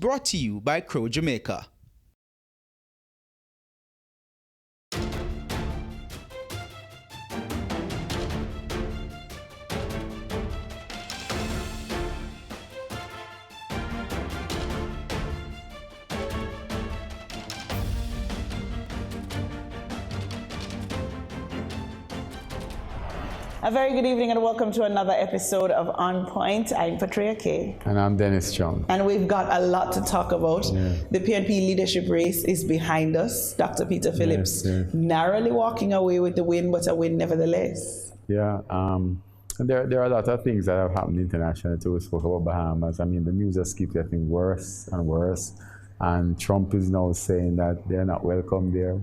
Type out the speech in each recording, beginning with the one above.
brought to you by Crow Jamaica. A very good evening and welcome to another episode of On Point. I'm Patria Kay. And I'm Dennis Chung. And we've got a lot to talk about. Yeah. The PNP leadership race is behind us. Dr. Peter Phillips narrowly walking away with the win, but a win nevertheless. Yeah, there are a lot of things that have happened internationally too. We spoke about Bahamas. I mean, the news just keeps getting worse and worse. And Trump is now saying that they're not welcome there.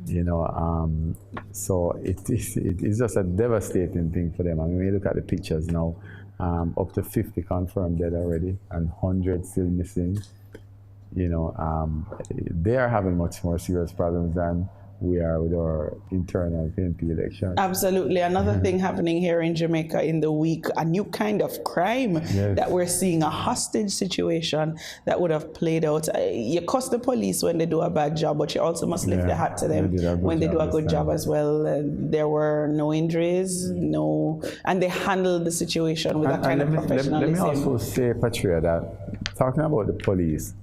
You know, so it is just a devastating thing for them. I mean, when you look at the pictures now, up to 50 confirmed dead already and 100 still missing. You know, they are having much more serious problems than we are with our internal PNP election. Absolutely. Another thing happening here in Jamaica in the week, a new kind of crime that we're seeing, a hostage situation that would have played out. You cuss the police when they do a bad job, but you also must lift the hat to them when they do a good job as well. There were no injuries, and they handled the situation with a kind of professionalism. Let me also say, Patria, that talking about the police,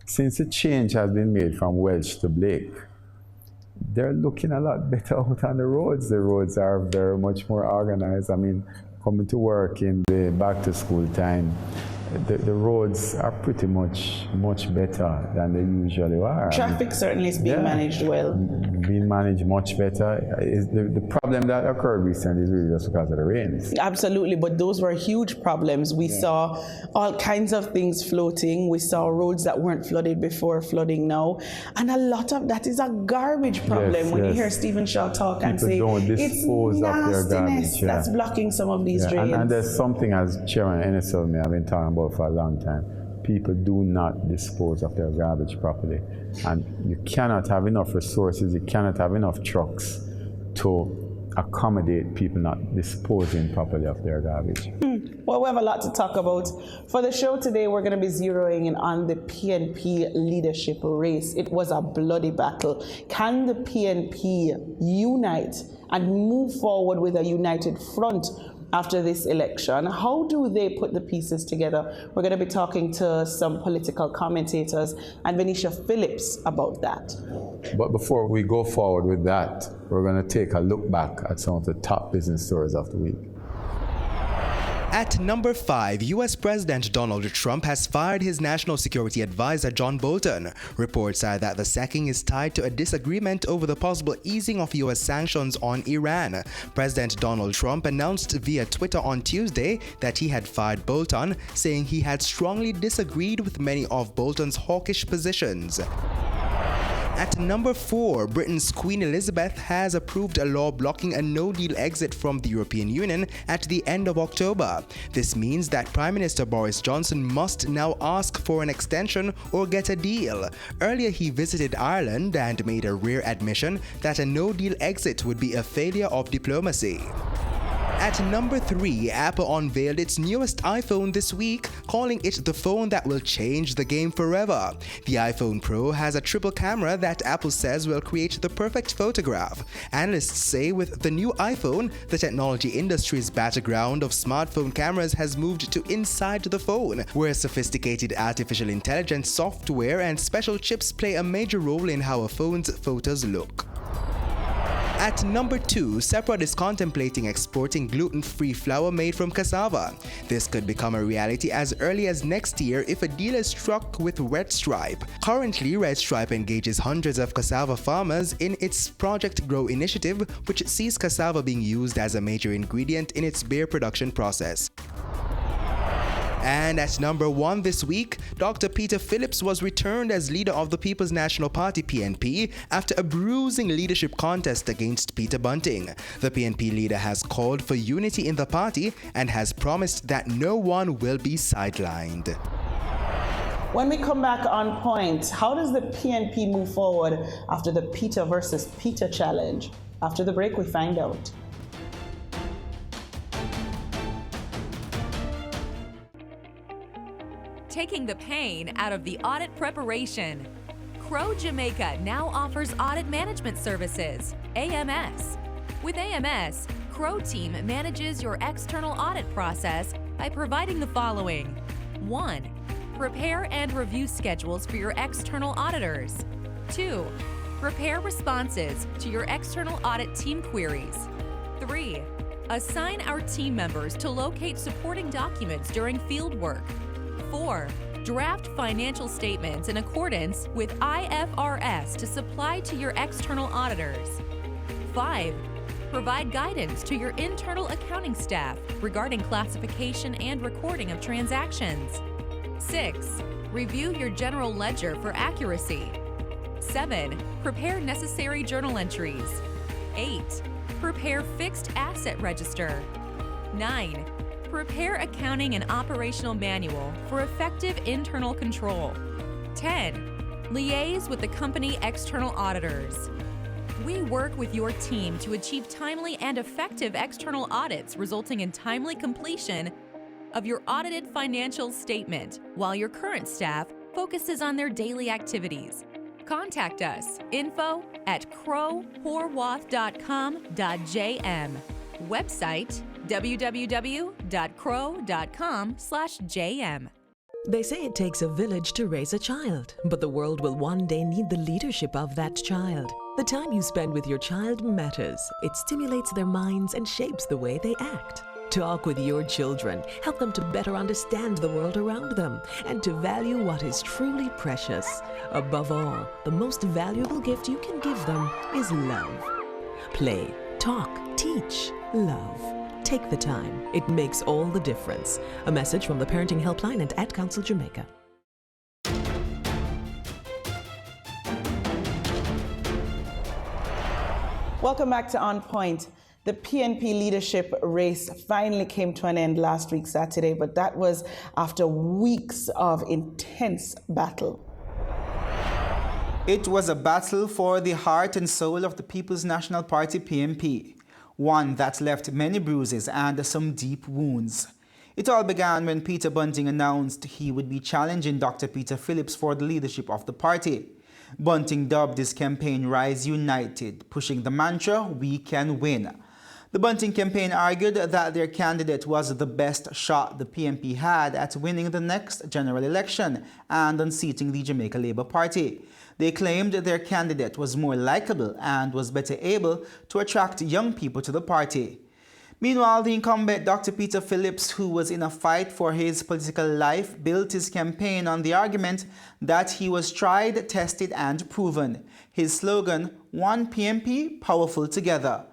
since the change has been made from Welsh to Blake, they're looking a lot better out on the roads. The roads are very much more organized. I mean, coming to work in the back to school time, the roads are pretty much better than they usually are. Traffic certainly is being managed well. Being managed much better. The problem that occurred recently is really just because of the rains. Absolutely, but those were huge problems. We saw all kinds of things floating. We saw roads that weren't flooded before flooding now. And a lot of that is a garbage problem. When you hear Stephen Shaw talk and say, it's nastiness that's blocking some of these drains. And there's something, as Chairman Ennis told me, I've been talking about for a long time. People do not dispose of their garbage properly. And you cannot have enough resources, you cannot have enough trucks to accommodate people not disposing properly of their garbage. Well, we have a lot to talk about. For the show today, we're going to be zeroing in on the PNP leadership race. It was a bloody battle. Can the PNP unite and move forward with a united front after this election? How do they put the pieces together? We're going to be talking to some political commentators and Venetia Phillips about that. But before we go forward with that, we're going to take a look back at some of the top business stories of the week. At number 5, U.S. President Donald Trump has fired his national security advisor John Bolton. Reports are that the sacking is tied to a disagreement over the possible easing of U.S. sanctions on Iran. President Donald Trump announced via Twitter on Tuesday that he had fired Bolton, saying he had strongly disagreed with many of Bolton's hawkish positions. At number 4, Britain's Queen Elizabeth has approved a law blocking a no-deal exit from the European Union at the end of October. This means that Prime Minister Boris Johnson must now ask for an extension or get a deal. Earlier, he visited Ireland and made a rare admission that a no-deal exit would be a failure of diplomacy. At number 3, Apple unveiled its newest iPhone this week, calling it the phone that will change the game forever. The iPhone Pro has a triple camera that Apple says will create the perfect photograph. Analysts say with the new iPhone, the technology industry's battleground of smartphone cameras has moved to inside the phone, where sophisticated artificial intelligence software and special chips play a major role in how a phone's photos look. At number 2, Seprat is contemplating exporting gluten-free flour made from cassava. This could become a reality as early as next year if a deal is struck with Red Stripe. Currently, Red Stripe engages hundreds of cassava farmers in its Project Grow initiative, which sees cassava being used as a major ingredient in its beer production process. And at number 1 this week, Dr. Peter Phillips was returned as leader of the People's National Party (PNP) after a bruising leadership contest against Peter Bunting. The PNP leader has called for unity in the party and has promised that no one will be sidelined. When we come back on point, how does the PNP move forward after the Peter versus Peter challenge? After the break, we find out. taking the pain out of the audit preparation. Crow Jamaica now offers audit management services, AMS. With AMS, Crow team manages your external audit process by providing the following. 1. Prepare and review schedules for your external auditors. 2. Prepare responses to your external audit team queries. 3. Assign our team members to locate supporting documents during field work. 4. Draft financial statements in accordance with IFRS to supply to your external auditors. 5. Provide guidance to your internal accounting staff regarding classification and recording of transactions. 6. Review your general ledger for accuracy. 7. Prepare necessary journal entries. 8. Prepare fixed asset register. 9. Prepare accounting and operational manual for effective internal control. 10. Liaise with the company external auditors. We work with your team to achieve timely and effective external audits, resulting in timely completion of your audited financial statement, while your current staff focuses on their daily activities. Contact us, info@crowhorwath.com.jm. Website, www.crow.com/jm. They say it takes a village to raise a child, but the world will one day need the leadership of that child. The time you spend with your child matters. It stimulates their minds and shapes the way they act. Talk with your children. Help them to better understand the world around them and to value what is truly precious. Above all, the most valuable gift you can give them is love. Play, talk, teach, love. Take the time. It makes all the difference. A message from the Parenting Helpline and Ad Council Jamaica. Welcome back to On Point. The PNP leadership race finally came to an end last week, Saturday, but that was after weeks of intense battle. It was a battle for the heart and soul of the People's National Party, PNP, one that left many bruises and some deep wounds. It all began when Peter Bunting announced he would be challenging Dr. Peter Phillips for the leadership of the party. Bunting dubbed his campaign Rise United, pushing the mantra, "We can win." The Bunting campaign argued that their candidate was the best shot the PNP had at winning the next general election and unseating the Jamaica Labour Party. They claimed their candidate was more likable and was better able to attract young people to the party. Meanwhile, the incumbent Dr. Peter Phillips, who was in a fight for his political life, built his campaign on the argument that he was tried, tested, and proven. His slogan, "One PNP, powerful together."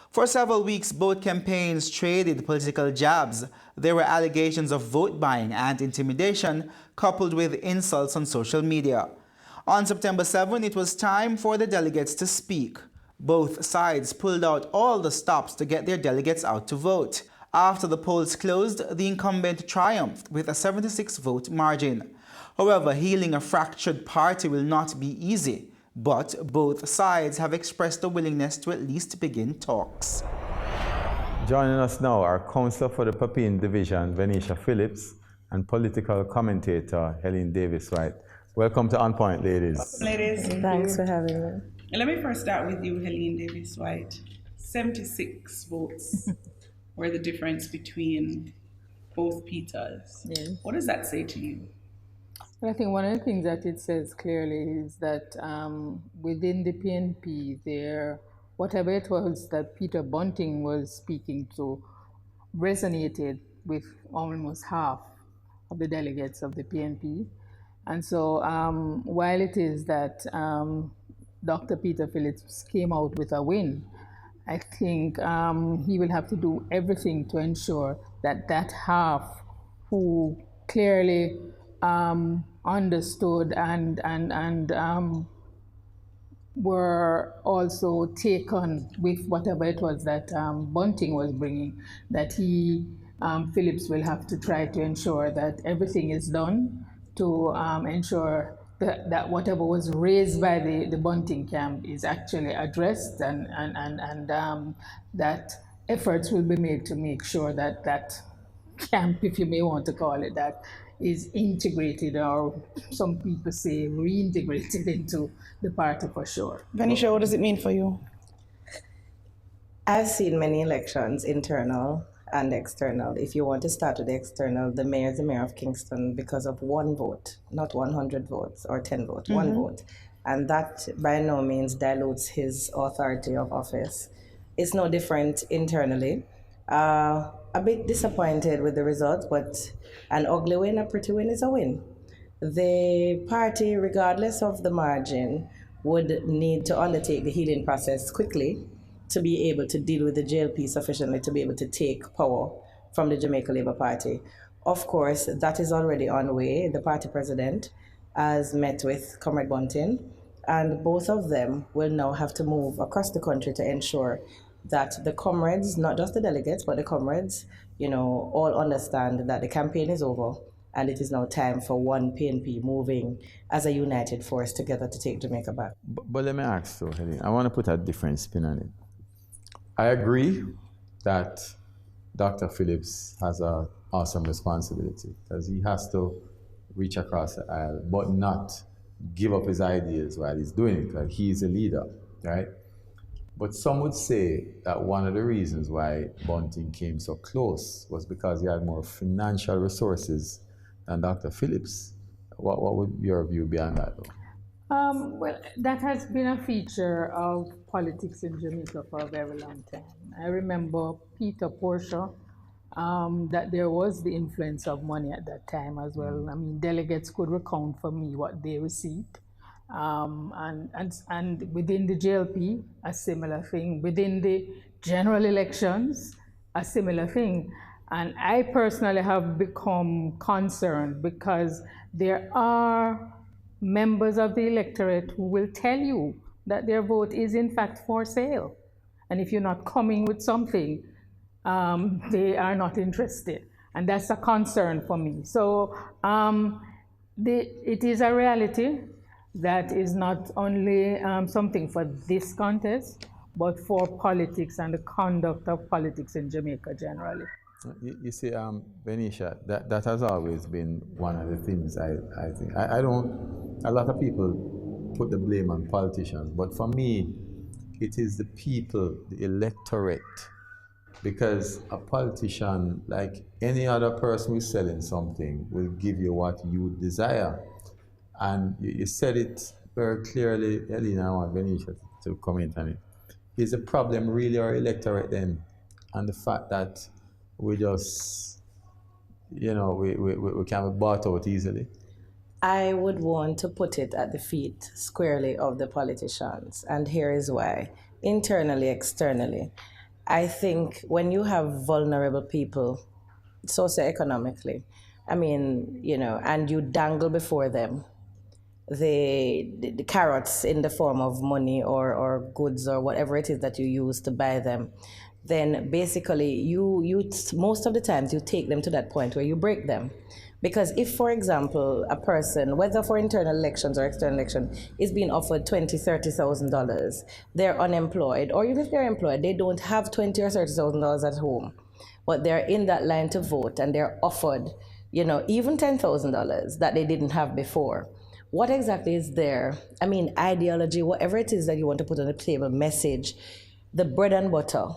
For several weeks, both campaigns traded political jabs. There were allegations of vote buying and intimidation, coupled with insults on social media. On September 7, it was time for the delegates to speak. Both sides pulled out all the stops to get their delegates out to vote. After the polls closed, the incumbent triumphed with a 76-vote margin. However, healing a fractured party will not be easy, but both sides have expressed a willingness to at least begin talks. Joining us now are Councillor for the Papine Division, Venetia Phillips, and political commentator, Helene Davis-White. Welcome to On Point, ladies. Ladies, Thanks for having me. let me first start with you, Helene Davis-White. 76 votes were the difference between both Peters. Yes. What does that say to you? Well, I think one of the things that it says clearly is that within the PNP, whatever it was that Peter Bunting was speaking to resonated with almost half of the delegates of the PNP. And so while it is that Dr. Peter Phillips came out with a win, I think he will have to do everything to ensure that that half who clearly understood and were also taken with whatever it was that Bunting was bringing, that Phillips will have to try to ensure that everything is done to ensure that whatever was raised by the Bunting camp is actually addressed, and that efforts will be made to make sure that that camp, if you may want to call it that, is integrated, or some people say reintegrated into the party for sure. Venetia, what does it mean for you? I've seen many elections, internal and external. If you want to start with the external, the mayor is the mayor of Kingston because of one vote, not 100 votes or 10 votes, one vote. And that by no means dilutes his authority of office. It's no different internally. A bit disappointed with the results, but an ugly win, a pretty win is a win. The party, regardless of the margin, would need to undertake the healing process quickly to be able to deal with the JLP sufficiently to be able to take power from the Jamaica Labour Party. Of course, that is already on the way. The party president has met with Comrade Bunting, and both of them will now have to move across the country to ensure that the comrades, not just the delegates, but the comrades, all understand that the campaign is over and it is now time for one PNP moving as a united force together to take Jamaica back. But let me ask though, Helen, I want to put a different spin on it. I agree that Dr. Phillips has an awesome responsibility because he has to reach across the aisle, but not give up his ideas while he's doing it, because he's a leader, right? But some would say that one of the reasons why Bunting came so close was because he had more financial resources than Dr. Phillips. What would your view be on that, though? Well, that has been a feature of politics in Jamaica for a very long time. I remember Peter Portia, that there was the influence of money at that time as well. I mean, delegates could recount for me what they received. And within the JLP, a similar thing. Within the general elections, a similar thing. And I personally have become concerned because there are members of the electorate who will tell you that their vote is in fact for sale. And if you're not coming with something, they are not interested. And that's a concern for me. So it is a reality that is not only something for this contest, but for politics and the conduct of politics in Jamaica generally. You see, Venetia, that has always been one of the things I think. I don't, a lot of people put the blame on politicians, but for me, it is the people, the electorate, because a politician, like any other person who's selling something, will give you what you desire. And you said it very clearly, Elena, I want Venetia to comment on it. Is the problem really our electorate then? And the fact that we just, we can be bought out easily? I would want to put it at the feet squarely of the politicians, and here is why. Internally, externally, I think when you have vulnerable people, socioeconomically, and you dangle before them the carrots in the form of money or goods or whatever it is that you use to buy them, then basically you most of the times you take them to that point where you break them. Because if, for example, a person, whether for internal elections or external election, is being offered $20,000, $30,000, they're unemployed, or even if they're employed, they don't have $20,000 or $30,000 at home, but they're in that line to vote and they're offered, even $10,000 that they didn't have before. What exactly is there? Ideology, whatever it is that you want to put on the table, message, the bread and butter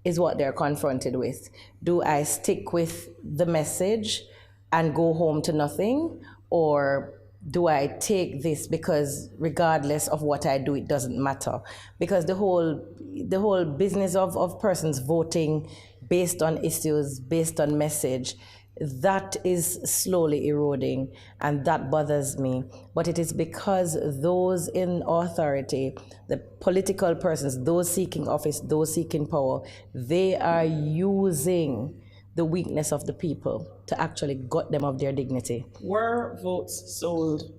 is what they're confronted with. Do I stick with the message and go home to nothing? Or do I take this because regardless of what I do, it doesn't matter? Because the whole business of persons voting based on issues, based on message, that is slowly eroding, and that bothers me. But it is because those in authority, the political persons, those seeking office, those seeking power, they are using the weakness of the people to actually gut them of their dignity. Were votes sold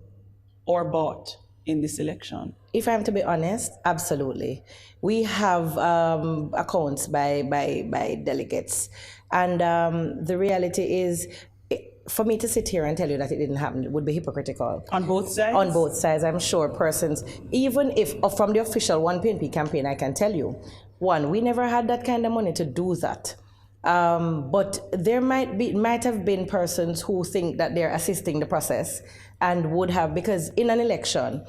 or bought in this election? If I'm to be honest, absolutely. We have accounts by delegates. And the reality is, for me to sit here and tell you that it didn't happen would be hypocritical. On both sides? On both sides, I'm sure persons, even if from the official One PNP campaign, I can tell you, one, we never had that kind of money to do that. But there might have been persons who think that they're assisting the process and would have, because in an election,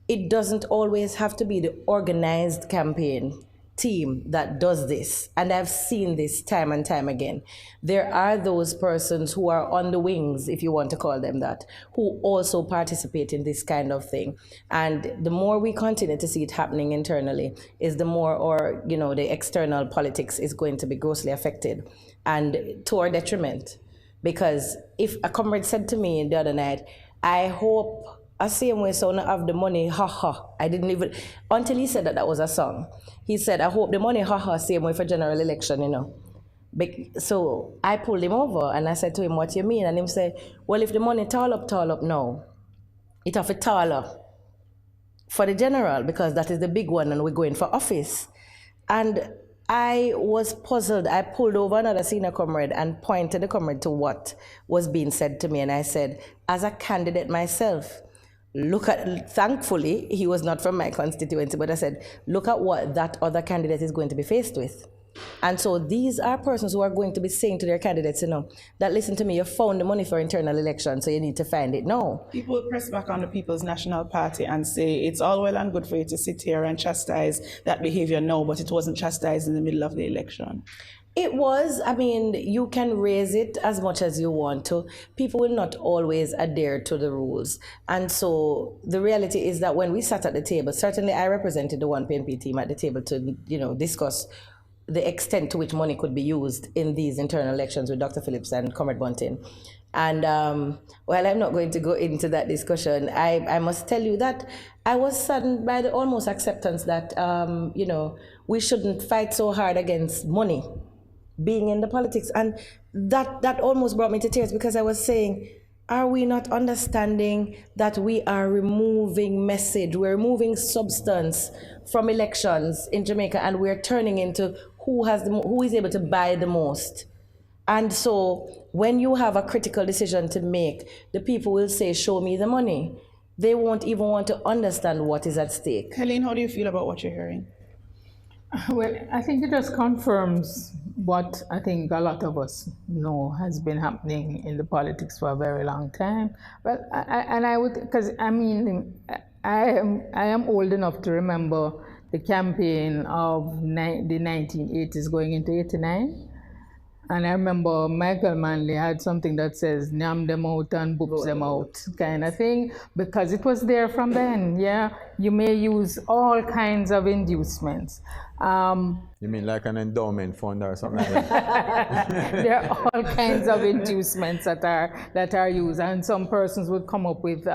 it doesn't always have to be the organized campaign team that does this, and I've seen this time and time again. There are those persons who are on the wings, if you want to call them that, who also participate in this kind of thing. And the more we continue to see it happening internally, is the more the external politics is going to be grossly affected and to our detriment. Because if a comrade said to me the other night, I hope I same way so I have the money, haha. I didn't even, until he said that was a song. He said, I hope the money, haha, same way for general election, So I pulled him over and I said to him, what you mean? And him said, well, if the money tall up, no. It have to tall up for the general, because that is the big one and we're going for office. And I was puzzled. I pulled over another senior comrade and pointed the comrade to what was being said to me. And I said, as a candidate myself, thankfully, he was not from my constituency, but I said, look at what that other candidate is going to be faced with. And so these are persons who are going to be saying to their candidates, that listen to me, you found the money for internal election, so you need to find it. No. People press back on the People's National Party and say it's all well and good for you to sit here and chastise that behavior. No, but it wasn't chastised in the middle of the election. It was. You can raise it as much as you want to. People will not always adhere to the rules. And so the reality is that when we sat at the table, certainly I represented the one PNP team at the table to, discuss the extent to which money could be used in these internal elections with Dr. Phillips and Comrade Bunting. And while I'm not going to go into that discussion, I must tell you that I was saddened by the almost acceptance that, we shouldn't fight so hard against money being in the politics. And that almost brought me to tears, because I was saying, are we not understanding that we are removing message, we're removing substance from elections in Jamaica, and we're turning into who is able to buy the most? And so when you have a critical decision to make, the people will say, show me the money. They won't even want to understand what is at stake. Helene, how do you feel about what you're hearing? Well, I think it just confirms what I think a lot of us know has been happening in the politics for a very long time. Well, I am old enough to remember the campaign of the 1980s going into 89. And I remember Michael Manley had something that says, "Nyam them out and boops them out," kind of thing, because it was there from then. Yeah, you may use all kinds of inducements. You mean like an endowment fund or something like that? There are all kinds of inducements that are used, and some persons would come up with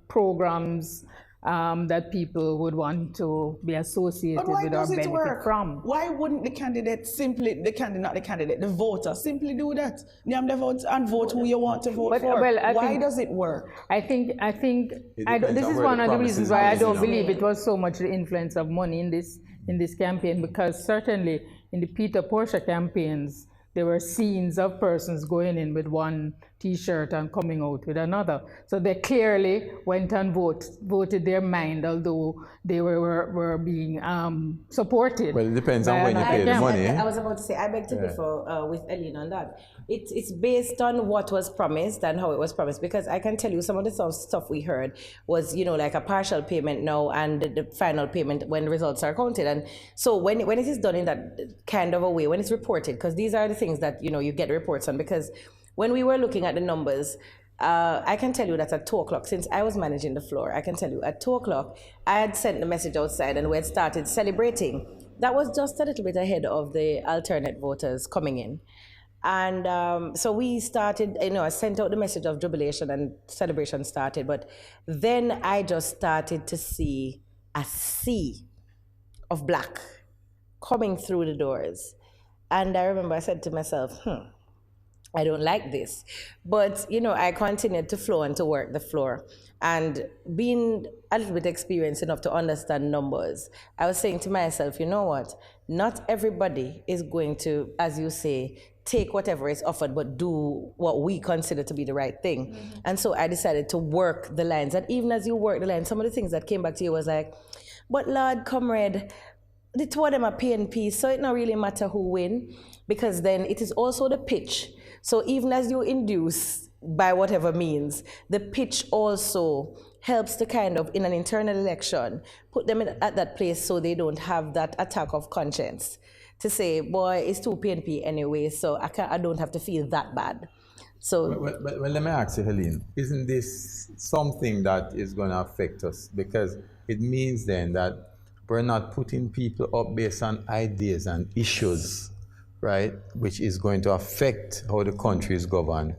programs that people would want to be associated with or benefit from. Why wouldn't the voter simply do that? Name the votes and vote who you want to vote for. Why does it work? I think this is one of the reasons why I don't believe it was so much the influence of money in this campaign, because certainly in the Peter Portia campaigns, there were scenes of persons going in with one T-shirt and coming out with another. So they clearly went and voted their mind, although they were being supported. Well, it depends on when you pay the money. I was about to say, I beg to differ with Eileen on that. It's based on what was promised and how it was promised, because I can tell you some of the stuff we heard was, like a partial payment now and the final payment when the results are counted. And so when it is done in that kind of a way, when it's reported, because these are the things that, you get reports on, because when we were looking at the numbers, I can tell you that at 2 o'clock, since I was managing the floor, I can tell you at 2 o'clock, I had sent the message outside and we had started celebrating. That was just a little bit ahead of the alternate voters coming in. And so we started, I sent out the message of jubilation and celebration started, but then I just started to see a sea of black coming through the doors. And I remember I said to myself, I don't like this. But, I continued to flow and to work the floor. And being a little bit experienced enough to understand numbers, I was saying to myself, you know what? Not everybody is going to, as you say, take whatever is offered, but do what we consider to be the right thing. Mm-hmm. And so I decided to work the lines. And even as you work the lines, some of the things that came back to you was like, but Lord, comrade, the two of them are PNP, so it not really matter who win, because then it is also the pitch. So even as you induce by whatever means, the pitch also helps to kind of, in an internal election, put them at that place so they don't have that attack of conscience to say, boy, it's two PNP anyway, so I don't have to feel that bad. So, well, let me ask you, Helene, isn't this something that is going to affect us? Because it means then that we're not putting people up based on ideas and issues, right, which is going to affect how the country is governed,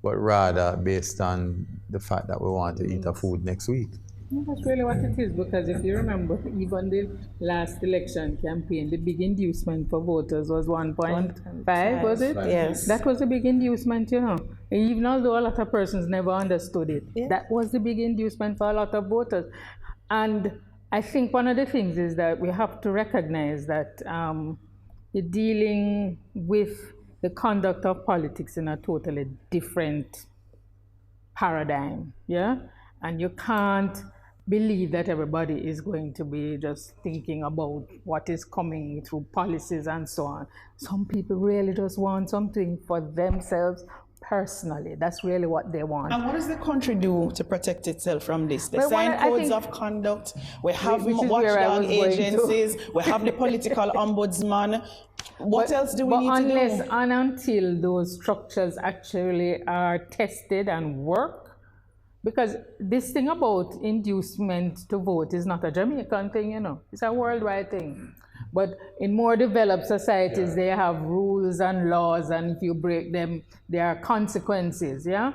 but rather based on the fact that we want to eat our food next week. That's really what it is, because if you remember, even the last election campaign, the big inducement for voters was 1.5, was it? Yes. That was a big inducement, you know. Even although a lot of persons never understood it, that was the big inducement for a lot of voters. And I think one of the things is that we have to recognize that you're dealing with the conduct of politics in a totally different paradigm, yeah? And you can't believe that everybody is going to be just thinking about what is coming through policies and so on. Some people really just want something for themselves personally. That's really what they want. And what does the country do to protect itself from this? They Well, sign codes of conduct, we have watchdog agencies, we have the political ombudsman. What else do we need to do? Unless and until those structures actually are tested and work, because this thing about inducement to vote is not a Jamaican thing, you know. It's a worldwide thing. But in more developed societies, they have rules and laws, and if you break them, there are consequences, yeah?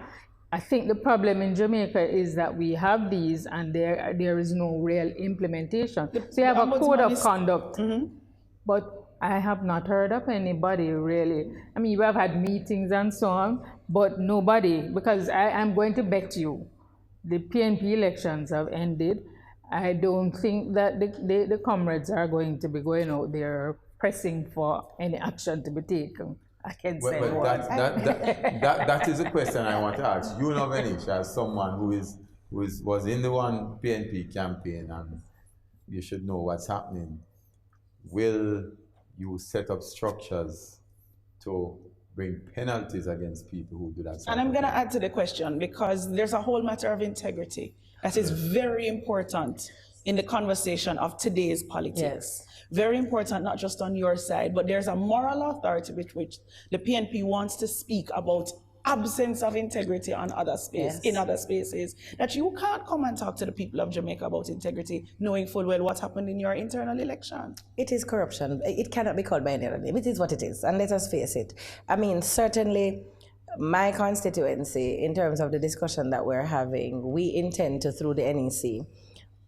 I think the problem in Jamaica is that we have these and there is no real implementation. So you have a code of conduct, but I have not heard of anybody really. I mean, you have had meetings and so on, but nobody, because I'm going to bet you, the PNP elections have ended. I don't think that the comrades are going to be going out there pressing for any action to be taken. I can say what. That is a question I want to ask. You know, Venish, as someone who was in the one PNP campaign, and you should know what's happening. Will you set up structures to bring penalties against people who do that? And I'm going to add to the question, because there's a whole matter of integrity that is very important in the conversation of today's politics. Yes. Very important, not just on your side, but there's a moral authority with which the PNP wants to speak about absence of integrity on other space, in other spaces, that you can't come and talk to the people of Jamaica about integrity, knowing full well what happened in your internal election. It is corruption. It cannot be called by any other name. It is what it is, and let us face it. I mean, certainly, my constituency, in terms of the discussion that we're having, we intend to, through the NEC,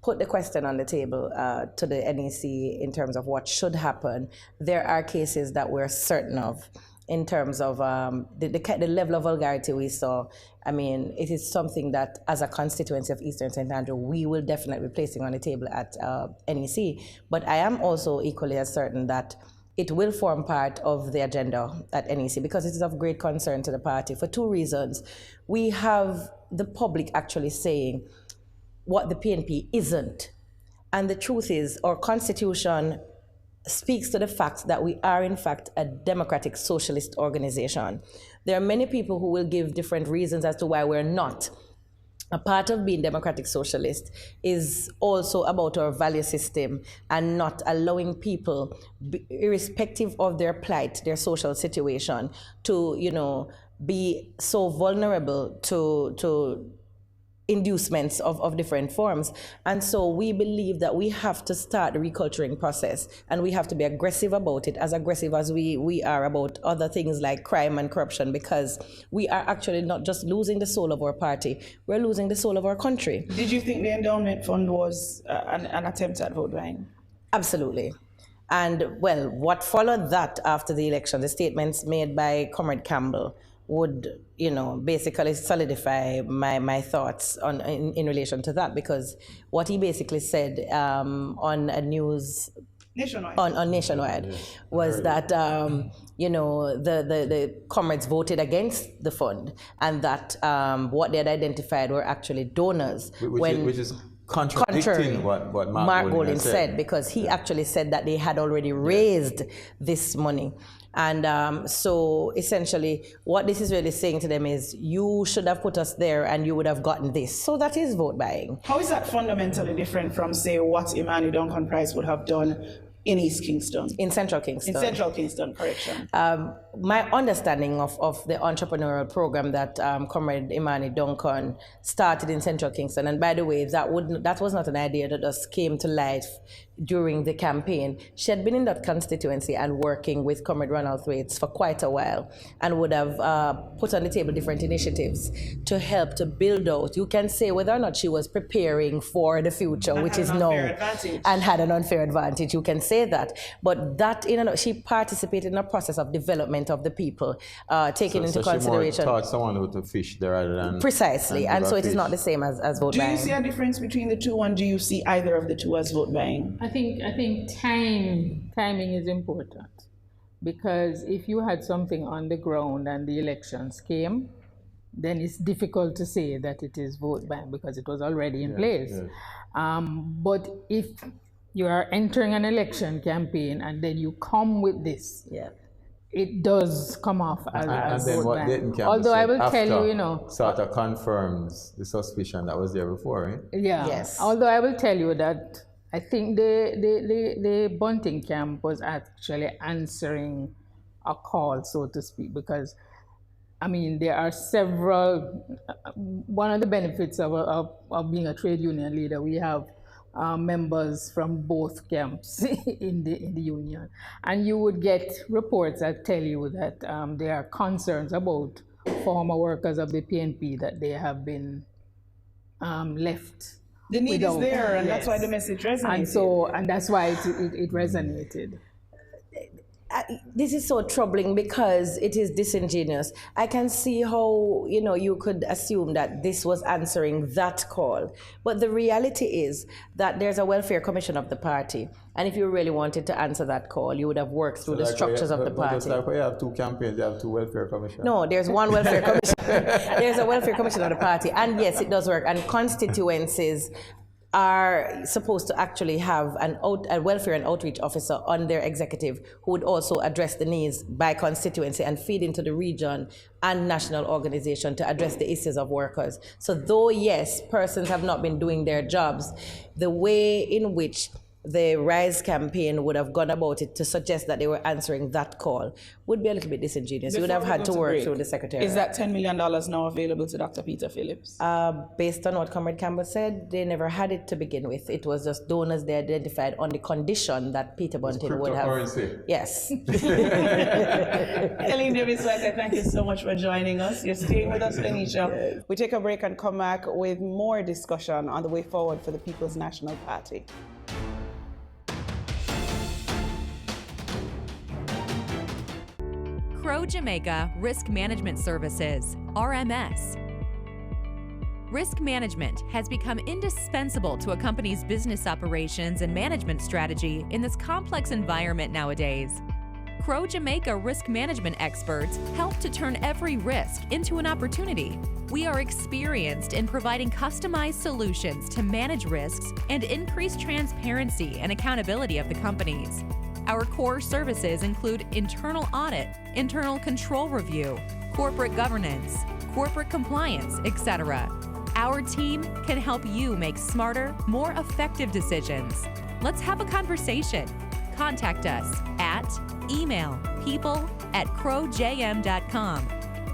put the question on the table to the NEC in terms of what should happen. There are cases that we're certain of in terms of the level of vulgarity we saw. I mean, it is something that, as a constituency of Eastern St. Andrew, we will definitely be placing on the table at NEC. But I am also equally as certain that it will form part of the agenda at NEC, because it is of great concern to the party for two reasons. We have the public actually saying what the PNP isn't. And the truth is, our constitution speaks to the fact that we are, in fact, a democratic socialist organization. There are many people who will give different reasons as to why we're not. A part of being democratic socialist is also about our value system and not allowing people, irrespective of their plight, their social situation, to, you know, be so vulnerable to inducements of different forms. And so we believe that we have to start the reculturing process, and we have to be aggressive about it, as aggressive as we are about other things like crime and corruption, because we are actually not just losing the soul of our party, we're losing the soul of our country. Did you think the endowment fund was an attempt at vote buying? Absolutely. And well, what followed that after the election, the statements made by Comrade Campbell, would, you know, basically solidify my thoughts in relation to that, because what he basically said on a news Nationwide. On Nationwide was that you know, the comrades voted against the fund, and that what they had identified were actually donors. Which is contradicting what Mark Golding said, because he actually said that they had already raised this money. And so essentially what this is really saying to them is, you should have put us there and you would have gotten this. So that is vote buying. How is that fundamentally different from, say, what Imani Duncan Price would have done in East Kingston? In Central Kingston. In Central Kingston, correction. My understanding of the entrepreneurial program that Comrade Imani Duncan started in Central Kingston, and by the way, that was not an idea that just came to life during the campaign. She had been in that constituency and working with Comrade Ronald Thwaites for quite a while, and would have put on the table different initiatives to help to build out. You can say whether or not she was preparing for the future, which is no, and had an unfair advantage. You can say that, but that she participated in a process of development of the people, taking into consideration. She more taught someone how to fish there rather than precisely, and so it is not the same as vote buying. Do you see a difference between the two, and do you see either of the two as vote buying? I think timing is important, because if you had something on the ground and the elections came, then it's difficult to say that it is vote buying because it was already in place. But if you are entering an election campaign and then you come with this, it does come off as vote buying. Although I will tell you, sort of confirms the suspicion that was there before, right? Yeah. Yes. Although I will tell you that I think the Bunting camp was actually answering a call, so to speak, because I mean, there are several. One of the benefits of being a trade union leader, we have members from both camps in the union, and you would get reports that tell you that there are concerns about former workers of the PNP that they have been left. The need is there, and that's why the message resonated. And that's why it resonated. This is so troubling because it is disingenuous. I can see how, you could assume that this was answering that call. But the reality is that there's a welfare commission of the party. And if you really wanted to answer that call, you would have worked through the structures of the party. Just like you have two campaigns, you have two welfare commissions. No, there's one welfare commission. There's a welfare commission of the party. And yes, it does work. And constituencies are supposed to actually have a welfare and outreach officer on their executive who would also address the needs by constituency and feed into the region and national organization to address the issues of workers. So though, yes, persons have not been doing their jobs, the way in which the RISE campaign would have gone about it to suggest that they were answering that call would be a little bit disingenuous. You would have had to work through the secretary. Is that $10 million now available to Dr. Peter Phillips? Based on what Comrade Campbell said, they never had it to begin with. It was just donors they identified on the condition that Peter Bunting would have. Yes. Eileen Davis-White, thank you so much for joining us. You're staying with us, Lenisha. We take a break and come back with more discussion on the way forward for the People's National Party. Crow Jamaica Risk Management Services, RMS. Risk management has become indispensable to a company's business operations and management strategy in this complex environment nowadays. Crow Jamaica risk management experts help to turn every risk into an opportunity. We are experienced in providing customized solutions to manage risks and increase transparency and accountability of the companies. Our core services include internal audit, internal control review, corporate governance, corporate compliance, etc. Our team can help you make smarter, more effective decisions. Let's have a conversation. Contact us at email people@crowjm.com,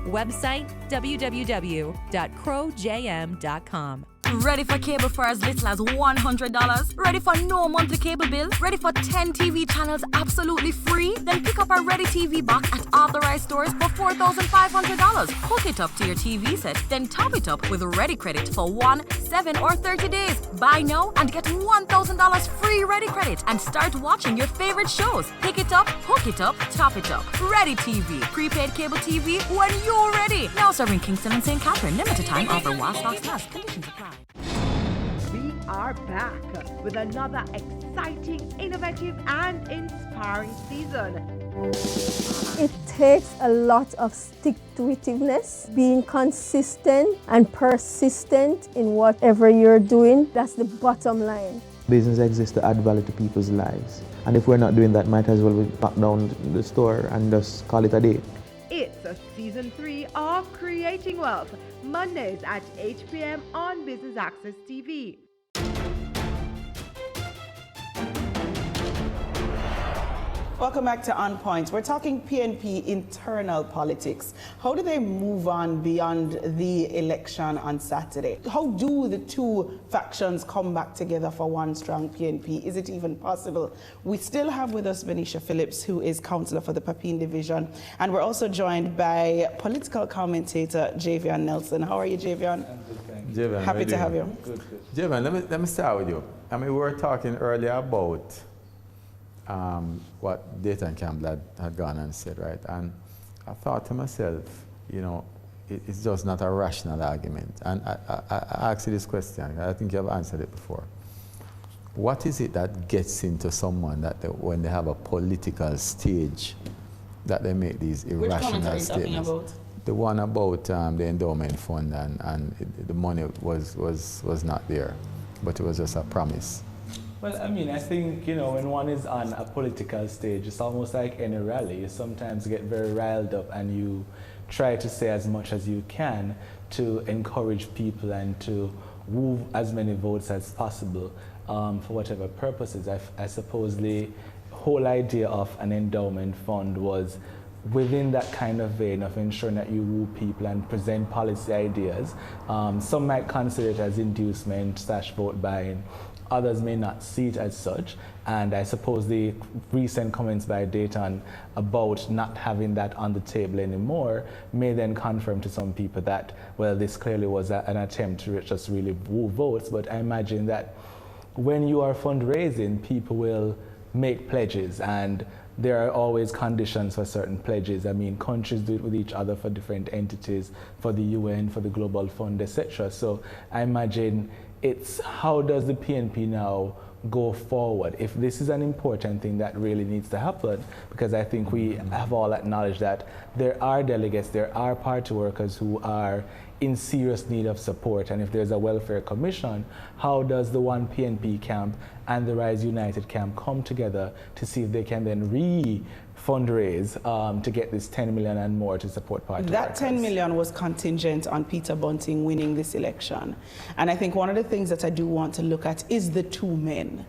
website www.crowjm.com. Ready for cable for as little as $100? Ready for no monthly cable bill? Ready for 10 TV channels absolutely free? Then pick up our Ready TV box at authorized stores for $4,500. Hook it up to your TV set, then top it up with Ready Credit for 1, 7, or 30 days. Buy now and get $1,000 free Ready Credit and start watching your favorite shows. Pick it up, hook it up, top it up. Ready TV. Prepaid cable TV when you're ready. Now serving Kingston and St. Catherine. Limited time offer while stocks last. Conditions apply. Be are back with another exciting, innovative, and inspiring season. It takes a lot of stick-to-itiveness, being consistent and persistent in whatever you're doing. That's the bottom line. Business exists to add value to people's lives. And if we're not doing that, might as well we lock down the store and just call it a day. It's a season 3 of Creating Wealth, Mondays at 8 p.m. on Business Access TV. Welcome back to On Point. We're talking PNP internal politics. How do they move on beyond the election on Saturday? How do the two factions come back together for one strong PNP? Is it even possible? We still have with us Benicia Phillips, who is councillor for the Papine division, and we're also joined by political commentator Javion Nelson. How are you, Javion? I'm good, thank you. Javion, happy to have you. Good. Javion, let me start with you. I mean, we were talking earlier about what Dayton Campbell had gone and said, right? And I thought to myself, you know, it's just not a rational argument. And I asked you this question, I think you have answered it before. What is it that gets into someone that when they have a political stage, that they make these irrational statements? Which comment are you talking about? The one about the endowment fund and the money was not there, but it was just a promise. Well, I mean, I think, you know, when one is on a political stage, it's almost like any rally. You sometimes get very riled up and you try to say as much as you can to encourage people and to woo as many votes as possible for whatever purposes. I suppose the whole idea of an endowment fund was within that kind of vein of ensuring that you woo people and present policy ideas. Some might consider it as inducement / vote buying. Others may not see it as such, and I suppose the recent comments by Dayton about not having that on the table anymore may then confirm to some people that, well, this clearly was an attempt to just really woo votes. But I imagine that when you are fundraising, people will make pledges, and there are always conditions for certain pledges. I mean, countries do it with each other for different entities, for the UN, for the Global Fund, etc. So I imagine it's how does the PNP now go forward? If this is an important thing that really needs to happen, because I think we have all acknowledged that there are delegates, there are party workers who are in serious need of support, and if there's a welfare commission, how does the one PNP camp and the Rise United camp come together to see if they can then fundraise to get this 10 million and more to support party That workers? 10 million was contingent on Peter Bunting winning this election. And I think one of the things that I do want to look at is the two men.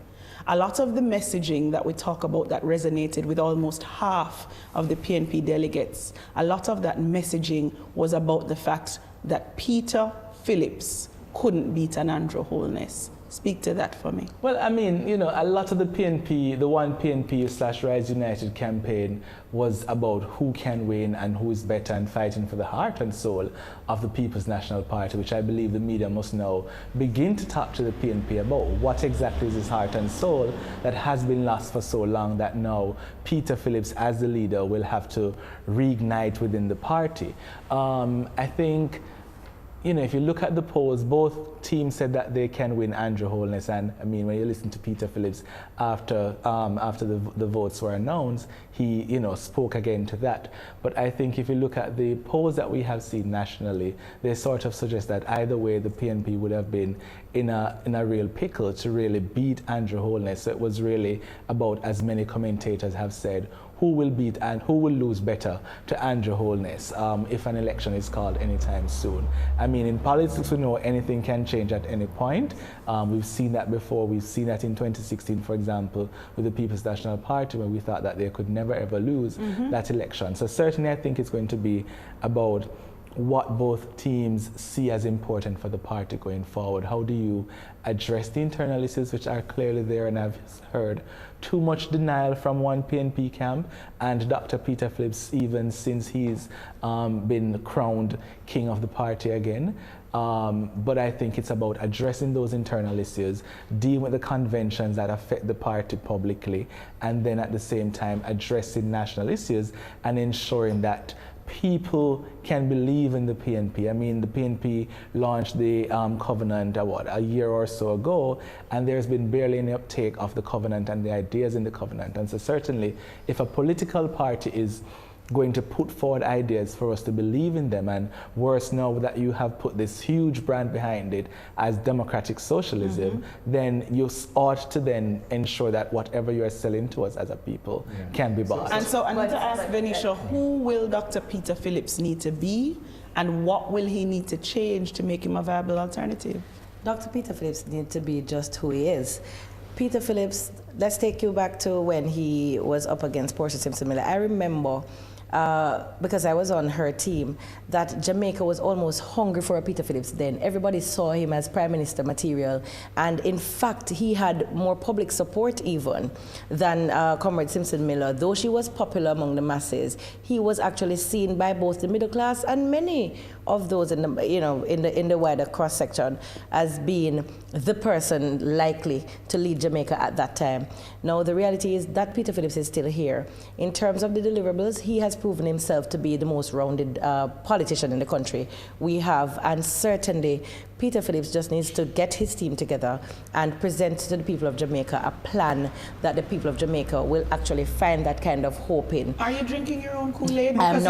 A lot of the messaging that we talk about that resonated with almost half of the PNP delegates, a lot of that messaging was about the fact that Peter Phillips couldn't beat an Andrew Holness. Speak to that for me. Well, I mean, you know, a lot of the PNP, the one PNP / Rise United campaign was about who can win and who is better and fighting for the heart and soul of the People's National Party, which I believe the media must now begin to talk to the PNP about. What exactly is his heart and soul that has been lost for so long that now Peter Phillips as the leader will have to reignite within the party. I think, you know, if you look at the polls, both teams said that they can win Andrew Holness, and I mean, when you listen to Peter Phillips after the votes were announced, he, you know, spoke again to that. But I think if you look at the polls that we have seen nationally, they sort of suggest that either way the PNP would have been in a real pickle to really beat Andrew Holness. So it was really about, as many commentators have said, who will beat and who will lose better to Andrew Holness if an election is called anytime soon. I mean, in politics, we know anything can change at any point. We've seen that before. We've seen that in 2016, for example, with the People's National Party, where we thought that they could never ever lose that election. So certainly I think it's going to be about what both teams see as important for the party going forward. How do you address the internal issues which are clearly there, and I've heard too much denial from one PNP camp and Dr. Peter Phillips even since he's been crowned king of the party again. But I think it's about addressing those internal issues, dealing with the conventions that affect the party publicly, and then at the same time addressing national issues and ensuring that people can believe in the PNP. I mean, the PNP launched the covenant a year or so ago, and there's been barely any uptake of the covenant and the ideas in the covenant. And so certainly, if a political party is going to put forward ideas for us to believe in them, and worse now that you have put this huge brand behind it as democratic socialism, then you ought to then ensure that whatever you are selling to us as a people can be bought. And so I need to ask Venetia, who will Dr. Peter Phillips need to be, and what will he need to change to make him a viable alternative? Dr. Peter Phillips needs to be just who he is. Peter Phillips, let's take you back to when he was up against Portia Simpson Miller. I remember, because I was on her team, that Jamaica was almost hungry for a Peter Phillips then. Everybody saw him as Prime Minister material, and in fact he had more public support even than Comrade Simpson Miller. Though she was popular among the masses, he was actually seen by both the middle class and many of those in the, in the wider cross section as being the person likely to lead Jamaica at that time. Now the reality is that Peter Phillips is still here. In terms of the deliverables, he has proven himself to be the most rounded politician in the country we have, and certainly Peter Phillips just needs to get his team together and present to the people of Jamaica a plan that the people of Jamaica will actually find that kind of hope in. Are you drinking your own Kool-Aid? I'm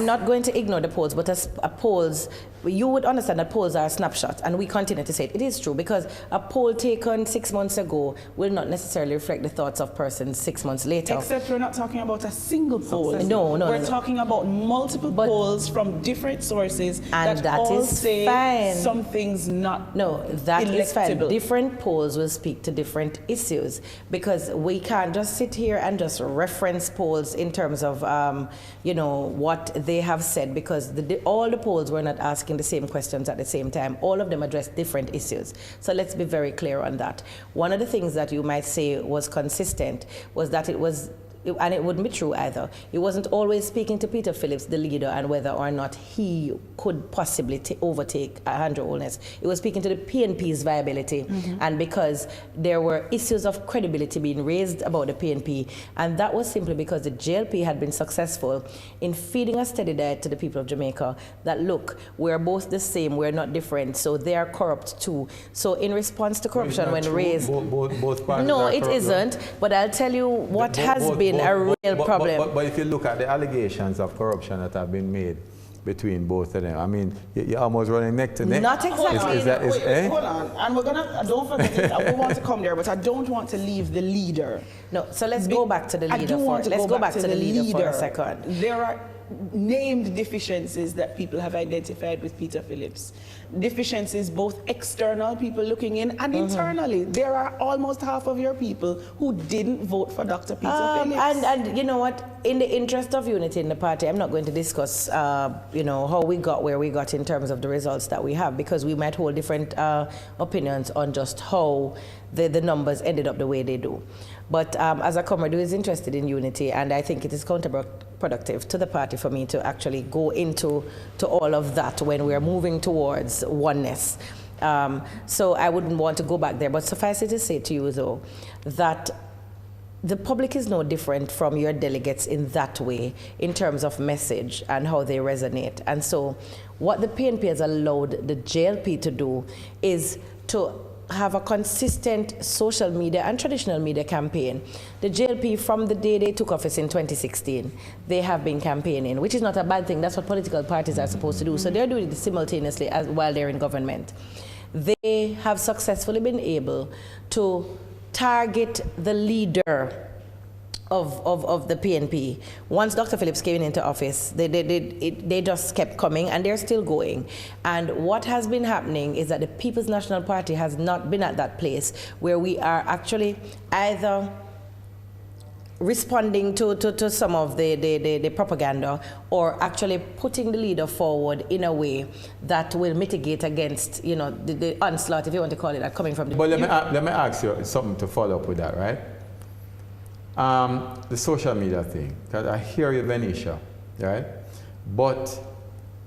not going to ignore the polls, but a polls, you would understand that polls are a snapshot, and we continue to say it. It is true, because a poll taken 6 months ago will not necessarily reflect the thoughts of persons 6 months later. Except we're not talking about a single poll. No. We're talking about multiple polls from different sources, and that all is say fine. Something's not that is fine. electable. Different polls will speak to different issues, because we can't just sit here and just reference polls in terms of what they have said, because all the polls were not asking the same questions at the same time. All of them address different issues. So let's be very clear on that. One of the things that you might say was consistent was that it was, and it wouldn't be true either, he wasn't always speaking to Peter Phillips, the leader, and whether or not he could possibly overtake Andrew Holness. He was speaking to the PNP's viability, and because there were issues of credibility being raised about the PNP, and that was simply because the JLP had been successful in feeding a steady diet to the people of Jamaica that, look, we're both the same, we're not different, so they are corrupt too. So in response to corruption when raised... Both parties no, are it corrupt, isn't, but I'll tell you what has been a real problem. But if you look at the allegations of corruption that have been made between both of them, I mean, you're almost running neck to neck. Not exactly. Hold on, and we're gonna, don't forget it, I want to come there, but I don't want to leave the leader. No, so let's go back to the leader let's go back to the leader for a second. There are named deficiencies that people have identified with Peter Phillips. Deficiencies both external, people looking in, and internally. There are almost half of your people who didn't vote for Dr. Peter Phillips. And you know what? In the interest of unity in the party, I'm not going to discuss, how we got where we got in terms of the results that we have, because we might hold different opinions on just how the numbers ended up the way they do. But as a comrade who is interested in unity, and I think it is counterproductive to the party for me to actually go into all of that when we are moving towards oneness. So I wouldn't want to go back there, but suffice it to say to you, though, that the public is no different from your delegates in that way, in terms of message and how they resonate. And so what the PNP has allowed the JLP to do is to have a consistent social media and traditional media campaign. The JLP, from the day they took office in 2016, they have been campaigning, which is not a bad thing. That's what political parties are supposed to do. So they're doing it simultaneously while they're in government. They have successfully been able to target the leader of the PNP. Once Dr. Phillips came into office, they just kept coming, and they're still going. And what has been happening is that the People's National Party has not been at that place where we are actually either responding to some of the propaganda, or actually putting the leader forward in a way that will mitigate against, the onslaught, if you want to call it that, coming from the... But let me ask you something to follow up with that, right? The social media thing, because I hear you, Venetia, right? But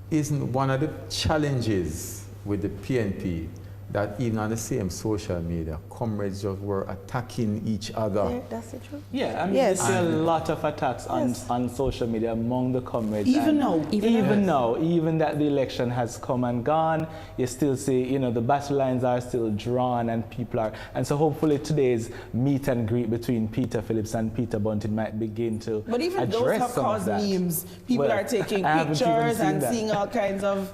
isn't one of the challenges with the PNP that even on the same social media, comrades just were attacking each other. That's the truth. Yeah, I mean, Yes. there's still a lot of attacks on social media among the comrades. Even and now. Even now, even that the election has come and gone, you still see, you know, the battle lines are still drawn and people are, and so hopefully today's meet and greet between Peter Phillips and Peter Bunting might begin to But even those address have some of caused that. memes. People Well, are taking I haven't even pictures seen and that. seeing all kinds of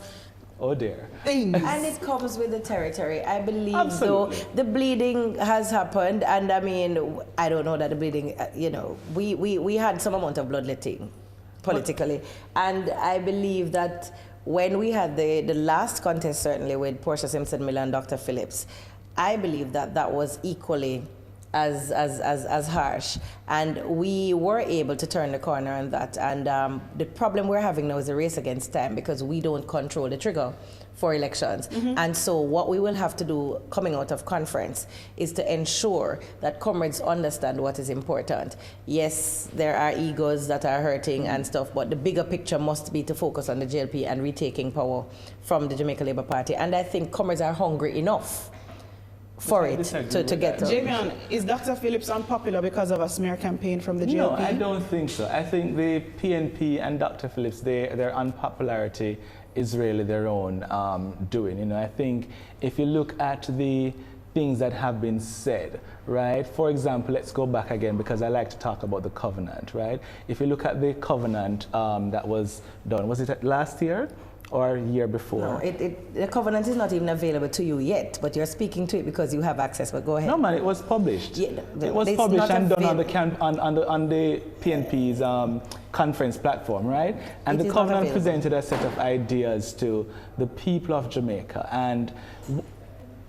Oh dear. things. And it comes with the territory. I believe, Absolutely. though, the bleeding has happened, and I mean, I don't know that the bleeding, you know, we had some amount of bloodletting politically, and I believe that when we had the last contest, certainly with Portia Simpson Miller and Dr. Phillips, I believe that that was equally as harsh, and we were able to turn the corner on that. And the problem we're having now is a race against time, because we don't control the trigger for elections. And so what we will have to do coming out of conference is to ensure that comrades understand what is important. Yes, there are egos that are hurting and stuff, but the bigger picture must be to focus on the JLP and retaking power from the Jamaica Labour Party. And I think comrades are hungry enough for it to get to. Jamion, is Dr. Phillips unpopular because of a smear campaign from the JLP? No, I don't think so. I think the PNP and Dr. Phillips, their unpopularity is really their own doing. You know, I think if you look at the things that have been said, right? For example, let's go back again, because I like to talk about the covenant, right? If you look at the covenant that was done, was it last year or year before? No, the covenant is not even available to you yet, but you're speaking to it because you have access. But go ahead. No, man, it was published. Yeah, it was it's published not and done avail- on the PNP's conference platform, right? And It the is not covenant available. presented a set of ideas to the people of Jamaica. And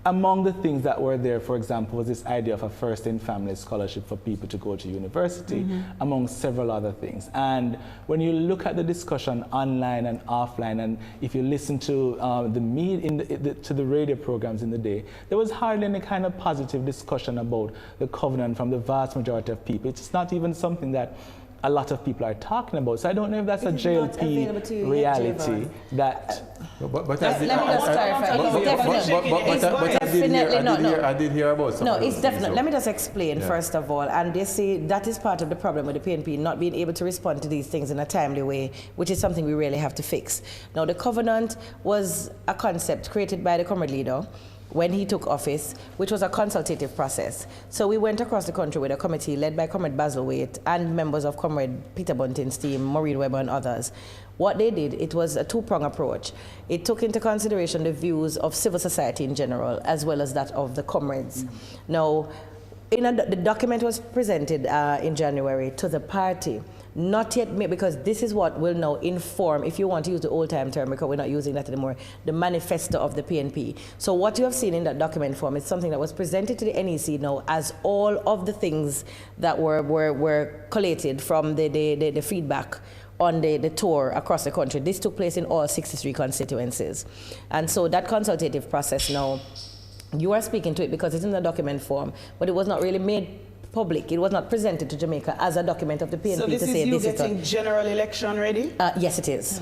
among the things that were there, for example, was this idea of a first in family scholarship for people to go to university, among several other things. And when you look at the discussion online and offline, and if you listen to the radio programs in the day, there was hardly any kind of positive discussion about the covenant from the vast majority of people. It's not even something that a lot of people are talking about. So I don't know if that's a JLP reality that... Let me just clarify. I did hear about some. No, of those it's things, definitely. so. Let me just explain first of all. And they say that is part of the problem with the PNP not being able to respond to these things in a timely way, which is something we really have to fix. Now, the covenant was a concept created by the comrade leader when he took office, which was a consultative process. So we went across the country with a committee led by Comrade Basil Waite and members of Comrade Peter Bunting's team, Maureen Webber and others. What they did, it was a two-pronged approach. It took into consideration the views of civil society in general, as well as that of the comrades. Now, the document was presented in January to the party. Not yet, because this is what will now inform, if you want to use the old-time term, because we're not using that anymore, the manifesto of the PNP. So what you have seen in that document form is something that was presented to the NEC now as all of the things that were collated from the feedback on the tour across the country. This took place in all 63 constituencies. And so that consultative process now, you are speaking to it because it's in the document form, but it was not really made public. It was not presented to Jamaica as a document of the PNP So this to is say you this getting general election ready? Yes, it is.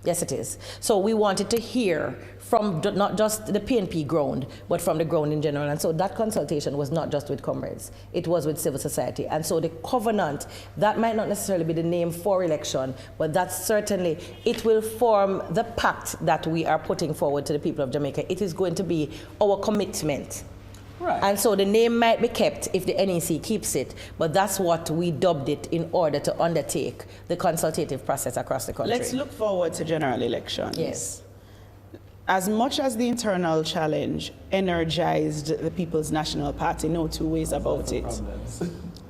Yes, it is. So we wanted to hear from not just the PNP ground, but from the ground in general. And so that consultation was not just with comrades. It was with civil society. And so the covenant, that might not necessarily be the name for election, but that's certainly, it will form the pact that we are putting forward to the people of Jamaica. It is going to be our commitment. Right. And so the name might be kept if the NEC keeps it, but that's what we dubbed it in order to undertake the consultative process across the country. Let's look forward to general elections. Yes. As much as the internal challenge energized the People's National Party, no two ways about it,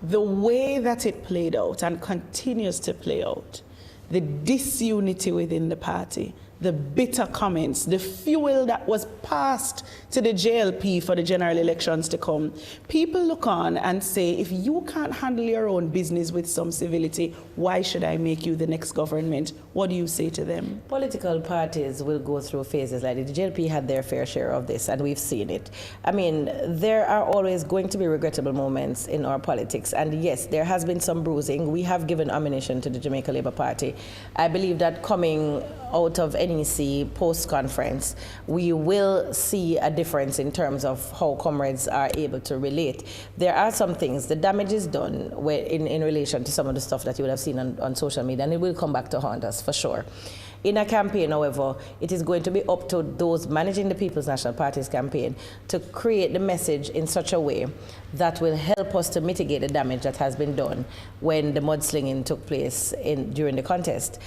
the way that it played out and continues to play out, the disunity within the party, the bitter comments, the fuel that was passed to the JLP for the general elections to come. People look on and say, if you can't handle your own business with some civility, why should I make you the next government? What do you say to them? Political parties will go through phases like this. The JLP had their fair share of this, and we've seen it. I mean, there are always going to be regrettable moments in our politics. And yes, there has been some bruising. We have given ammunition to the Jamaica Labour Party. I believe that coming out of NEC post-conference, we will see a difference in terms of how comrades are able to relate. There are some things, the damage is done in relation to some of the stuff that you would have seen on social media, and it will come back to haunt us for sure. In a campaign, however, it is going to be up to those managing the People's National Party's campaign to create the message in such a way that will help us to mitigate the damage that has been done when the mudslinging took place during the contest.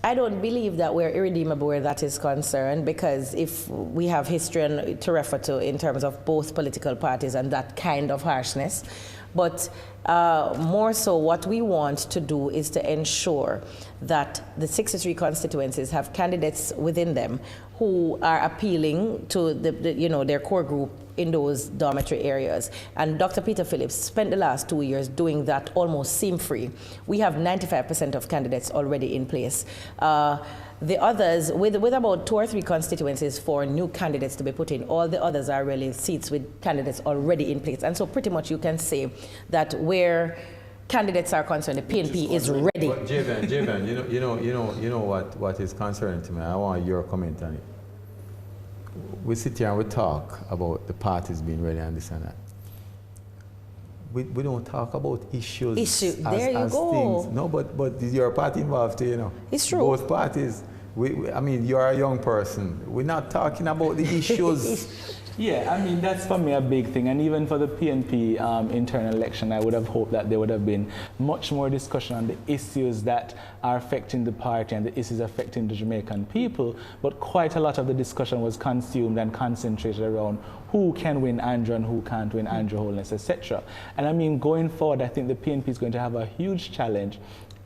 I don't believe that we're irredeemable where that is concerned, because if we have history to refer to in terms of both political parties and that kind of harshness, but more so what we want to do is to ensure that the 63 constituencies have candidates within them who are appealing to their core group in those dormitory areas. And Dr. Peter Phillips spent the last 2 years doing that almost seam-free. We have 95% of candidates already in place. The others, with about 2 or 3 constituencies for new candidates to be put in, all the others are really seats with candidates already in place. And so pretty much you can say that where candidates are concerned, the PNP is ready. But Javan, you know what is concerning to me. I want your comment on it. We sit here and we talk about the parties being ready and this and that. We don't talk about issues as things. No, but is your party involved too, you know? It's true. Both parties. I mean, you're a young person. We're not talking about the issues. Yeah, I mean, that's for me a big thing. And even for the PNP internal election, I would have hoped that there would have been much more discussion on the issues that are affecting the party and the issues affecting the Jamaican people. But quite a lot of the discussion was consumed and concentrated around who can win Andrew and who can't win Andrew Holness, etc. And I mean, going forward, I think the PNP is going to have a huge challenge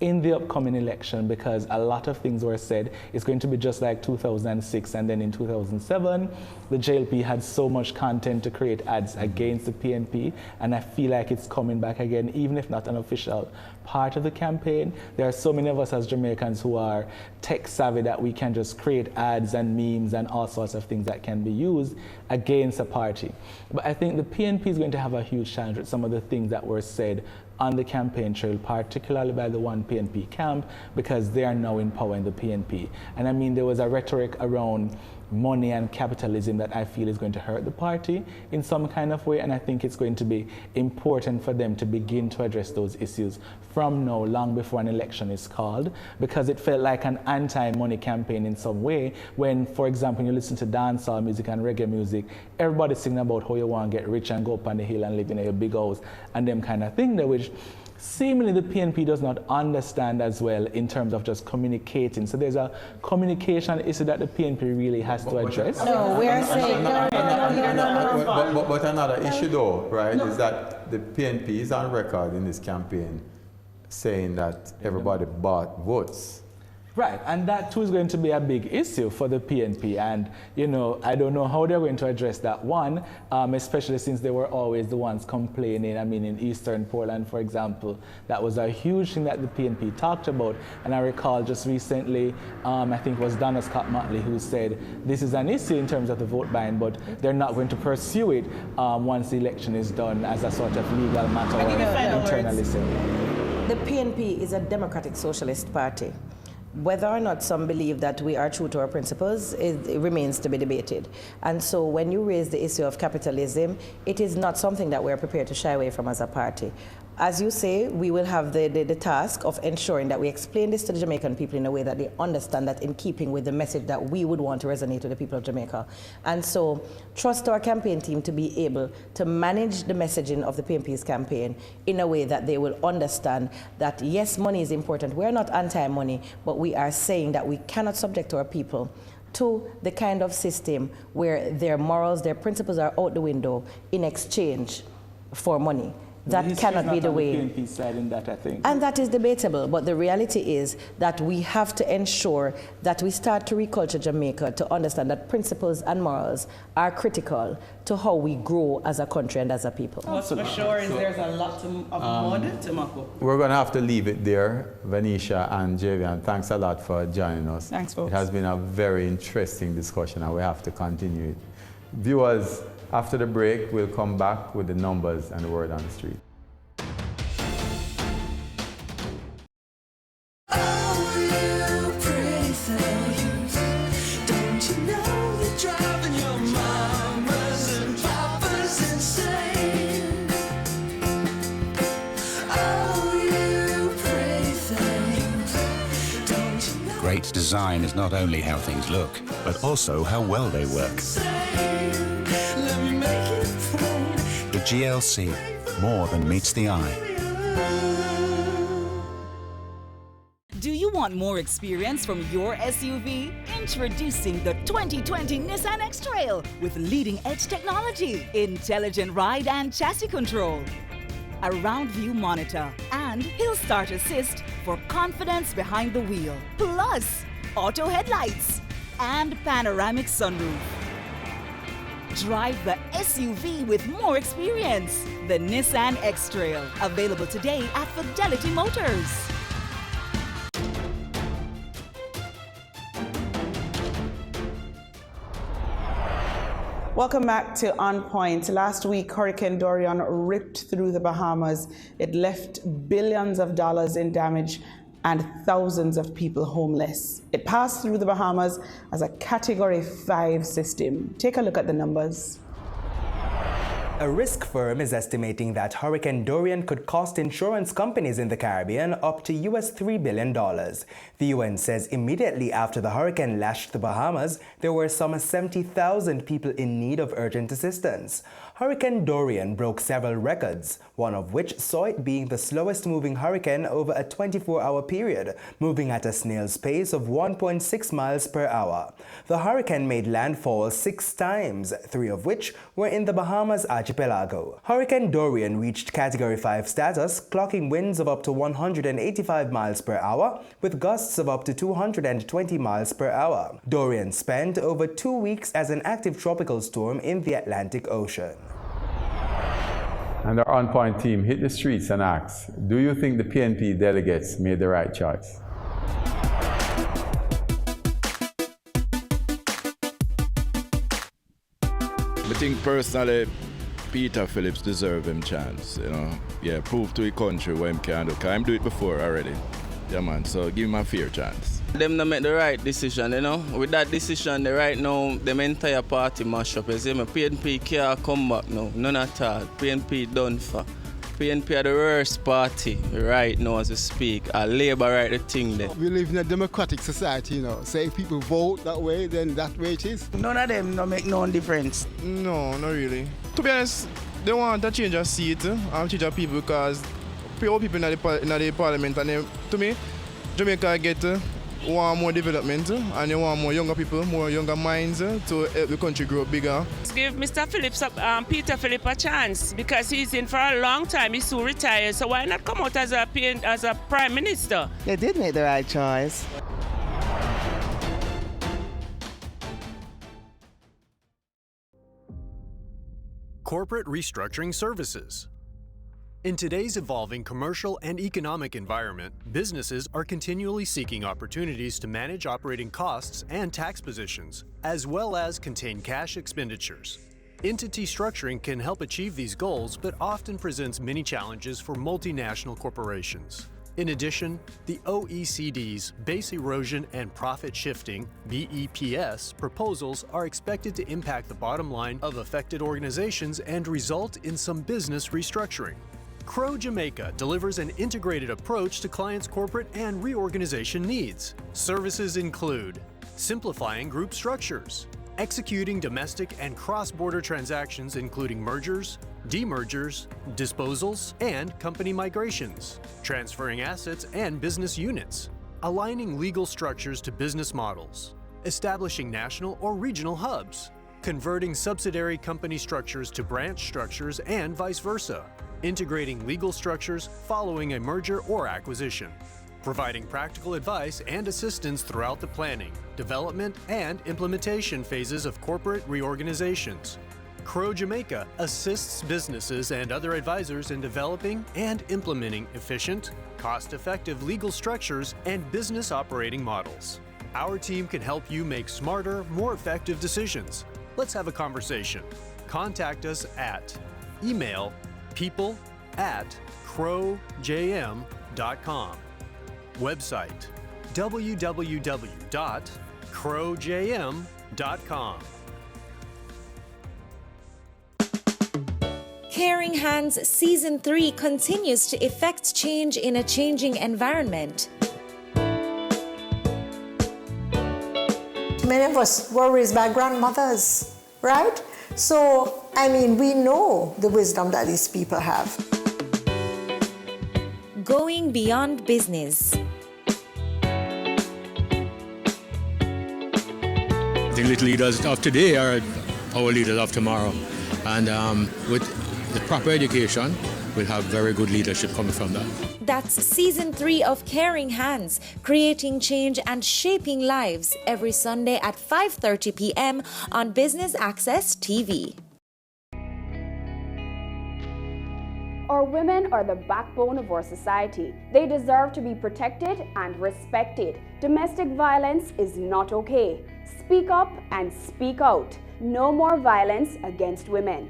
in the upcoming election, because a lot of things were said. It's going to be just like 2006, and then in 2007, the JLP had so much content to create ads against the PNP, and I feel like it's coming back again, even if not an official part of the campaign. There are so many of us as Jamaicans who are tech savvy that we can just create ads and memes and all sorts of things that can be used against a party. But I think the PNP is going to have a huge challenge with some of the things that were said on the campaign trail, particularly by the One PNP camp, because they are now in power in the PNP. And I mean, there was a rhetoric around money and capitalism that I feel is going to hurt the party in some kind of way, and I think it's going to be important for them to begin to address those issues from now, long before an election is called, because it felt like an anti-money campaign in some way when, for example, when you listen to dancehall music and reggae music, everybody's singing about how you want to get rich and go up on the hill and live in a big house and them kind of thing, which seemingly the PNP does not understand as well in terms of just communicating. So there's a communication issue that the PNP really has to address. No, we are saying no. But another issue though, right, is that the PNP is on record in this campaign saying that everybody bought votes. Right, and that too is going to be a big issue for the PNP, and I don't know how they're going to address that one, especially since they were always the ones complaining. I mean, in Eastern Portland, for example, that was a huge thing that the PNP talked about, and I recall just recently, I think it was Donna Scott Motley who said this is an issue in terms of the vote buying, but they're not going to pursue it once the election is done as a sort of legal matter or internally. The PNP is a democratic socialist party. Whether or not some believe that we are true to our principles, it remains to be debated. And so when you raise the issue of capitalism, it is not something that we're prepared to shy away from as a party. As you say, we will have the task of ensuring that we explain this to the Jamaican people in a way that they understand that in keeping with the message that we would want to resonate with the people of Jamaica. And so trust our campaign team to be able to manage the messaging of the PNP's campaign in a way that they will understand that yes, money is important. We're not anti-money, but we are saying that we cannot subject our people to the kind of system where their morals, their principles are out the window in exchange for money. That cannot be the way. The PNP side in that, I think. And that is debatable, but the reality is that we have to ensure that we start to reculture Jamaica to understand that principles and morals are critical to how we grow as a country and as a people. What's for sure is there's a lot of mud to mop up. We're going to have to leave it there, Venetia and Javian. Thanks a lot for joining us. Thanks, folks. It has been a very interesting discussion, and we have to continue it. Viewers, after the break, we'll come back with the numbers and the word on the street. Oh, you pretty thing. Design is not only how things look, but also how well they work. The GLC, more than meets the eye. Do you want more experience from your SUV? Introducing the 2020 Nissan X-Trail with leading-edge technology, intelligent ride and chassis control, a round view monitor, and hill start assist for confidence behind the wheel. Plus, auto headlights and panoramic sunroof. Drive the SUV with more experience. The Nissan X-Trail, available today at Fidelity Motors. Welcome back to On Point. Last week, Hurricane Dorian ripped through the Bahamas. It left billions of dollars in damage and thousands of people homeless. It passed through the Bahamas as a Category 5 system. Take a look at the numbers. A risk firm is estimating that Hurricane Dorian could cost insurance companies in the Caribbean up to US $3 billion. The UN says immediately after the hurricane lashed the Bahamas, there were some 70,000 people in need of urgent assistance. Hurricane Dorian broke several records, one of which saw it being the slowest moving hurricane over a 24-hour period, moving at a snail's pace of 1.6 miles per hour. The hurricane made landfall 6 times, 3 of which were in the Bahamas archipelago. Hurricane Dorian reached Category 5 status, clocking winds of up to 185 miles per hour, with gusts of up to 220 miles per hour. Dorian spent over 2 weeks as an active tropical storm in the Atlantic Ocean. And our On Point team hit the streets and asked, do you think the PNP delegates made the right choice? I think personally, Peter Phillips deserves him chance, you know. Yeah, prove to the country what him can do, because him do it before already. Yeah, man, so give him a fair chance. Them not make the right decision, you know. With that decision, right now, them entire party mash up. You see, PNP can't come back now, none at all. PNP done for. PNP are the worst party right now as we speak. Labour right the thing there. We live in a democratic society, you know. So if people vote that way, then that way it is. None of them no make no difference. No, not really. To be honest, they want to change a seat and change a people because all people in the parliament, and they, to me, Jamaica get want more development and they want more younger people, more younger minds to help the country grow bigger. Give Mr. Phillips, Peter Phillips a chance because he's in for a long time. He's soon retired, so why not come out as a prime minister? They did make the right choice. Corporate restructuring services. In today's evolving commercial and economic environment, businesses are continually seeking opportunities to manage operating costs and tax positions, as well as contain cash expenditures. Entity structuring can help achieve these goals, but often presents many challenges for multinational corporations. In addition, the OECD's Base Erosion and Profit Shifting (BEPS) proposals are expected to impact the bottom line of affected organizations and result in some business restructuring. Crow Jamaica delivers an integrated approach to clients' corporate and reorganization needs. Services include simplifying group structures, executing domestic and cross-border transactions including mergers, demergers, disposals, and company migrations, transferring assets and business units, aligning legal structures to business models, establishing national or regional hubs, converting subsidiary company structures to branch structures and vice versa, integrating legal structures following a merger or acquisition, providing practical advice and assistance throughout the planning, development, and implementation phases of corporate reorganizations. Crow Jamaica assists businesses and other advisors in developing and implementing efficient, cost-effective legal structures and business operating models. Our team can help you make smarter, more effective decisions. Let's have a conversation. Contact us at email people@crowjm.com. Website www.crowjm.com. Caring Hands Season 3 continues to effect change in a changing environment. many of us were raised by grandmothers, right? So, I mean, we know the wisdom that these people have. Going beyond business. The little leaders of today are our leaders of tomorrow. And with the proper education, we'll have very good leadership coming from that. That's Season 3 of Caring Hands, creating change and shaping lives, every Sunday at 5:30 p.m. on Business Access TV. Our women are the backbone of our society. They deserve to be protected and respected. Domestic violence is not okay. Speak up and speak out. No more violence against women.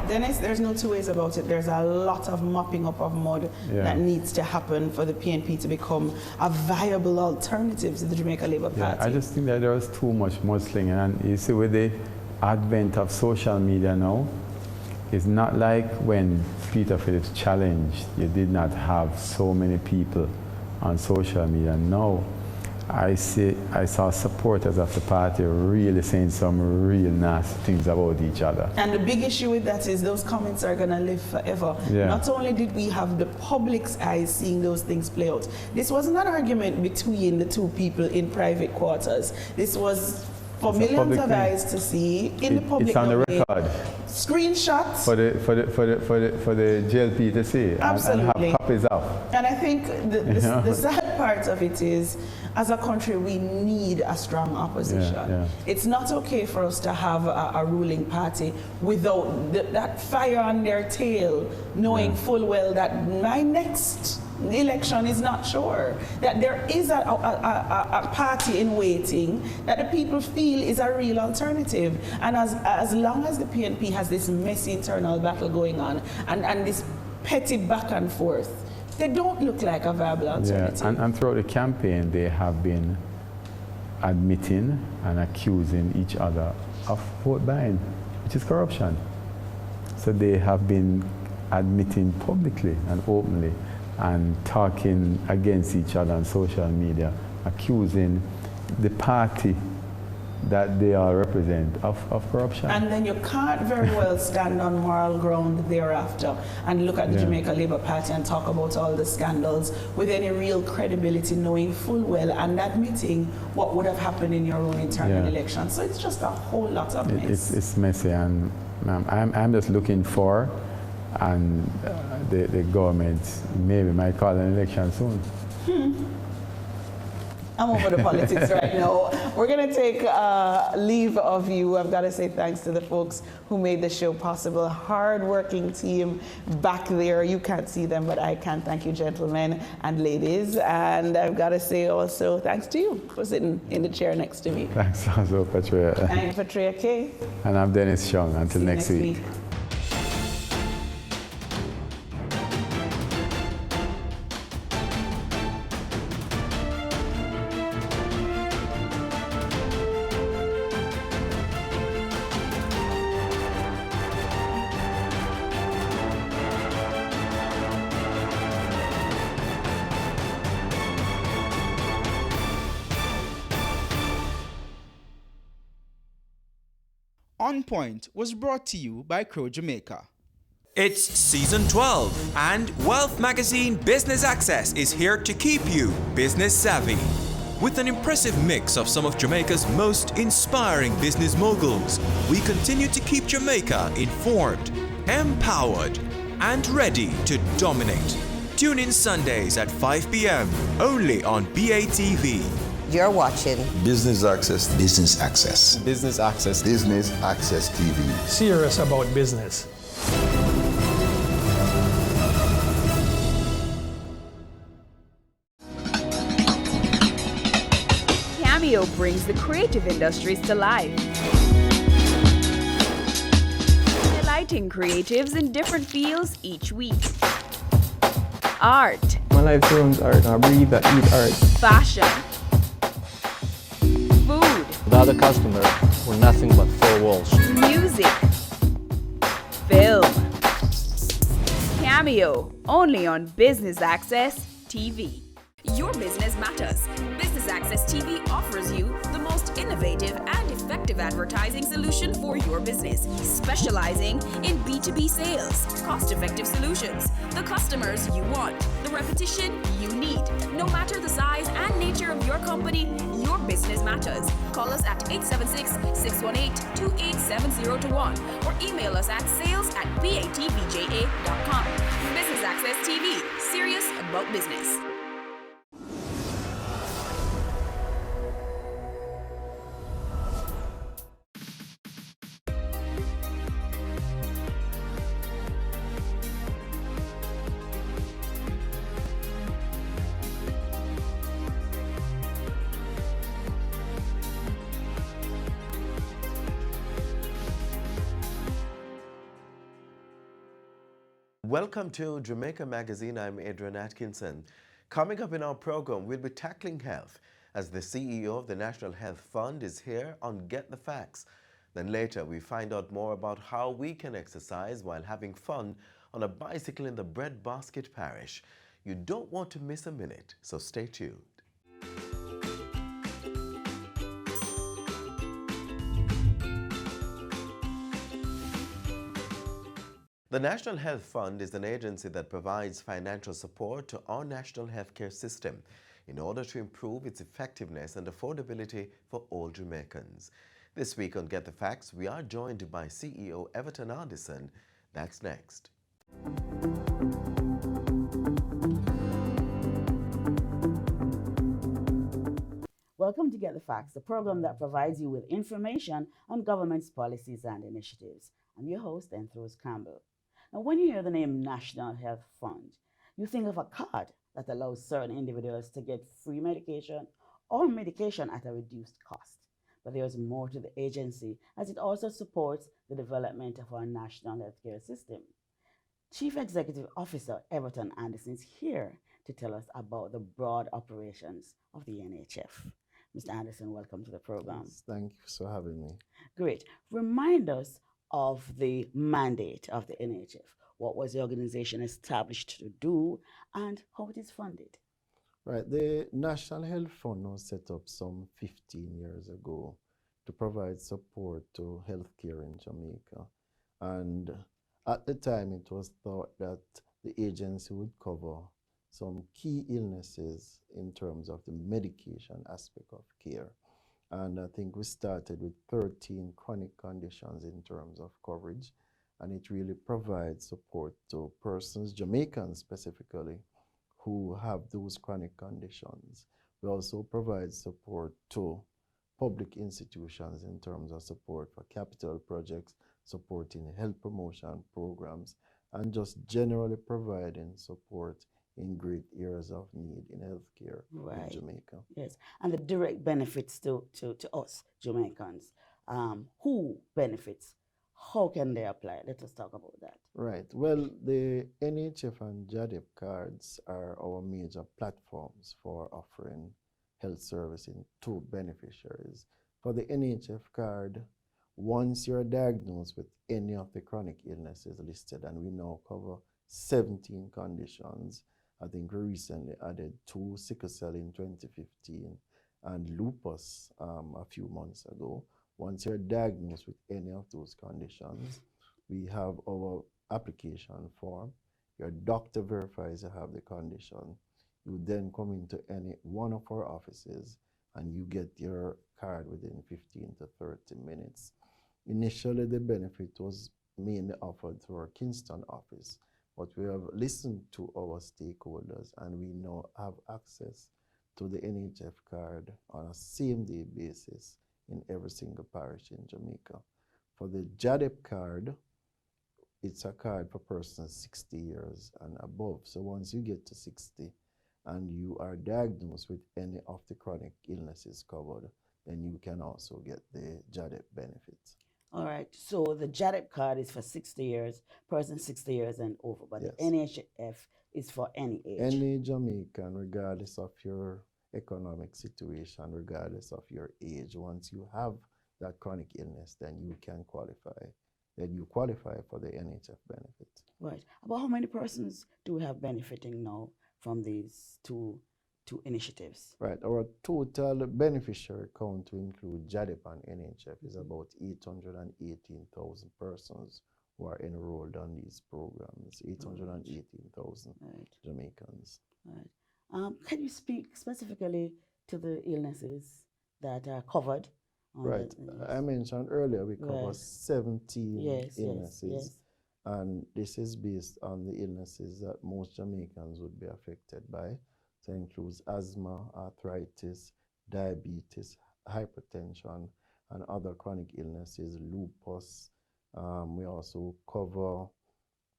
Dennis, there's no two ways about it. There's a lot of mopping up of mud that needs to happen for the PNP to become a viable alternative to the Jamaica Labour Party. I just think that there was too much mudslinging, and you see with the advent of social media now, it's not like when Peter Phillips challenged, you did not have so many people on social media. Now, I saw supporters of the party really saying some real nasty things about each other. And the big issue with that is those comments are going to live forever. Yeah. Not only did we have the public's eyes seeing those things play out, this wasn't an argument between the two people in private quarters. This was for millions of eyes to see in the public. It's on the record. Screenshots for the JLP to see. Absolutely. And have copies of. And I think the sad part of it is, as a country, we need a strong opposition. It's not okay for us to have a ruling party without that fire on their tail, knowing full well that my next election is not sure, that there is a party in waiting that the people feel is a real alternative. And as long as the PNP has this messy internal battle going on and this petty back and forth, they don't look like a viable alternative. And throughout the campaign, they have been admitting and accusing each other of vote buying, which is corruption. So they have been admitting publicly and openly and talking against each other on social media, accusing the party that they all represent of corruption. And then you can't very well stand on moral ground thereafter and look at the Jamaica Labour Party and talk about all the scandals with any real credibility, knowing full well and admitting what would have happened in your own internal election. So it's just a whole lot of mess. It's messy, and I'm just looking for, and the government maybe might call an election soon. I'm over the politics right now. We're going to take leave of you. I've got to say thanks to the folks who made the show possible. Hard-working team back there. You can't see them, but I can. Thank you, gentlemen and ladies. And I've got to say also thanks to you for sitting in the chair next to me. Thanks also, Patria. I'm Patria K. And I'm Dennis Chung. Until next week. On Point was brought to you by Crow Jamaica. It's season 12, and Wealth Magazine Business Access is here to keep you business savvy. With an impressive mix of some of Jamaica's most inspiring business moguls, we continue to keep Jamaica informed, empowered, and ready to dominate. Tune in Sundays at 5 p.m. only on BATV. You're watching Business Access. Business Access. Business Access. Business Access TV. Serious about business. Cameo brings the creative industries to life. Delighting creatives in different fields each week. Art. My life turns art. I breathe, I eat art. Fashion. Food. Without a customer, we're nothing but four walls. Music. Film. Cameo, only on Business Access TV. Your business matters. Business Access TV offers you the most innovative and effective advertising solution for your business, specializing in B2B sales, cost-effective solutions, the customers you want, the repetition you need. No matter the size and nature of your company, your business matters. Call us at 876-618-2870 or email us at sales@batvja.com. Business Access TV, serious about business. Welcome to Jamaica Magazine. I'm Adrian Atkinson. Coming up in our program, we'll be tackling health as the CEO of the National Health Fund is here on Get the Facts. Then later, we find out more about how we can exercise while having fun on a bicycle in the Breadbasket Parish. You don't want to miss a minute, so stay tuned. The National Health Fund is an agency that provides financial support to our national healthcare system in order to improve its effectiveness and affordability for all Jamaicans. This week on Get the Facts, we are joined by CEO Everton Anderson. That's next. Welcome to Get the Facts, the program that provides you with information on government's policies and initiatives. I'm your host, Enthros Campbell. Now, when you hear the name National Health Fund, you think of a card that allows certain individuals to get free medication or medication at a reduced cost. But there's more to the agency, as it also supports the development of our national healthcare system. Chief Executive Officer Everton Anderson is here to tell us about the broad operations of the NHF. Mr. Anderson, welcome to the program. Yes, thank you for having me. Great. Remind us of the mandate of the NHF. What was the organization established to do and how it is funded? Right, the National Health Fund was set up some 15 years ago to provide support to healthcare in Jamaica. And at the time, it was thought that the agency would cover some key illnesses in terms of the medication aspect of care. And I think we started with 13 chronic conditions in terms of coverage, and it really provides support to persons, Jamaicans specifically, who have those chronic conditions. We also provide support to public institutions in terms of support for capital projects, supporting health promotion programs, and just generally providing support in great areas of need in healthcare in Jamaica. Yes, and the direct benefits to us, Jamaicans. Who benefits? How can they apply? Let us talk about that. Right. Well, the NHF and JADEP cards are our major platforms for offering health servicing to beneficiaries. For the NHF card, once you're diagnosed with any of the chronic illnesses listed, and we now cover 17 conditions, I think we recently added 2 sickle cell in 2015 and lupus a few months ago. Once you're diagnosed with any of those conditions, we have our application form. Your doctor verifies you have the condition. You then come into any one of our offices and you get your card within 15 to 30 minutes. Initially, the benefit was mainly offered through our Kingston office, but we have listened to our stakeholders and we now have access to the NHF card on a same-day basis in every single parish in Jamaica. For the JADEP card, it's a card for persons 60 years and above. So once you get to 60 and you are diagnosed with any of the chronic illnesses covered, then you can also get the JADEP benefits. All right, so the JADEP card is for 60 years, person 60 years and over, but yes, the NHF is for any age. Any Jamaican, regardless of your economic situation, regardless of your age, once you have that chronic illness, then you can qualify then you qualify for the NHF benefit. Right. About how many persons do we have benefiting now from these two initiatives? Right. Our total beneficiary count to include JADEP and NHF is about 818,000 persons who are enrolled on these programs, 818,000 Jamaicans. Right. Can you speak specifically to the illnesses that are covered? Right. I mentioned earlier we cover 17 illnesses. Yes. And this is based on the illnesses that most Jamaicans would be affected by. So it includes asthma, arthritis, diabetes, hypertension, and other chronic illnesses, lupus. We also cover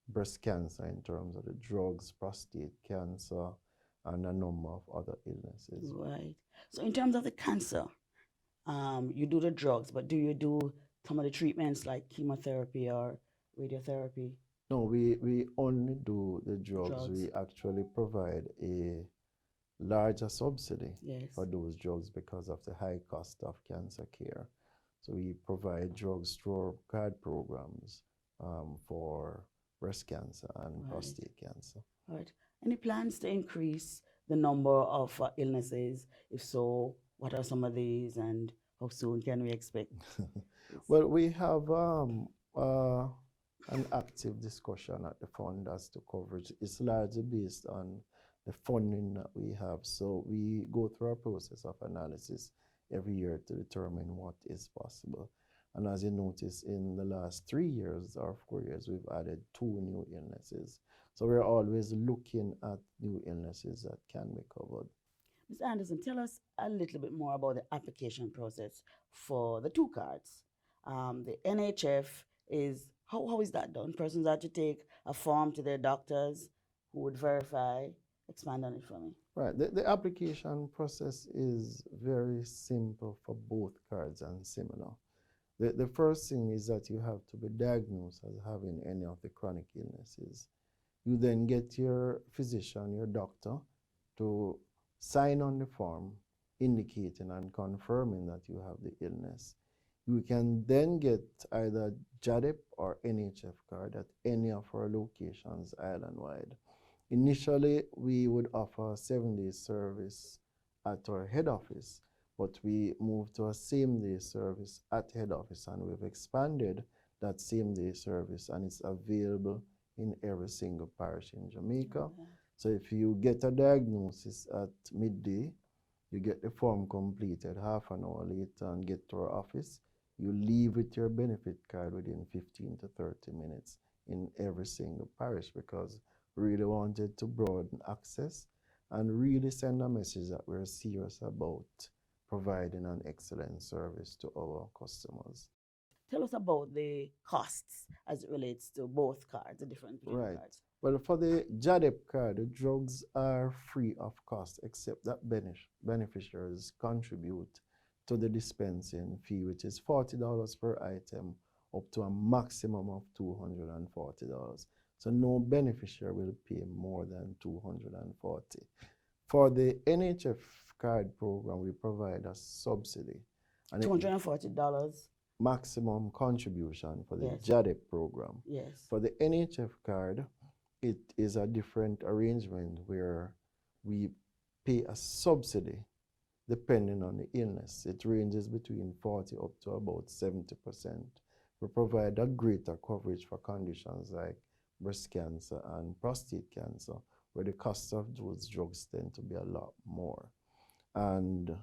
breast cancer in terms of the drugs, prostate cancer, and a number of other illnesses. Right. So in terms of the cancer, you do the drugs, but do you do some of the treatments like chemotherapy or radiotherapy? No, we only do the drugs. We actually provide a larger subsidy for those drugs because of the high cost of cancer care. So we provide drugs through our card programs for breast cancer and prostate cancer. Right. Any plans to increase the number of illnesses? If so, what are some of these and how soon can we expect? Well, we have an active discussion at the fund as to coverage. It's largely based on the funding that we have. So we go through a process of analysis every year to determine what is possible. And as you notice, in the last 3 years or 4 years, we've added 2 new illnesses. So we're always looking at new illnesses that can be covered. Ms. Anderson, tell us a little bit more about the application process for the 2 cards. The NHF is, how is that done? Persons have to take a form to their doctors who would verify. Expand on it for me. Right. The application process is very simple for both cards and similar. The first thing is that you have to be diagnosed as having any of the chronic illnesses. You then get your physician, your doctor, to sign on the form indicating and confirming that you have the illness. You can then get either JADEP or NHF card at any of our locations island-wide. Initially, we would offer a 7-day service at our head office, but we moved to a same-day service at head office, and we've expanded that same-day service, and it's available in every single parish in Jamaica. Okay. So if you get a diagnosis at midday, you get the form completed half an hour later and get to our office. You leave with your benefit card within 15 to 30 minutes in every single parish, because really wanted to broaden access and really send a message that we're serious about providing an excellent service to our customers. Tell us about the costs as it relates to both cards, the different cards. Well, for the JADEP card, the drugs are free of cost, except that beneficiaries contribute to the dispensing fee, which is $40 per item, up to a maximum of $240. So no beneficiary will pay more than $240. For the NHF card program, we provide a subsidy. And $240? Maximum contribution for the JADEP program. Yes. For the NHF card, it is a different arrangement where we pay a subsidy depending on the illness. It ranges between 40 up to about 70%. We provide a greater coverage for conditions like breast cancer and prostate cancer, where the cost of those drugs tend to be a lot more. And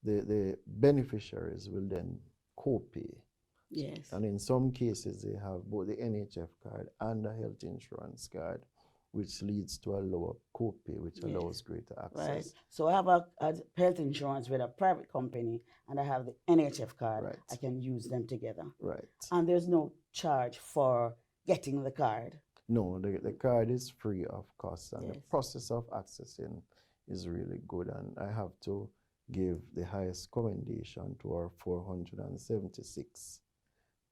the beneficiaries will then co-pay. Yes. And in some cases, they have both the NHF card and the health insurance card, which leads to a lower co-pay, which allows greater access. Right. So I have a health insurance with a private company, and I have the NHF card. Right. I can use them together. Right. And there's no charge for getting the card. No, the card is free of cost, and the process of accessing is really good. And I have to give the highest commendation to our 476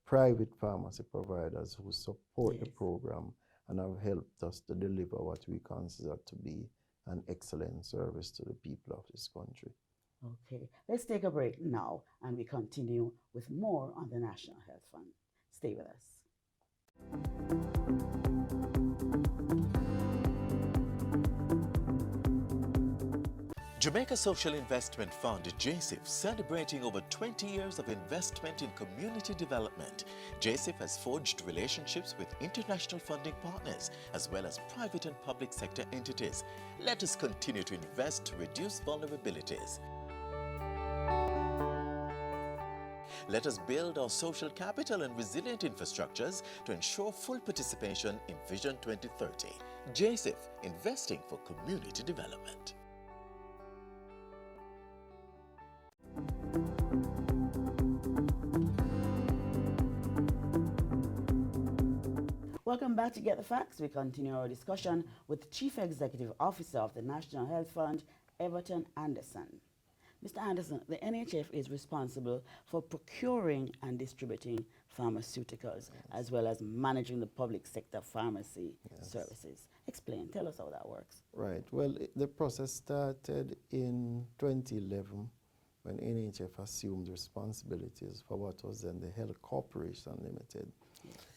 private pharmacy providers who support the program and have helped us to deliver what we consider to be an excellent service to the people of this country. Okay, let's take a break now, and we continue with more on the National Health Fund. Stay with us. Jamaica Social Investment Fund, JSIF, celebrating over 20 years of investment in community development. JSIF has forged relationships with international funding partners as well as private and public sector entities. Let us continue to invest to reduce vulnerabilities. Let us build our social capital and resilient infrastructures to ensure full participation in Vision 2030. JSIF, investing for community development. Welcome back to Get the Facts. We continue our discussion with Chief Executive Officer of the National Health Fund, Everton Anderson. Mr. Anderson, the NHF is responsible for procuring and distributing pharmaceuticals, as well as managing the public sector pharmacy services. Explain, tell us how that works. Right. Well, the process started in 2011 when NHF assumed responsibilities for what was then the Health Corporation Limited.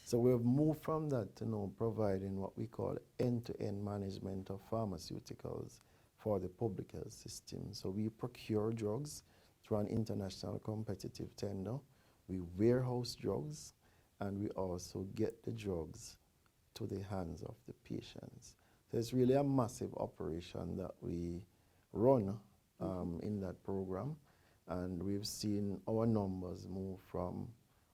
So we've moved from that to now providing what we call end-to-end management of pharmaceuticals for the public health system. So we procure drugs through an international competitive tender, we warehouse drugs, and we also get the drugs to the hands of the patients. So it's really a massive operation that we run in that program, and we've seen our numbers move from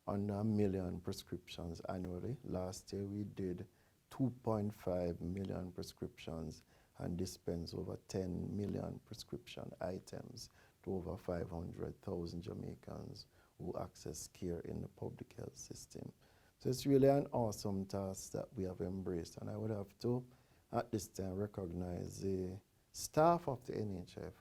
under 1 million prescriptions annually. Last year we did 2.5 million prescriptions and dispensed over 10 million prescription items to over 500,000 Jamaicans who access care in the public health system. So it's really an awesome task that we have embraced, and I would have to, at this time, recognize the staff of the NHF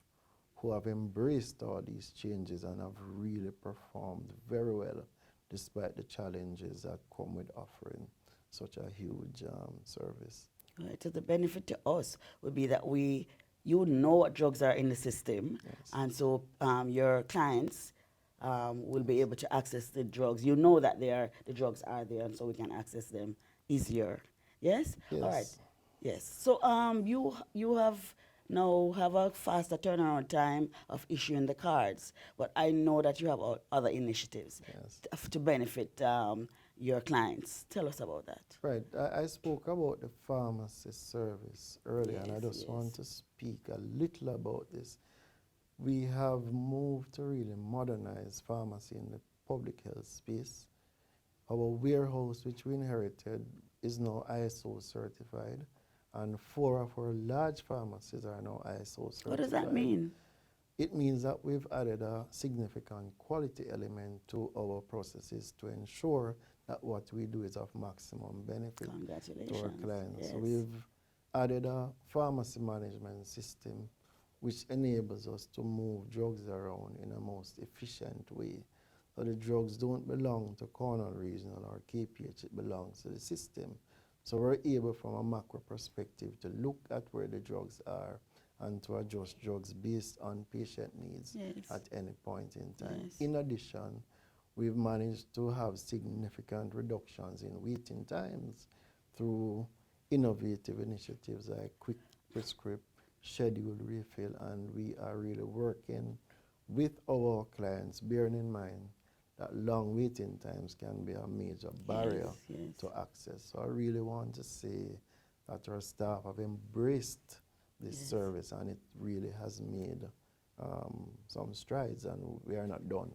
who have embraced all these changes and have really performed very well despite the challenges that come with offering such a huge service. Right. So the benefit to us would be that you know what drugs are in the system, and so your clients will be able to access the drugs. You know that the drugs are there, and so we can access them easier. Yes? Yes. All right. Yes. So you have now have a faster turnaround time of issuing the cards, but I know that you have other initiatives to benefit your clients. Tell us about that. Right. I spoke about the pharmacist service earlier, and I just want to speak a little about this. We have moved to really modernize pharmacy in the public health space. Our warehouse, which we inherited, is now ISO certified, and 4 of our large pharmacies are now ISO certified. What does that mean? It means that we've added a significant quality element to our processes to ensure that what we do is of maximum benefit to our clients. Yes. So we've added a pharmacy management system which enables us to move drugs around in a most efficient way. So the drugs don't belong to Cornwall Regional or KPH, it belongs to the system. So we're able from a macro perspective to look at where the drugs are and to adjust drugs based on patient needs at any point in time. In addition, we've managed to have significant reductions in waiting times through innovative initiatives like quick prescript, scheduled refill, and we are really working with our clients, bearing in mind that long waiting times can be a major barrier to access. So I really want to say that our staff have embraced this service, and it really has made some strides, and we are not done.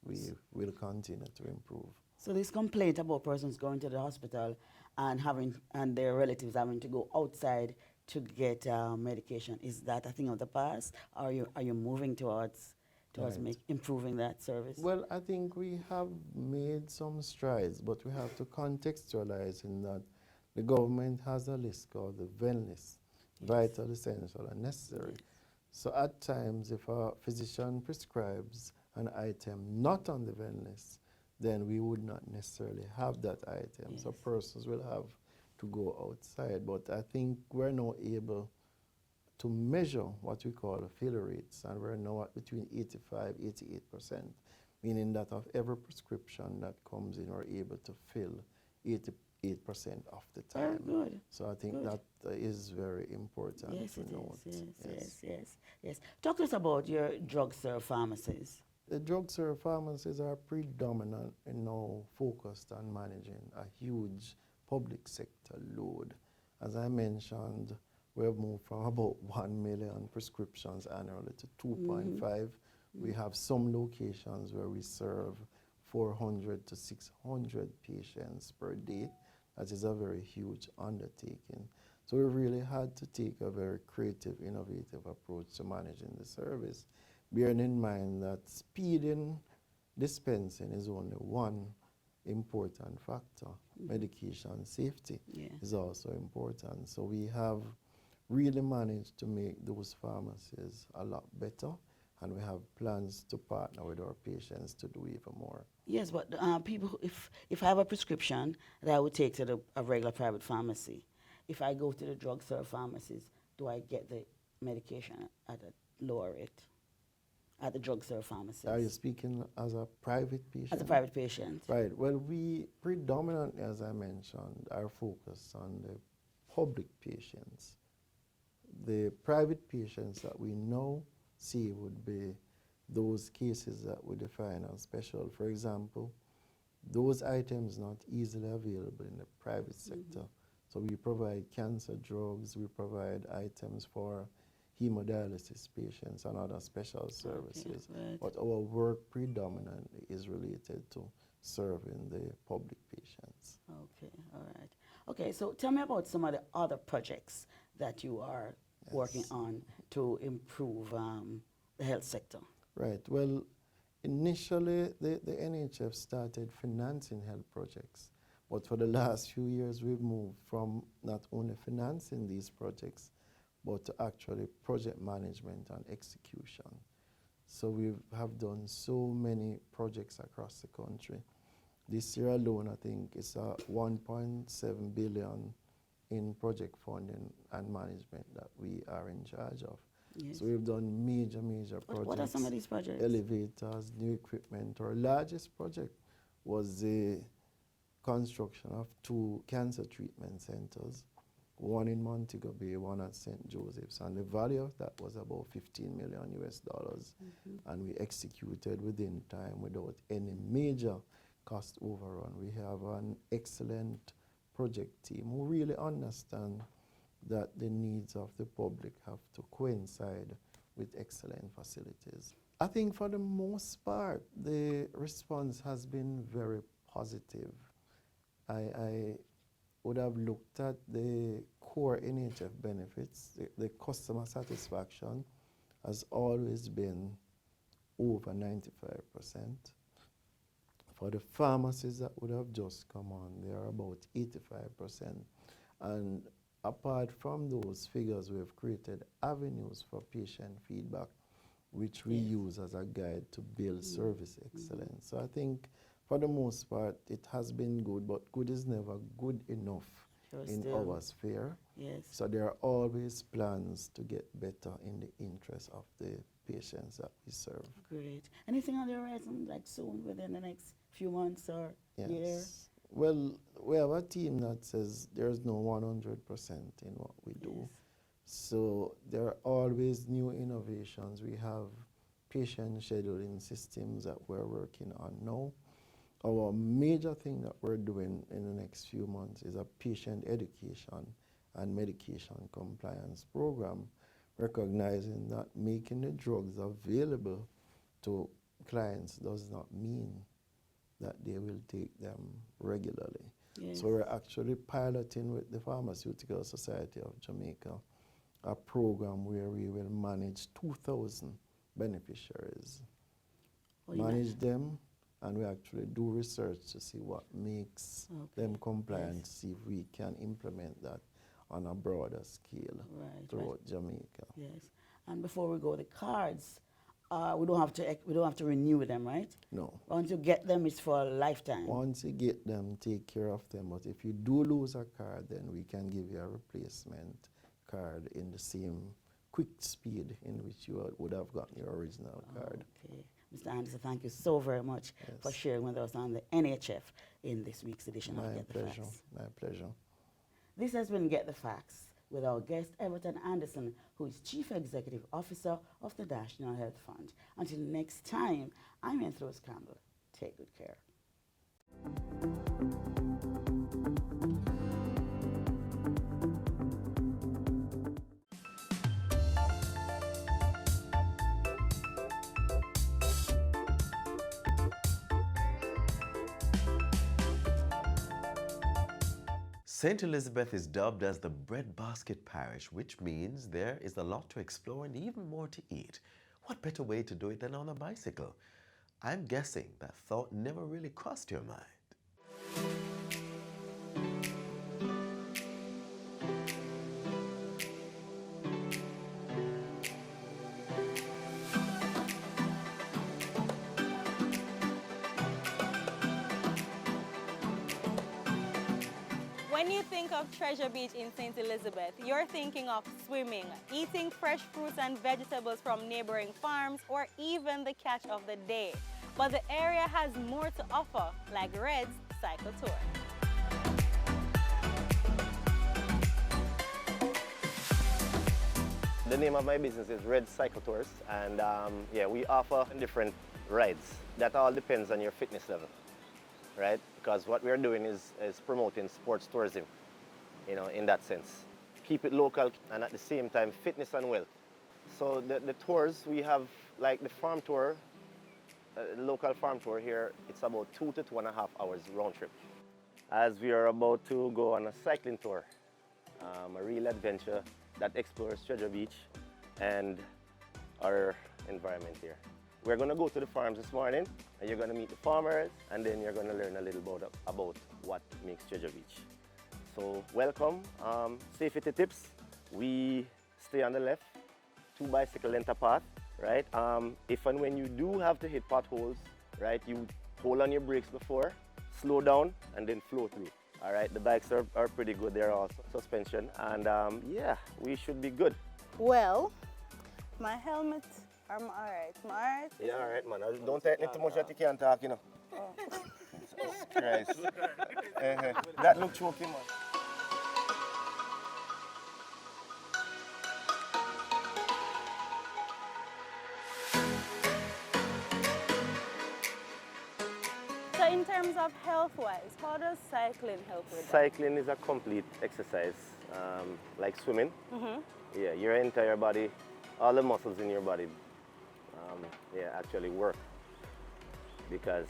We will continue to improve. So this complaint about persons going to the hospital and their relatives having to go outside to get medication, is that a thing of the past? Are you moving towards improving that service? Well, I think we have made some strides, but we have to contextualize in that the government has a list called the VEN list, vital, essential, and necessary. So at times, if a physician prescribes an item not on the VEN list, then we would not necessarily have that item. So persons will have to go outside. But I think we're now able to measure what we call failure rates, and we're now at between 85–88%, meaning that of every prescription that comes in, we're able to fill 8% of the Very time. good. So I think Good. that is very important Yes, to it note. is. Yes. Talk to us about your drugstore pharmacies. The drugstore pharmacies are predominant and now focused on managing a huge public sector load. As I mentioned, we have moved from about 1 million prescriptions annually to 2.5. We have some locations where we serve 400 to 600 patients per day. That is a very huge undertaking. So we really had to take a very creative, innovative approach to managing the service, bearing in mind that speed in dispensing is only one important factor. Medication safety is also important. So we have really managed to make those pharmacies a lot better, and we have plans to partner with our patients to do even more. Yes, but people, if I have a prescription that I would take to a regular private pharmacy, if I go to the drugstore pharmacies, do I get the medication at a lower rate at the drugstore pharmacies? Are you speaking as a private patient? As a private patient. Right. Well, we predominantly, as I mentioned, are focused on the public patients. The private patients that we now see would be those cases that we define as special. For example, those items not easily available in the private sector. So we provide cancer drugs, we provide items for hemodialysis patients and other special services. Right. But our work predominantly is related to serving the public patients. Okay, all right. Okay, so tell me about some of the other projects that you are working on to improve the health sector. Right. Well, initially, the NHF started financing health projects. But for the last few years, we've moved from not only financing these projects, but to actually project management and execution. So we have done so many projects across the country. This year alone, I think it's 1.7 billion in project funding and management that we are in charge of. Yes. So we've done major projects. What are some of these projects? Elevators, new equipment. Our largest project was the construction of 2 cancer treatment centers, one in Montego Bay, one at St. Joseph's, and the value of that was about $15 million US. And we executed within time without any major cost overrun. We have an excellent project team who really understand that the needs of the public have to coincide with excellent facilities. I think for the most part, the response has been very positive. I would have looked at the core NHF benefits. The customer satisfaction has always been over 95%. For the pharmacies that would have just come on, they are about 85%. And apart from those figures, we have created avenues for patient feedback, which we use as a guide to build service excellence. So I think for the most part, it has been good, but good is never good enough in our sphere. Yes. So there are always plans to get better in the interest of the patients that we serve. Great. Anything on the horizon, like soon, within the next few months or year? Well, we have a team that says there's no 100% in what we do. So there are always new innovations. We have patient scheduling systems that we're working on now. Our major thing that we're doing in the next few months is a patient education and medication compliance program, recognizing that making the drugs available to clients does not mean that they will take them regularly. Yes. So we're actually piloting with the Pharmaceutical Society of Jamaica a program where we will manage 2,000 beneficiaries. Manage them, and we actually do research to see what makes them compliant, see if we can implement that on a broader scale throughout Jamaica. Yes. And before we go, the cards, we don't have to renew them, right? No. Once you get them, it's for a lifetime. Once you get them, take care of them. But if you do lose a card, then we can give you a replacement card in the same quick speed in which you would have gotten your original card. Okay. Mr. Anderson, thank you so very much for sharing with us on the NHF in this week's edition of Get the Facts. My pleasure. This has been Get the Facts with our guest, Everton Anderson, who is Chief Executive Officer of the National Health Fund. Until next time, I'm Rose Campbell. Take good care. St. Elizabeth is dubbed as the breadbasket parish, which means there is a lot to explore and even more to eat. What better way to do it than on a bicycle? I'm guessing that thought never really crossed your mind. When you think of Treasure Beach in St. Elizabeth, you're thinking of swimming, eating fresh fruits and vegetables from neighboring farms, or even the catch of the day. But the area has more to offer, like Red's Cycle Tour. The name of my business is Red Cycle Tours, and yeah, we offer different rides. That all depends on your fitness level, right? Because what we're doing is promoting sports tourism, you know, in that sense. Keep it local and at the same time fitness and wealth. So the tours, we have like the farm tour, local farm tour here, it's about 2 to 2.5 hours round trip. As we are about to go on a cycling tour, a real adventure that explores Treasure Beach and our environment here. We're going to go to the farms this morning, and you're going to meet the farmers, and then you're going to learn a little about what makes Treasure Beach. So welcome. Safety tips, we stay on the left, 2 bicycle length apart, right? If and when you do have to hit potholes, right, you hold on your brakes before, slow down, and then flow through. All right, the bikes are pretty good. They're all suspension, and yeah, we should be good. Well, my helmet, I'm all right. I'm all right? Yeah, all right, man. Don't take it too much that you can't talk, you know. Oh. Jesus Christ. That look choky, man. So in terms of health-wise, how does cycling help with that? Cycling is a complete exercise, like swimming. Mm-hmm. Yeah, your entire body, all the muscles in your body, yeah, actually work because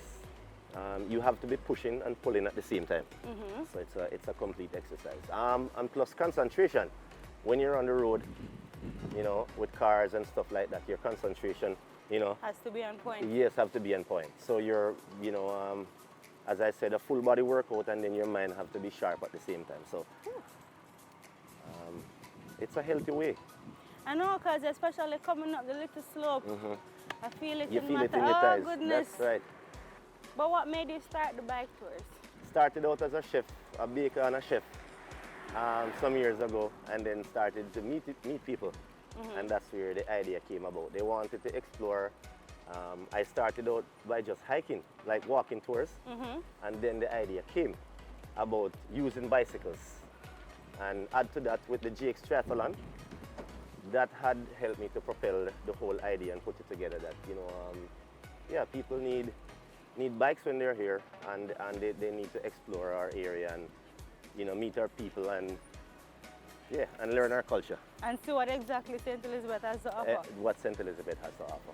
you have to be pushing and pulling at the same time. Mm-hmm. So it's a complete exercise. And plus concentration. When you're on the road, you know, with cars and stuff like that, your concentration, you know, Has to be on point. yes, have to be on point. So you're, you know, as I said, a full body workout, and then your mind have to be sharp at the same time. So it's a healthy way. I know, because especially coming up the little slope, I feel it You in feel my it in your thighs. goodness. That's right. But what made you start the bike tours? Started out as a chef, a baker and a chef, some years ago, and then started to meet people. And that's where the idea came about. They wanted to explore. I started out by just hiking, like walking tours, and then the idea came about using bicycles. And add to that with the GX Triathlon, that had helped me to propel the whole idea and put it together that, you know, yeah, people need bikes when they're here, and they need to explore our area and, you know, meet our people and, yeah, and learn our culture. And see what exactly St. Elizabeth has to offer. What St. Elizabeth has to offer.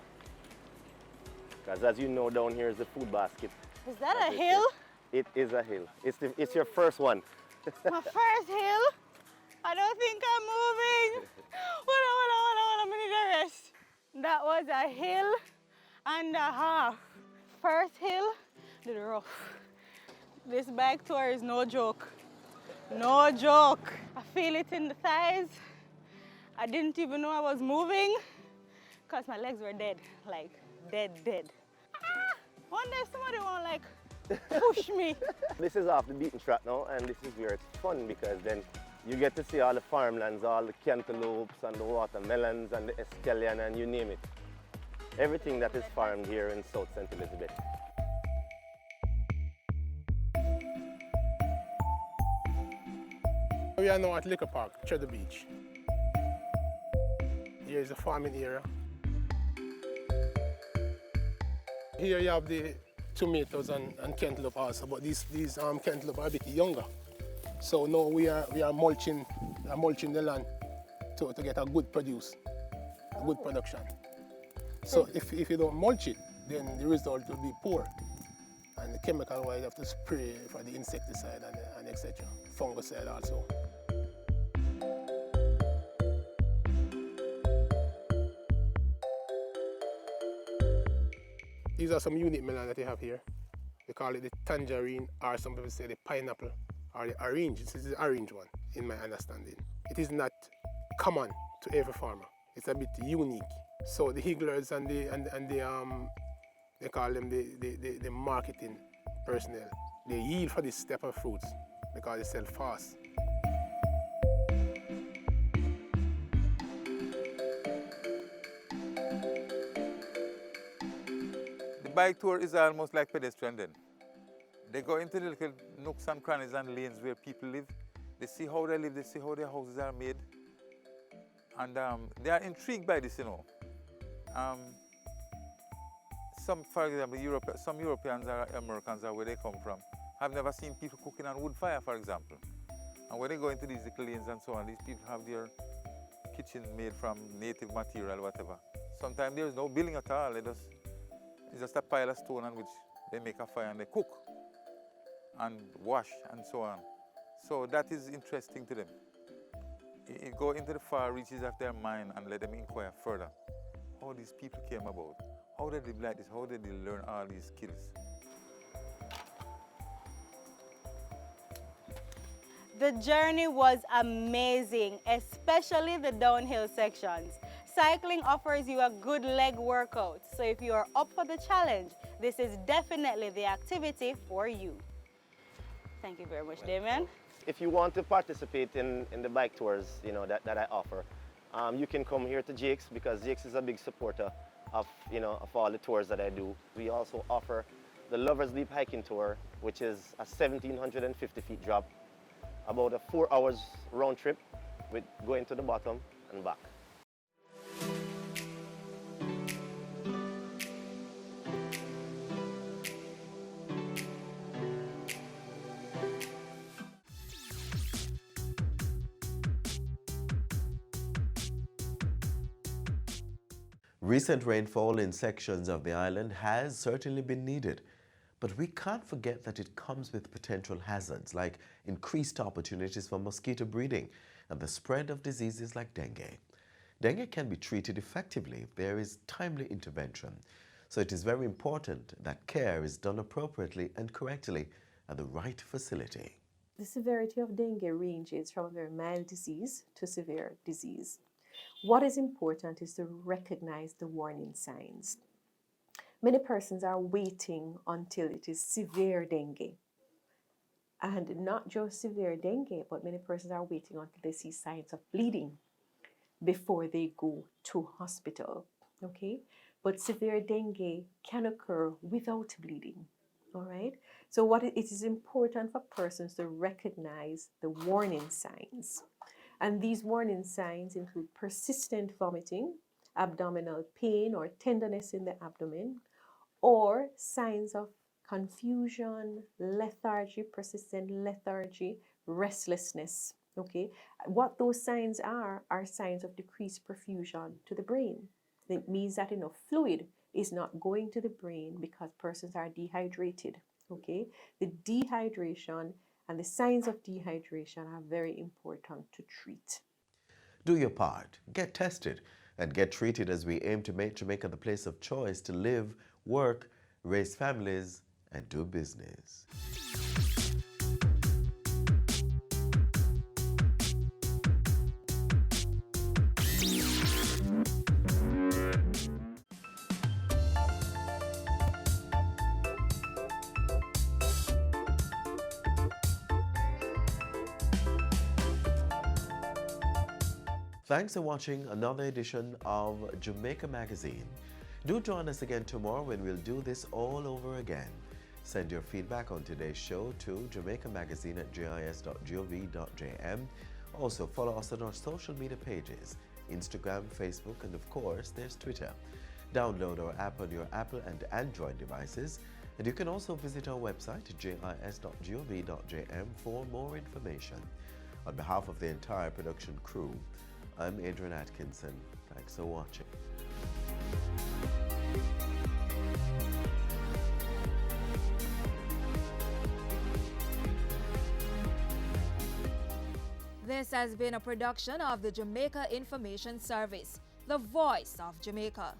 Because as you know, down here is the food basket. Is that a hill? It is a hill. It's your first one. My first hill? I don't think I'm moving. Hold on, I need a rest. That was a hill and a half. First hill, little rough. This bike tour is no joke. No joke. I feel it in the thighs. I didn't even know I was moving because my legs were dead, like dead. One day somebody want like push me. This is off the beaten track now, and this is where it's fun because then you get to see all the farmlands, all the cantaloupes and the watermelons and the escallion and you name it. Everything that is farmed here in South St. Elizabeth. We are now at Liquor Park, Cheddar Beach. Here is a farming area. Here you have the tomatoes and cantaloupe also, but these cantaloupe are a bit younger. So now we are mulching the land to get a good produce, a good production. So if you don't mulch it, then the result will be poor. And the chemical wise, you have to spray for the insecticide and etc. Fungicide also. These are some unique melons that they have here. They call it the tangerine, or some people say the pineapple, or the orange. This is the orange one, in my understanding. It is not common to every farmer. It's a bit unique. So the higglers and they call them the marketing personnel. They yield for this type of fruits because they sell fast. Bike tour is almost like pedestrian then. They go into the little nooks and crannies and lanes where people live. They see how they live, they see how their houses are made. And they are intrigued by this, you know. For example, some Europeans or Americans are where they come from. Have never seen people cooking on wood fire, for example. And when they go into these little lanes and so on, these people have their kitchens made from native material, whatever. Sometimes there's no building at all. It's just a pile of stone on which they make a fire and they cook and wash and so on. So that is interesting to them. It go into the far reaches of their mind and let them inquire further. How these people came about, how did they live like this, how did they learn all these skills. The journey was amazing, especially the downhill sections. Cycling offers you a good leg workout, so if you are up for the challenge, this is definitely the activity for you. Thank you very much, Damien. If you want to participate in the bike tours, you know, that I offer, you can come here to Jake's because Jake's is a big supporter of all the tours that I do. We also offer the Lover's Leap hiking tour, which is a 1,750 feet drop, about a 4 hours round trip with going to the bottom and back. Recent rainfall in sections of the island has certainly been needed, but we can't forget that it comes with potential hazards like increased opportunities for mosquito breeding and the spread of diseases like dengue. Dengue can be treated effectively if there is timely intervention, so it is very important that care is done appropriately and correctly at the right facility. The severity of dengue ranges from a very mild disease to severe disease. What is important is to recognize the warning signs. Many persons are waiting until it is severe dengue. And not just severe dengue, but many persons are waiting until they see signs of bleeding before they go to hospital. Okay? But severe dengue can occur without bleeding. All right? So it is important for persons to recognize the warning signs. And these warning signs include persistent vomiting, abdominal pain or tenderness in the abdomen, or signs of confusion, lethargy, persistent lethargy, restlessness. Okay, what those signs are signs of decreased perfusion to the brain. It means that enough fluid is not going to the brain because persons are dehydrated. Okay, the dehydration and the signs of dehydration are very important to treat. Do your part, get tested, and get treated as we aim to make Jamaica the place of choice to live, work, raise families, and do business. Thanks for watching another edition of Jamaica Magazine. Do join us again tomorrow when we'll do this all over again. Send your feedback on today's show to jamaicamagazine@gis.gov.jm. Also, follow us on our social media pages, Instagram, Facebook, and of course, there's Twitter. Download our app on your Apple and Android devices, and you can also visit our website, jis.gov.jm, for more information. On behalf of the entire production crew, I'm Adrian Atkinson. Thanks for watching. This has been a production of the Jamaica Information Service, the voice of Jamaica.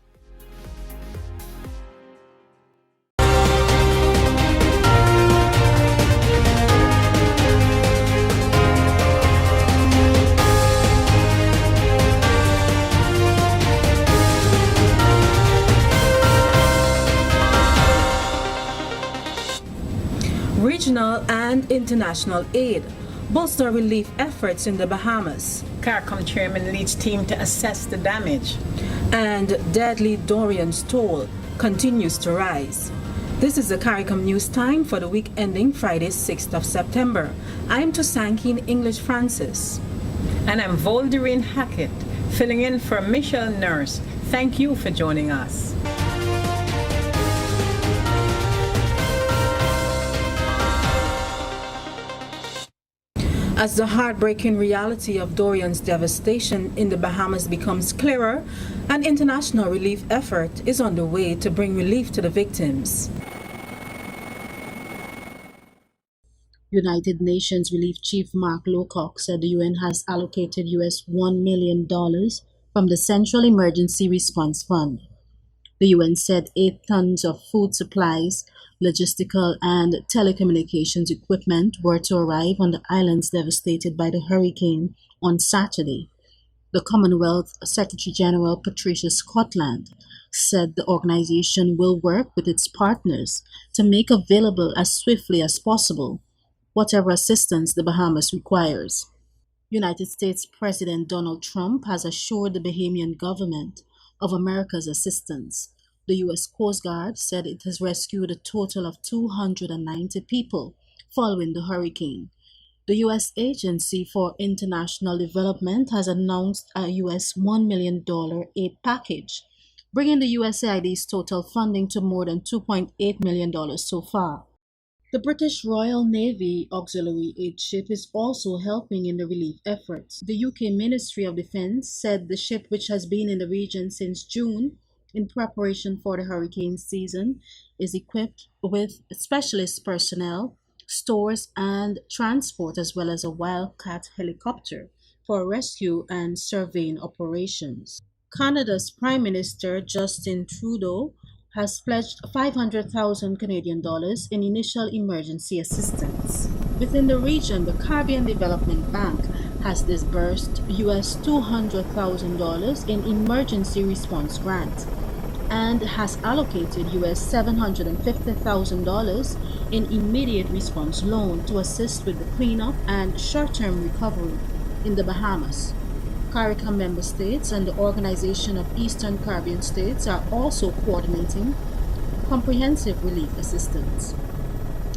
Regional and international aid bolster relief efforts in the Bahamas. CARICOM chairman leads team to assess the damage. And deadly Dorian's toll continues to rise. This is the CARICOM News Time for the week ending Friday, 6th of September. I'm Tosankin English Francis. And I'm Volderine Hackett, filling in for Michelle Nurse. Thank you for joining us. As the heartbreaking reality of Dorian's devastation in the Bahamas becomes clearer, an international relief effort is underway to bring relief to the victims. United Nations Relief Chief Mark Lowcock said the UN has allocated US $1 million from the Central Emergency Response Fund. The UN said 8 tons of food supplies, logistical and telecommunications equipment were to arrive on the islands devastated by the hurricane on Saturday. The Commonwealth Secretary General Patricia Scotland said the organization will work with its partners to make available as swiftly as possible whatever assistance the Bahamas requires. United States President Donald Trump has assured the Bahamian government of America's assistance. The U.S. Coast Guard said it has rescued a total of 290 people following the hurricane. The U.S. Agency for International Development has announced a U.S. $1 million aid package, bringing the USAID's total funding to more than $2.8 million so far. The British Royal Navy Auxiliary Aid Ship is also helping in the relief efforts. The UK Ministry of Defence said the ship, which has been in the region since June, in preparation for the hurricane season, is equipped with specialist personnel, stores and transport, as well as a Wildcat helicopter for rescue and surveying operations. Canada's Prime Minister Justin Trudeau has pledged 500,000 Canadian dollars in initial emergency assistance. Within the region, the Caribbean Development Bank has disbursed US $200,000 in emergency response grant and has allocated US $750,000 in immediate response loan to assist with the cleanup and short-term recovery in the Bahamas. CARICOM member states and the Organization of Eastern Caribbean States are also coordinating comprehensive relief assistance.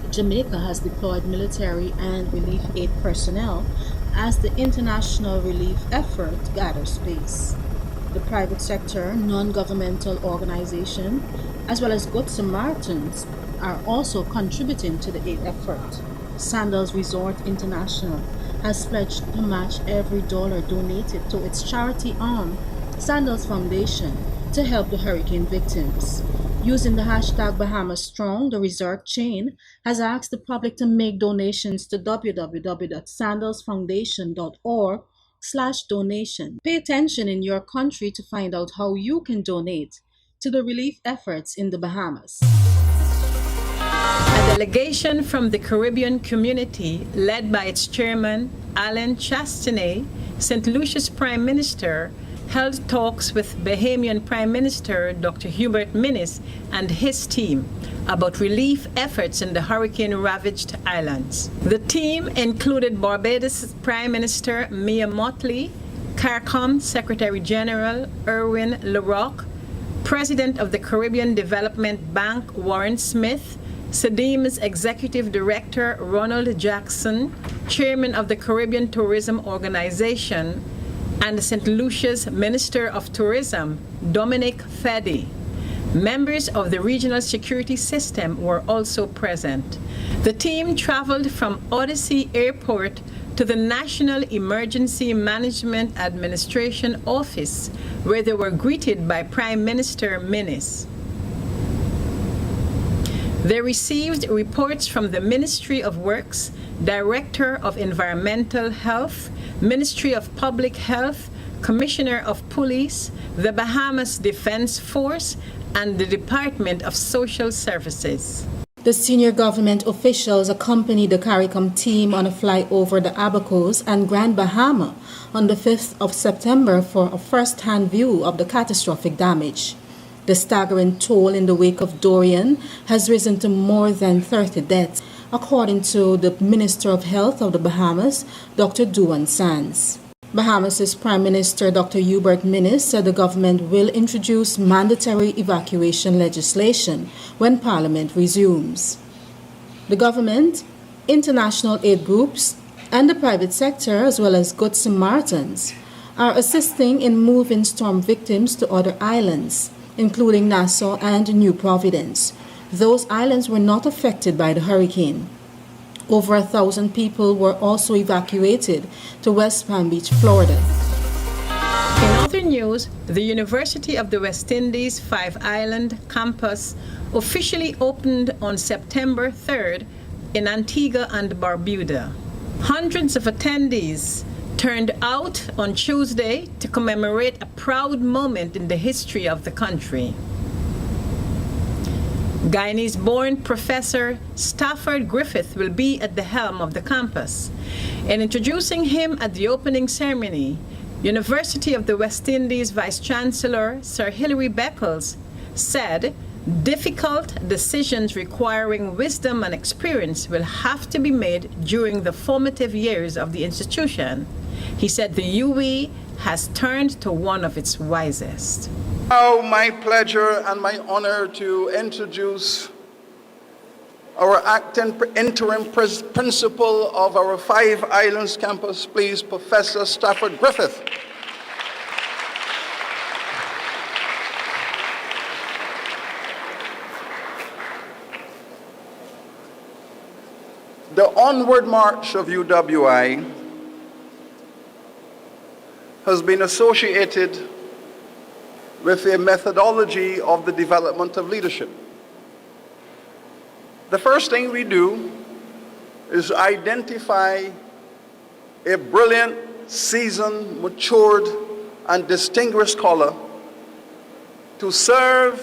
Jamaica has deployed military and relief aid personnel as the international relief effort gathers pace. The private sector, non-governmental organization, as well as Good Samaritans are also contributing to the aid effort. Sandals Resort International has pledged to match every dollar donated to its charity arm, Sandals Foundation, to help the hurricane victims. Using the hashtag BahamasStrong, the resort chain has asked the public to make donations to www.sandalsfoundation.org/donation. Pay attention in your country to find out how you can donate to the relief efforts in the Bahamas. A delegation from the Caribbean community, led by its chairman, Alan Chastanet, St. Lucia's Prime Minister, held talks with Bahamian Prime Minister Dr. Hubert Minnis and his team about relief efforts in the hurricane-ravaged islands. The team included Barbados Prime Minister Mia Mottley, CARICOM Secretary General Erwin LaRocque, President of the Caribbean Development Bank Warren Smith, SEDIM's Executive Director Ronald Jackson, Chairman of the Caribbean Tourism Organization, and St. Lucia's Minister of Tourism, Dominic Feddy. Members of the Regional Security System were also present. The team traveled from Odyssey Airport to the National Emergency Management Administration Office, where they were greeted by Prime Minister Minnis. They received reports from the Ministry of Works, Director of Environmental Health, Ministry of Public Health, Commissioner of Police, the Bahamas Defense Force, and the Department of Social Services. The senior government officials accompanied the CARICOM team on a flight over the Abacos and Grand Bahama on the 5th of September for a first-hand view of the catastrophic damage. The staggering toll in the wake of Dorian has risen to more than 30 deaths, according to the Minister of Health of the Bahamas, Dr. Duan Sands. Bahamas' Prime Minister Dr. Hubert Minnis said the government will introduce mandatory evacuation legislation when Parliament resumes. The government, international aid groups, and the private sector, as well as Good Samaritans, are assisting in moving storm victims to other islands, including Nassau and New Providence. Those islands were not affected by the hurricane. Over 1,000 people were also evacuated to West Palm Beach, Florida. In other news, the University of the West Indies Five Island campus officially opened on September 3rd in Antigua and Barbuda. Hundreds of attendees turned out on Tuesday to commemorate a proud moment in the history of the country. Guyanese-born Professor Stafford Griffith will be at the helm of the campus. In introducing him at the opening ceremony, University of the West Indies Vice-Chancellor Sir Hilary Beckles said, "Difficult decisions requiring wisdom and experience will have to be made during the formative years of the institution." He said the UWI has turned to one of its wisest. Now, my pleasure and my honor to introduce our acting interim principal of our Five Islands campus, please, Professor Stafford Griffith. The onward march of UWI has been associated with a methodology of the development of leadership. The first thing we do is identify a brilliant, seasoned, matured, and distinguished scholar to serve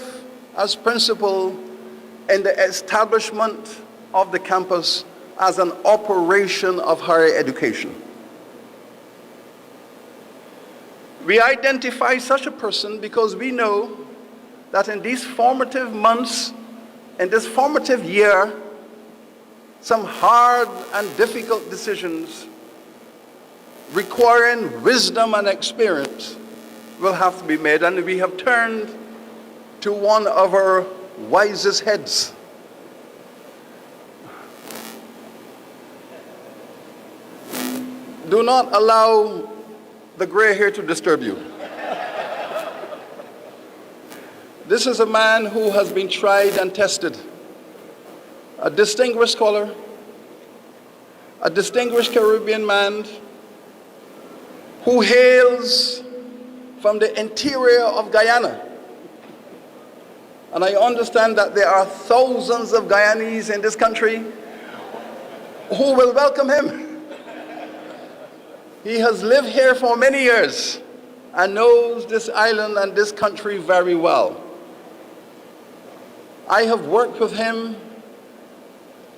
as principal in the establishment of the campus as an operation of higher education. We identify such a person because we know that in these formative months, in this formative year, some hard and difficult decisions requiring wisdom and experience will have to be made, and we have turned to one of our wisest heads. Do not allow the gray hair to disturb you. This is a man who has been tried and tested, a distinguished scholar, a distinguished Caribbean man who hails from the interior of Guyana. And I understand that there are thousands of Guyanese in this country who will welcome him. He has lived here for many years and knows this island and this country very well. I have worked with him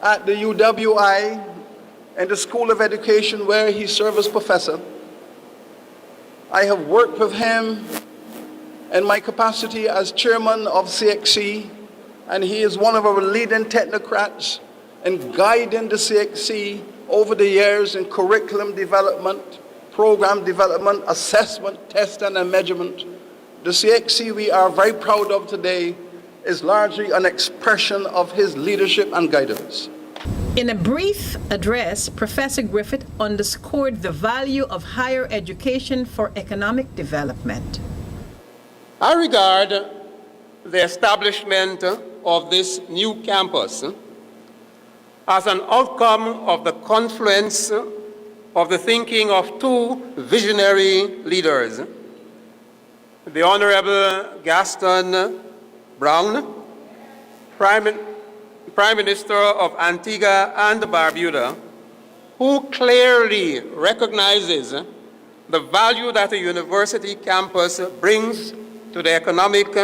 at the UWI in the School of Education where he served as professor. I have worked with him in my capacity as chairman of CXC, and he is one of our leading technocrats in guiding the CXC over the years in curriculum development, program development, assessment, testing, and measurement, the CXC we are very proud of today is largely an expression of his leadership and guidance. In a brief address, Professor Griffith underscored the value of higher education for economic development. I regard the establishment of this new campus as an outcome of the confluence of the thinking of two visionary leaders, the Honorable Gaston Brown, Prime Minister of Antigua and Barbuda, who clearly recognizes the value that a university campus brings to the economic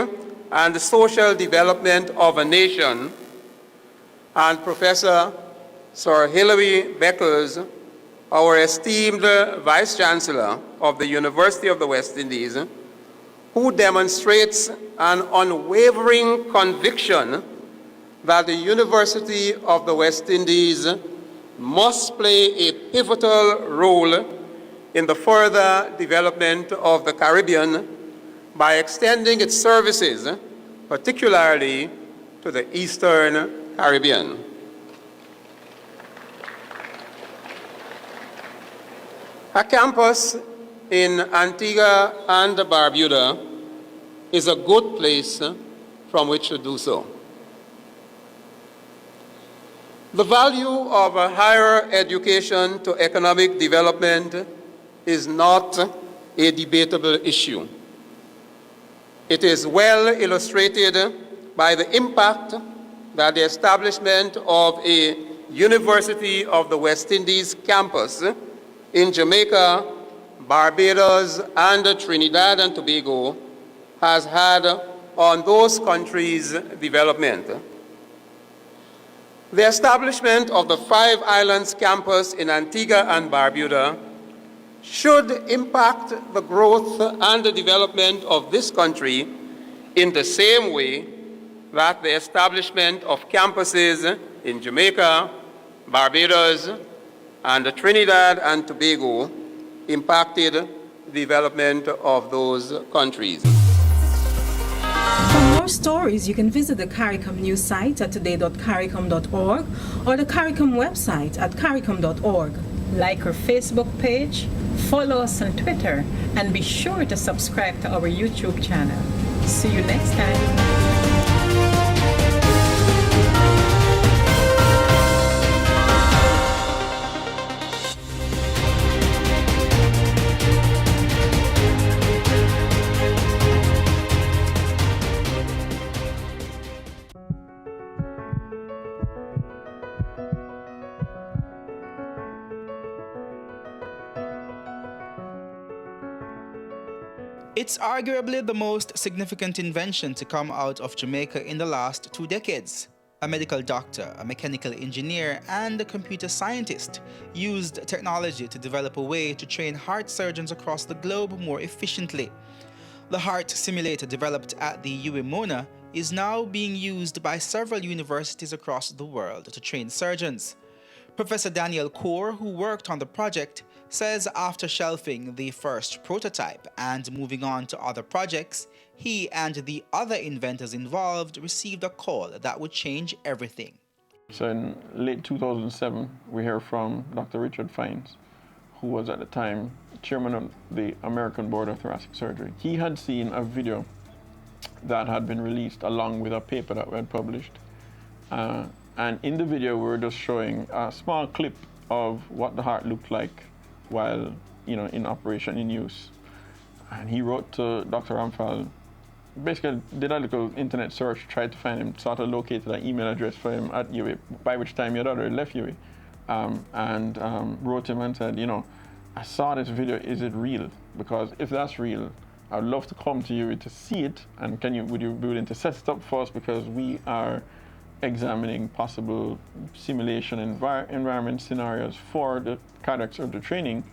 and social development of a nation, and Professor Sir Hilary Beckles, our esteemed Vice Chancellor of the University of the West Indies, who demonstrates an unwavering conviction that the University of the West Indies must play a pivotal role in the further development of the Caribbean by extending its services, particularly to the Eastern Caribbean. A campus in Antigua and Barbuda is a good place from which to do so. The value of higher education to economic development is not a debatable issue. It is well illustrated by the impact that the establishment of a University of the West Indies campus in Jamaica, Barbados, and Trinidad and Tobago has had on those countries' development. The establishment of the Five Islands campus in Antigua and Barbuda should impact the growth and the development of this country in the same way that the establishment of campuses in Jamaica, Barbados, and Trinidad and Tobago impacted the development of those countries. For more stories, you can visit the CARICOM news site at today.caricom.org or the CARICOM website at caricom.org. Like our Facebook page, follow us on Twitter, and be sure to subscribe to our YouTube channel. See you next time. It's arguably the most significant invention to come out of Jamaica in the last 2 decades. A medical doctor, a mechanical engineer, and a computer scientist used technology to develop a way to train heart surgeons across the globe more efficiently. The heart simulator developed at the UWI-Mona is now being used by several universities across the world to train surgeons. Professor Daniel Kaur, who worked on the project, says after shelving the first prototype and moving on to other projects, he and the other inventors involved received a call that would change everything. So in late 2007, we heard from Dr. Richard Fiennes, who was at the time chairman of the American Board of Thoracic Surgery. He had seen a video that had been released along with a paper that we had published. And in the video, we were just showing a small clip of what the heart looked like while, in operation, in use. And he wrote to Dr. Ramphal, basically did a little internet search, tried to find him, sort of located an email address for him at UWI, by which time he had already left UWI, and wrote him and said, I saw this video, is it real? Because if that's real, I'd love to come to UWI to see it, and would you be willing to set it up for us, because we are examining possible simulation environment scenarios for the cardiac surgery training,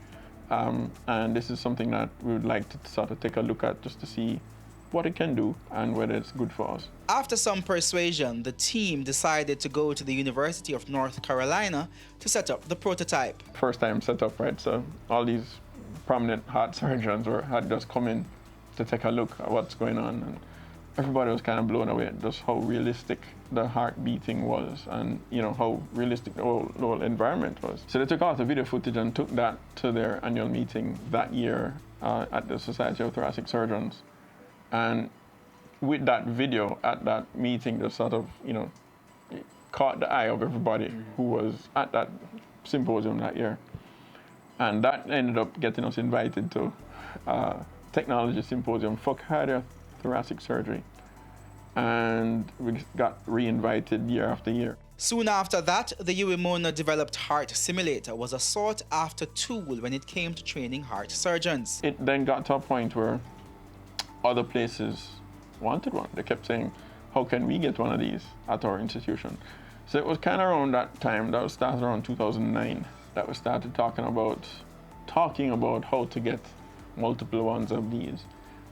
and this is something that we would like to sort of take a look at just to see what it can do and whether it's good for us. After some persuasion, the team decided to go to the University of North Carolina to set up the prototype. First time set up, right? So all these prominent heart surgeons had just come in to take a look at what's going on, and everybody was kind of blown away at just how realistic the heart beating was, and how realistic the whole environment was. So they took out the video footage and took that to their annual meeting that year at the Society of Thoracic Surgeons, and with that video at that meeting, just sort of it caught the eye of everybody who was at that symposium that year, and that ended up getting us invited to technology symposium for cardiothoracic surgery, and we got re-invited year after year. Soon after that, the UWI-Mona developed heart simulator was a sought-after tool when it came to training heart surgeons. It then got to a point where other places wanted one. They kept saying, how can we get one of these at our institution? So it was kind of around that time, that was started around 2009, that we started talking about how to get multiple ones of these.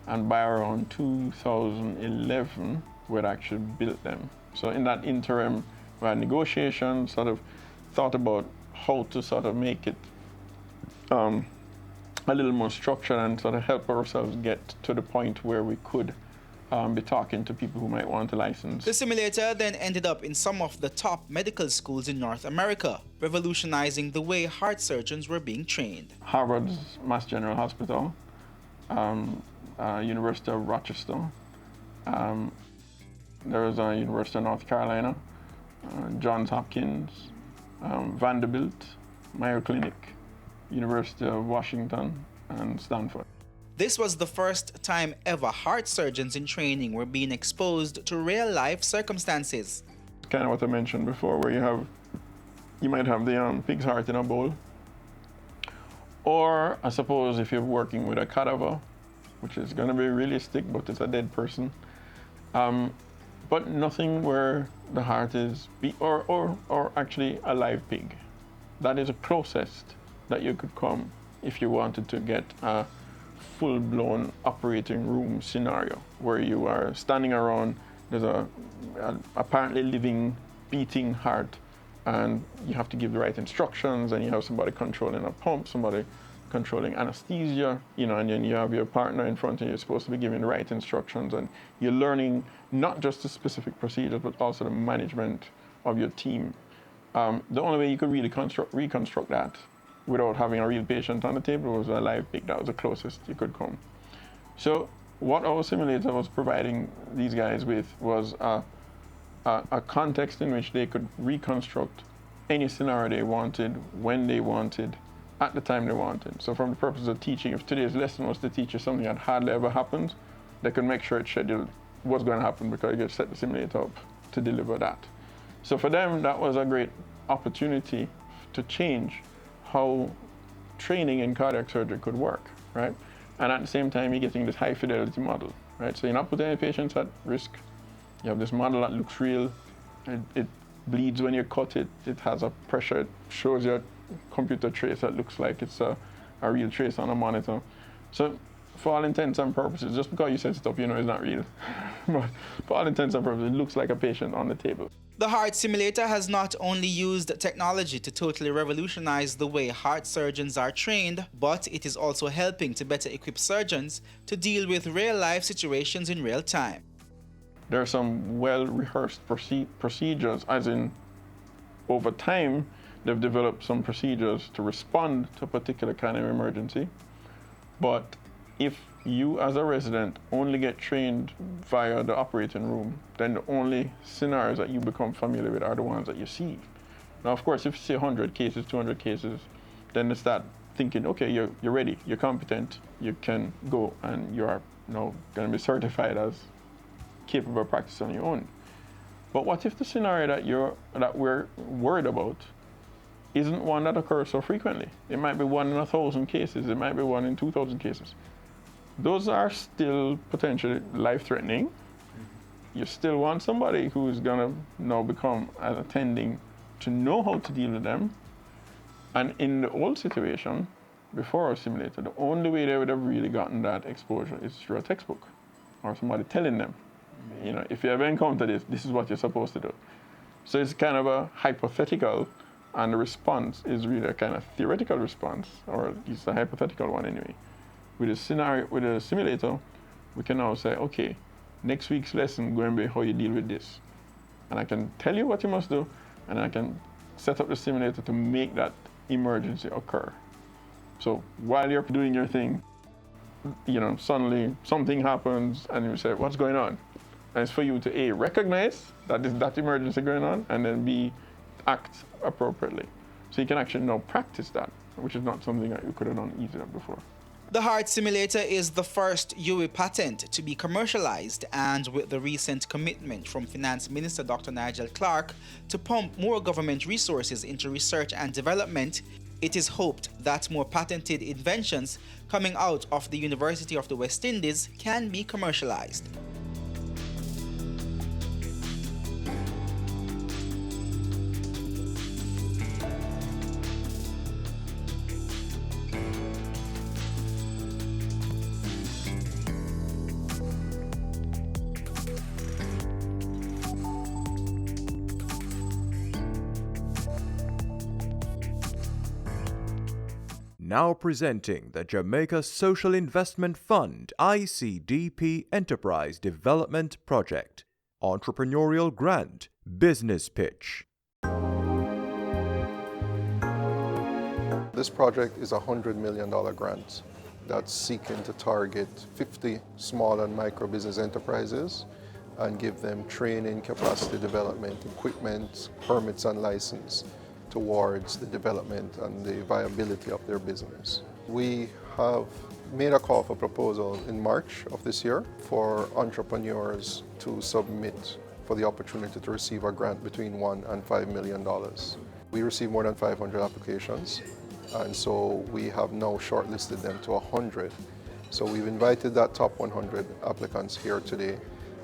And by around 2011, we'd actually built them. So in that interim, we had negotiations, sort of thought about how to sort of make it a little more structured and sort of help ourselves get to the point where we could be talking to people who might want a license. The simulator then ended up in some of the top medical schools in North America, revolutionizing the way heart surgeons were being trained. Harvard's Mass General Hospital, University of Rochester, there was a University of North Carolina, Johns Hopkins, Vanderbilt, Mayo Clinic, University of Washington, and Stanford. This was the first time ever heart surgeons in training were being exposed to real-life circumstances. Kind of what I mentioned before, where you might have the pig's heart in a bowl, or I suppose if you're working with a cadaver, which is going to be realistic, but it's a dead person, but nothing where the heart is, or actually a live pig. That is the closest that you could come if you wanted to get a full-blown operating room scenario where you are standing around, there's a apparently living, beating heart, and you have to give the right instructions, and you have somebody controlling a pump, somebody controlling anesthesia, and then you have your partner in front and you're supposed to be giving the right instructions, and you're learning not just the specific procedures, but also the management of your team. The only way you could really reconstruct that without having a real patient on the table was a live pig. That was the closest you could come. So what our simulator was providing these guys with was a context in which they could reconstruct any scenario they wanted, when they wanted, at the time they wanted. So from the purpose of teaching, if today's lesson was to teach you something that hardly ever happened, they could make sure it's scheduled what's going to happen because you set the simulator up to deliver that. So for them, that was a great opportunity to change how training in cardiac surgery could work, right? And at the same time, you're getting this high fidelity model, right? So you're not putting any patients at risk. You have this model that looks real. It bleeds when you cut it. It has a pressure. It shows you a computer trace that looks like it's a real trace on a monitor. So for all intents and purposes, just because you set it up, it's not real. But for all intents and purposes, it looks like a patient on the table. The heart simulator has not only used technology to totally revolutionize the way heart surgeons are trained, but it is also helping to better equip surgeons to deal with real-life situations in real time. There are some well-rehearsed procedures, as in over time, they've developed some procedures to respond to a particular kind of emergency. But if you as a resident only get trained via the operating room, then the only scenarios that you become familiar with are the ones that you see. Now, of course, if you see 100 cases, 200 cases, then they start thinking, okay, you're ready, you're competent, you can go, and you are going to be certified as capable of practice on your own. But what if the scenario that we're worried about isn't one that occurs so frequently? It might be 1 in 1,000 cases, it might be 1 in 2,000 cases. Those are still potentially life-threatening. You still want somebody who's gonna now become an attending to know how to deal with them. And in the old situation, before our simulator, the only way they would have really gotten that exposure is through a textbook or somebody telling them, if you ever encounter this is what you're supposed to do. So it's kind of a hypothetical And the response is really a kind of theoretical response, or it's a hypothetical one anyway. With a simulator, we can now say, okay, next week's lesson going to be how you deal with this. And I can tell you what you must do, and I can set up the simulator to make that emergency occur. So while you're doing your thing, suddenly something happens and you say, what's going on? And it's for you to A, recognize that there's that emergency going on, and then B, act appropriately. So you can actually now practice that, which is not something that you could have done easily before. The heart simulator is the first UE patent to be commercialized, and with the recent commitment from Finance Minister Dr. Nigel Clarke to pump more government resources into research and development, it is hoped that more patented inventions coming out of the University of the West Indies can be commercialized. Now presenting the Jamaica Social Investment Fund ICDP Enterprise Development Project. Entrepreneurial Grant Business Pitch. This project is a $100 million grant that's seeking to target 50 small and micro business enterprises and give them training, capacity development, equipment, permits and license towards the development and the viability of their business. We have made a call for proposal in March of this year for entrepreneurs to submit for the opportunity to receive a grant between $1 and $5 million. We received more than 500 applications, and so we have now shortlisted them to 100. So we've invited that top 100 applicants here today,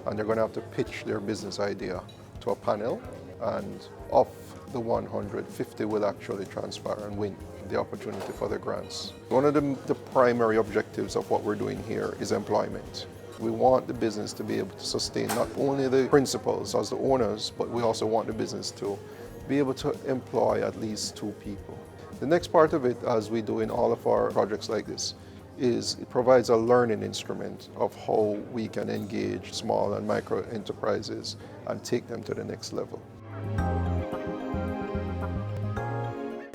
and they're going to have to pitch their business idea to a panel, and of the 150 will actually transfer and win the opportunity for the grants. One of the primary objectives of what we're doing here is employment. We want the business to be able to sustain not only the principals as the owners, but we also want the business to be able to employ at least 2 people. The next part of it, as we do in all of our projects like this, is it provides a learning instrument of how we can engage small and micro enterprises and take them to the next level.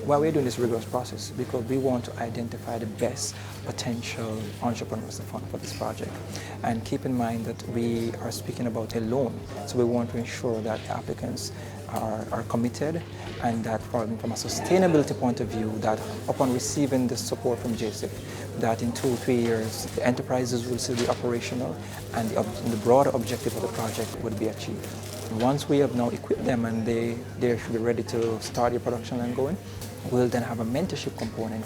Why we're doing this rigorous process, because we want to identify the best potential entrepreneurs for this project. And keep in mind that we are speaking about a loan, so we want to ensure that applicants are committed, and that from a sustainability point of view, that upon receiving the support from JSIP, that in 2-3 years, the enterprises will still be operational, and the broader objective of the project would be achieved. Once we have now equipped them and they should be ready to start their production and going, we'll then have a mentorship component.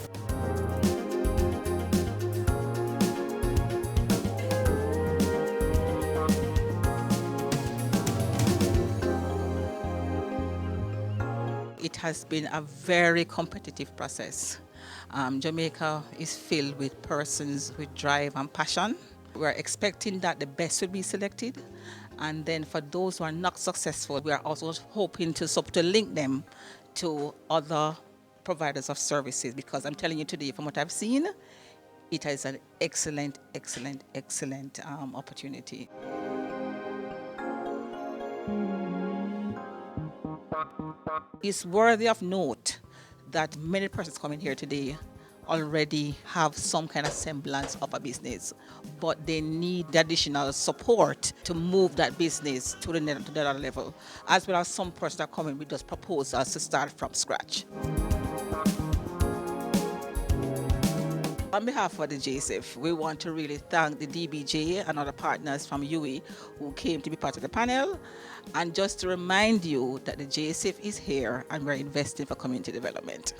It has been a very competitive process. Jamaica is filled with persons with drive and passion. We're expecting that the best will be selected. And then for those who are not successful, we are also hoping to link them to other providers of services, because I'm telling you today, from what I've seen, it is an excellent opportunity. It's worthy of note that many persons coming here today already have some kind of semblance of a business, but they need the additional support to move that business to the other level, as well as some persons that are coming with those proposals to start from scratch. On behalf of the JSIF, we want to really thank the DBJ and other partners from UE who came to be part of the panel, and just to remind you that the JSIF is here and we're investing for community development.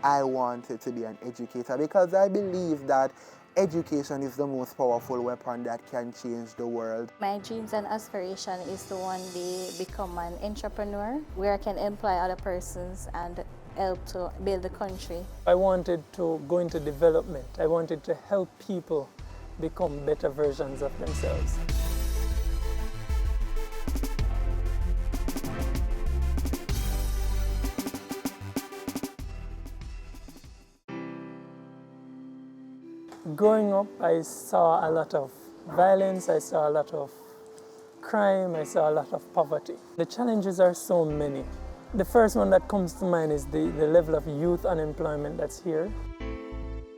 I wanted to be an educator because I believe that education is the most powerful weapon that can change the world. My dreams and aspiration is to one day become an entrepreneur where I can employ other persons and help to build the country. I wanted to go into development. I wanted to help people become better versions of themselves. Growing up, I saw a lot of violence, I saw a lot of crime, I saw a lot of poverty. The challenges are so many. The first one that comes to mind is the level of youth unemployment that's here.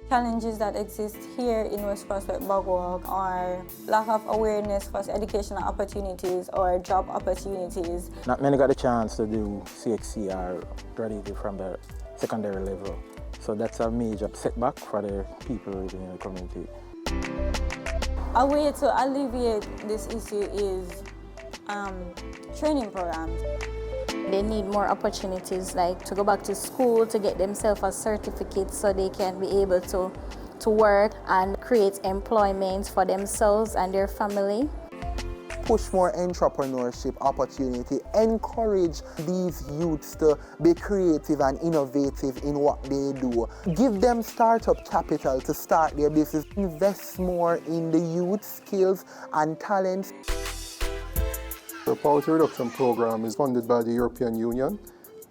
Challenges that exist here in West Prospect Bogwalk are lack of awareness for educational opportunities or job opportunities. Not many got the chance to do CXC or graduate from the secondary level. So that's a major setback for the people living in the community. A way to alleviate this issue is training programs. They need more opportunities, like to go back to school to get themselves a certificate so they can be able to work and create employment for themselves and their family. Push more entrepreneurship opportunity, encourage these youths to be creative and innovative in what they do. Give them startup capital to start their business. Invest more in the youth skills and talents. The Poverty Reduction Program is funded by the European Union,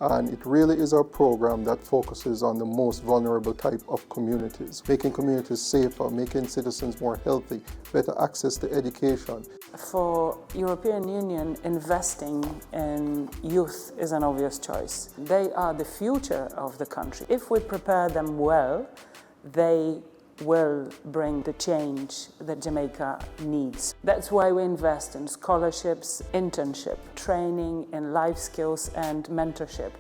and it really is a program that focuses on the most vulnerable type of communities, making communities safer, making citizens more healthy, better access to education. For European Union, investing in youth is an obvious choice. They are the future of the country. If we prepare them well, they will bring the change that Jamaica needs. That's why we invest in scholarships, internship, training in life skills and mentorship.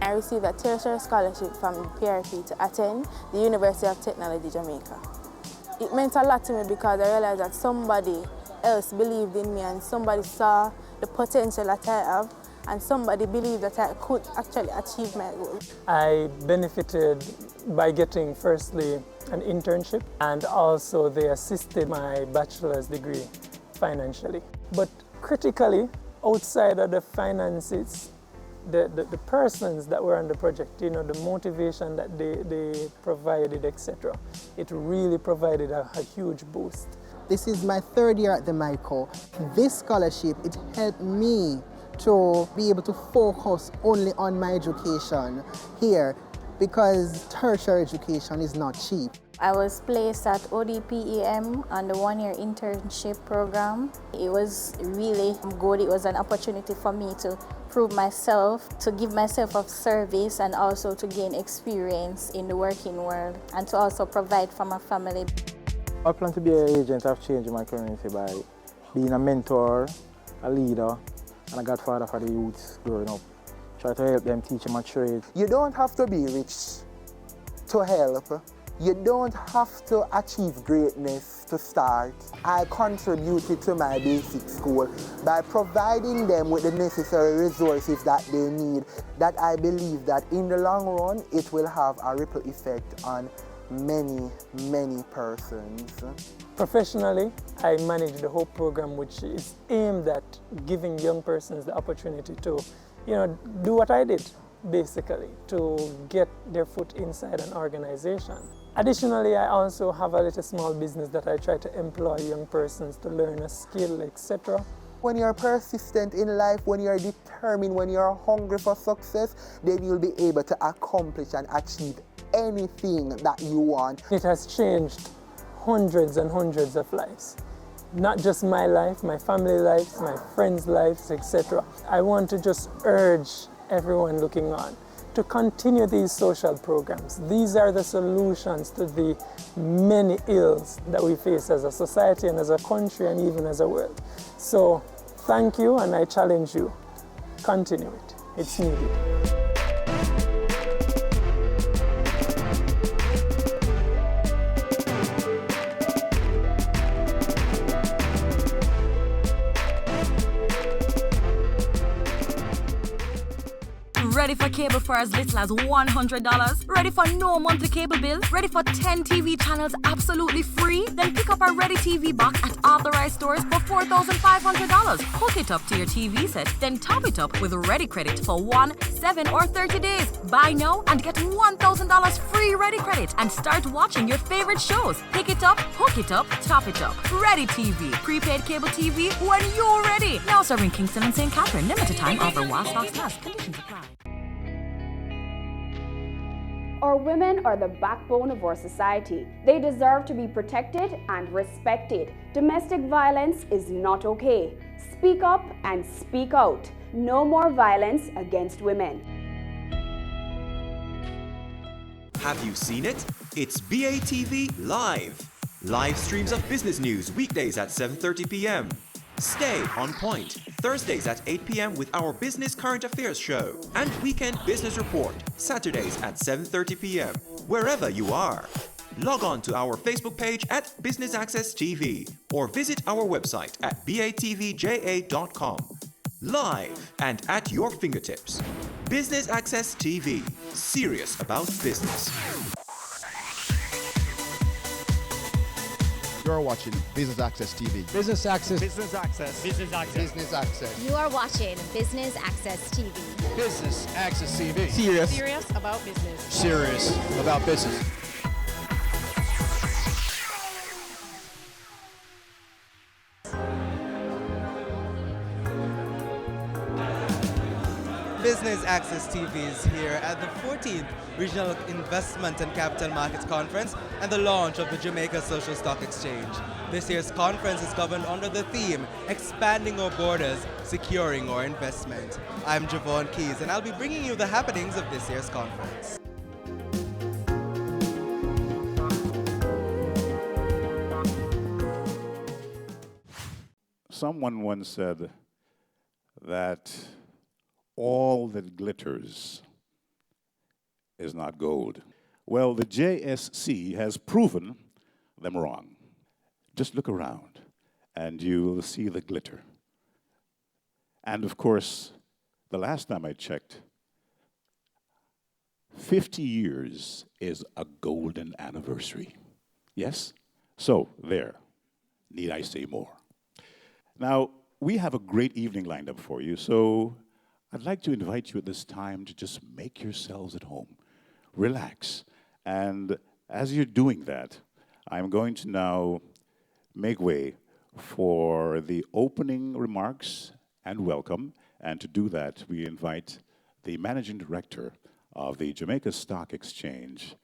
I received a tertiary scholarship from PRP to attend the University of Technology, Jamaica. It meant a lot to me because I realized that somebody else believed in me and somebody saw the potential that I have and somebody believed that I could actually achieve my goal. I benefited by getting firstly an internship, and also they assisted my bachelor's degree financially. But critically, outside of the finances, the persons that were on the project, you know, the motivation that they provided, etc., it really provided a huge boost. This is my third year at the MICO. This scholarship, it helped me to be able to focus only on my education here, because tertiary education is not cheap. I was placed at ODPEM on the one-year internship program. It was really good. It was an opportunity for me to prove myself, to give myself a service, and also to gain experience in the working world, and to also provide for my family. I plan to be an agent of change in my community by being a mentor, a leader, and a godfather for the youths growing up. Try to help them teach them a trade. You don't have to be rich to help. You don't have to achieve greatness to start. I contributed to my basic school by providing them with the necessary resources that they need, that I believe that in the long run, it will have a ripple effect on many, many persons. Professionally, I manage the Hope program, which is aimed at giving young persons the opportunity to, you know, do what I did, basically, to get their foot inside an organization. Additionally, I also have a little small business that I try to employ young persons to learn a skill, etc. When you're persistent in life, when you're determined, when you're hungry for success, then you'll be able to accomplish and achieve anything that you want. It has changed hundreds and hundreds of lives. Not just my life, my family lives, my friends' lives, etc. I want to just urge everyone looking on to continue these social programs. These are the solutions to the many ills that we face as a society and as a country and even as a world. So thank you, and I challenge you, continue it. It's needed. Ready for cable for as little as $100? Ready for no monthly cable bill? Ready for 10 TV channels absolutely free? Then pick up our Ready TV box at authorized stores for $4,500. Hook it up to your TV set, then top it up with Ready Credit for 1, 7, or 30 days. Buy now and get $1,000 free Ready Credit and start watching your favorite shows. Pick it up, hook it up, top it up. Ready TV. Prepaid cable TV when you're ready. Now serving Kingston and St. Catherine. Limited time offer while stocks last. Conditions apply. Our women are the backbone of our society. They deserve to be protected and respected. Domestic violence is not okay. Speak up and speak out. No more violence against women. Have you seen it? It's BATV Live. Live streams of business news weekdays at 7:30 p.m. Stay on point Thursdays at 8 p.m. with our Business Current Affairs show and Weekend Business Report Saturdays at 7:30 p.m. wherever you are. Log on to our Facebook page at Business Access TV or visit our website at batvja.com. Live and at your fingertips. Business Access TV. Serious about business. You're watching Business Access TV. Business Access. Business Access. Business Access. Business Access. You are watching Business Access TV. Business Access TV. Serious about business. Serious about business. Business Access TV is here at the 14th Regional Investment and Capital Markets Conference and the launch of the Jamaica Social Stock Exchange. This year's conference is governed under the theme, Expanding Our Borders, Securing Our Investment. I'm Javon Keys and I'll be bringing you the happenings of this year's conference. Someone once said that all that glitters is not gold. Well, the JSC has proven them wrong. Just look around and you will see the glitter. And of course, the last time I checked, 50 years is a golden anniversary. Yes? So, there. Need I say more? Now, we have a great evening lined up for you, so I'd like to invite you at this time to just make yourselves at home. Relax. And as you're doing that, I'm going to now make way for the opening remarks and welcome. And to do that, we invite the Managing Director of the Jamaica Stock Exchange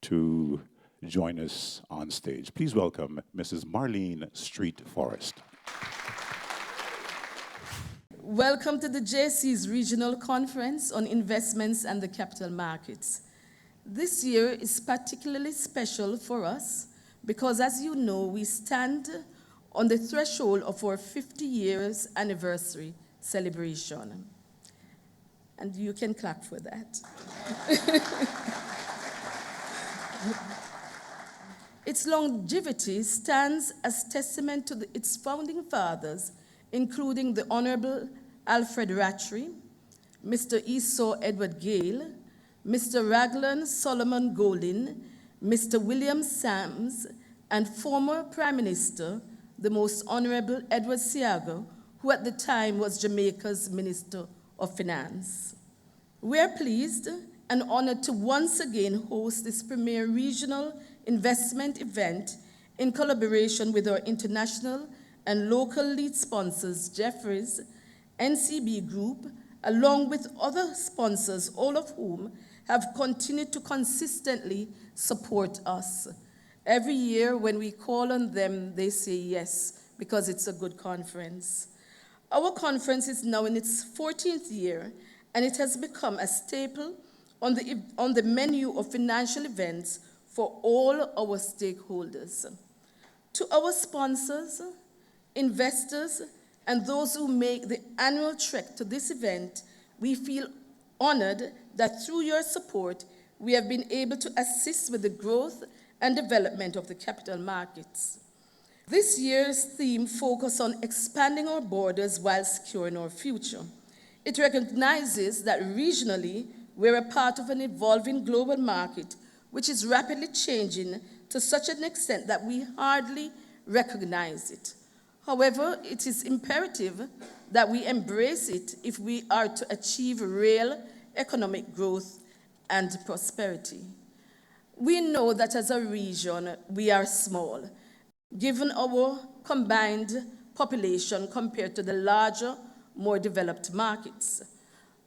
to join us on stage. Please welcome Mrs. Marlene Street Forrest. Welcome to the JC's Regional Conference on Investments and the Capital Markets. This year is particularly special for us because, as you know, we stand on the threshold of our 50 years anniversary celebration. And you can clap for that. Its longevity stands as testament to its founding fathers, including the Honorable Alfred Rattray, Mr. Esau Edward Gale, Mr. Raglan Solomon Golding, Mr. William Sams, and former Prime Minister, the Most Honorable Edward Seago, who at the time was Jamaica's Minister of Finance. We are pleased and honored to once again host this premier regional investment event in collaboration with our international and local lead sponsors, Jefferies, NCB Group, along with other sponsors, all of whom have continued to consistently support us. Every year when we call on them, they say yes, because it's a good conference. Our conference is now in its 14th year, and it has become a staple on the menu of financial events for all our stakeholders. To our sponsors, investors, and those who make the annual trek to this event, we feel honored that through your support, we have been able to assist with the growth and development of the capital markets. This year's theme focuses on expanding our borders while securing our future. It recognizes that regionally, We're a part of an evolving global market which is rapidly changing to such an extent that we hardly recognize it. However, it is imperative that we embrace it if we are to achieve real economic growth and prosperity. We know that as a region, we are small, given our combined population compared to the larger, more developed markets.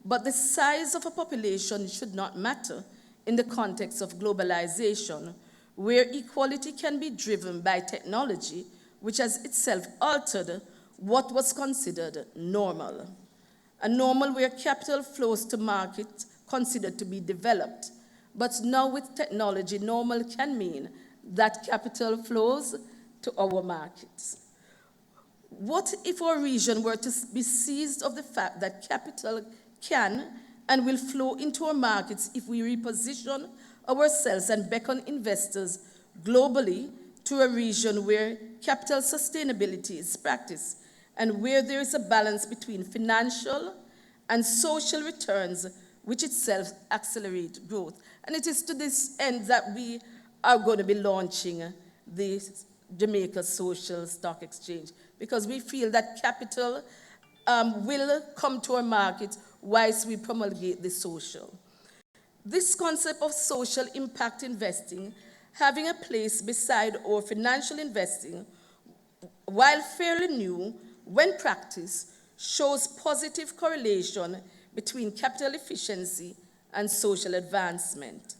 But the size of a population should not matter in the context of globalization, where equality can be driven by technology, which has itself altered what was considered normal. A normal where capital flows to market considered to be developed. But now with technology, normal can mean that capital flows to our markets. What if our region were to be seized of the fact that capital can and will flow into our markets if we reposition ourselves and beckon investors globally to a region where capital sustainability is practiced and where there is a balance between financial and social returns, which itself accelerate growth. And it is to this end that we are going to be launching the Jamaica Social Stock Exchange, because we feel that capital will come to our market whilst we promulgate the social. This concept of social impact investing having a place beside our financial investing, while fairly new, when practiced, shows positive correlation between capital efficiency and social advancement.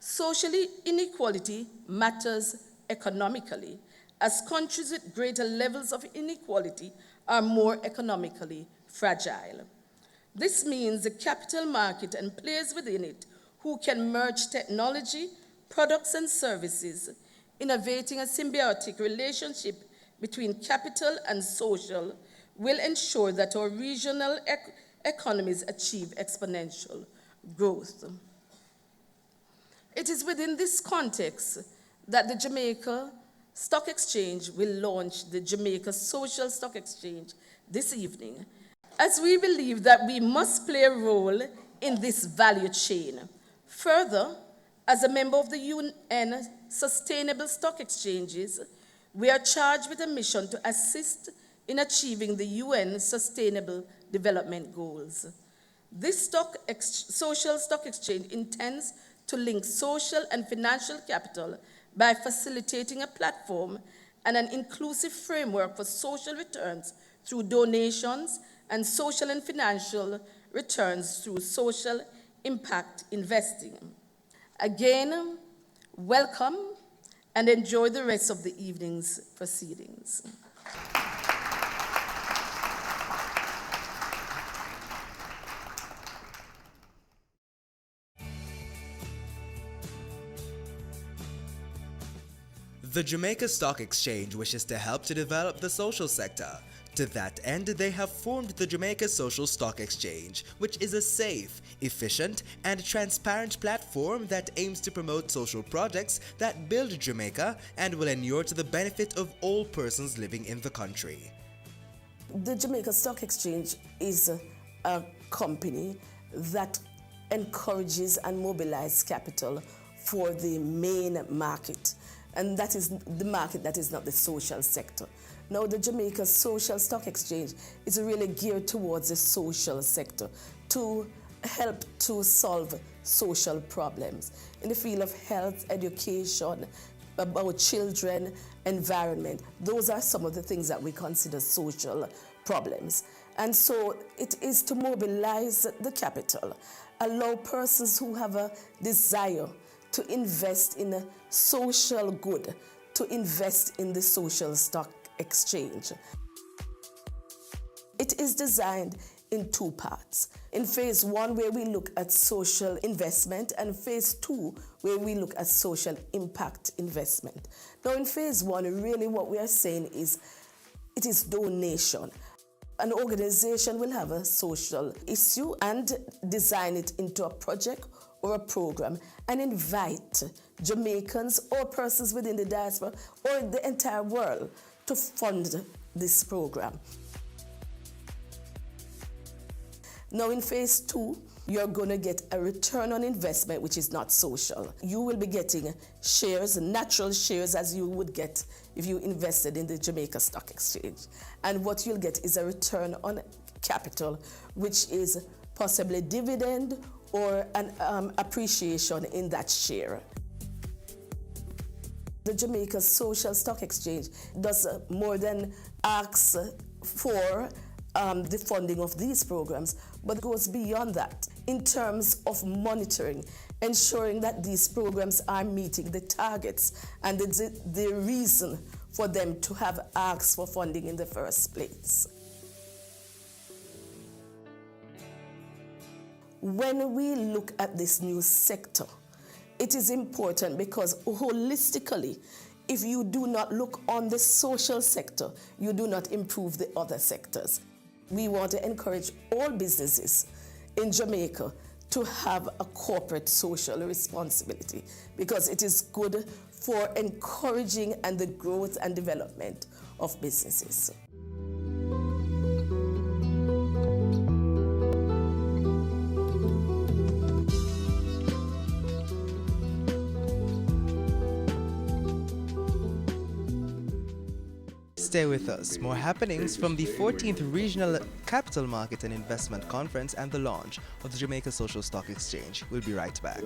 Social inequality matters economically, as countries with greater levels of inequality are more economically fragile. This means the capital market and players within it who can merge technology, products, and services, innovating a symbiotic relationship between capital and social, will ensure that our regional economies achieve exponential growth. It is within this context that the Jamaica Stock Exchange will launch the Jamaica Social Stock Exchange this evening, as we believe that we must play a role in this value chain. Further, as a member of the UN Sustainable Stock Exchanges, we are charged with a mission to assist in achieving the UN Sustainable Development Goals. This social stock exchange intends to link social and financial capital by facilitating a platform and an inclusive framework for social returns through donations and social and financial returns through social impact investing. Again, welcome and enjoy the rest of the evening's proceedings. The Jamaica Stock Exchange wishes to help to develop the social sector. To that end, they have formed the Jamaica Social Stock Exchange, which is a safe, efficient, and transparent platform that aims to promote social projects that build Jamaica and will inure to the benefit of all persons living in the country. The Jamaica Stock Exchange is a company that encourages and mobilizes capital for the main market. And that is the market that is not the social sector. Now, the Jamaica Social Stock Exchange is really geared towards the social sector to help to solve social problems in the field of health, education, about children, environment. Those are some of the things that we consider social problems. And so it is to mobilize the capital, allow persons who have a desire to invest in a social good, to invest in the social stock exchange. It is designed in two parts. In phase one, where we look at social investment, and phase two, where we look at social impact investment. Now, in phase one, really what we are saying is it is donation. An organization will have a social issue and design it into a project or a program and invite Jamaicans or persons within the diaspora or the entire world to fund this program. Now in phase two, you're going to get a return on investment which is not social. You will be getting shares, natural shares, as you would get if you invested in the Jamaica Stock Exchange. And what you'll get is a return on capital, which is possibly dividend or an appreciation in that share. The Jamaica Social Stock Exchange does more than ask for the funding of these programs, but goes beyond that in terms of monitoring, ensuring that these programs are meeting the targets and the reason for them to have asked for funding in the first place. When we look at this new sector, it is important because holistically, if you do not look on the social sector, you do not improve the other sectors. We want to encourage all businesses in Jamaica to have a corporate social responsibility because it is good for encouraging and the growth and development of businesses. Stay with us. More happenings from the 14th Regional Capital Market and Investment Conference and the launch of the Jamaica Social Stock Exchange. We'll be right back.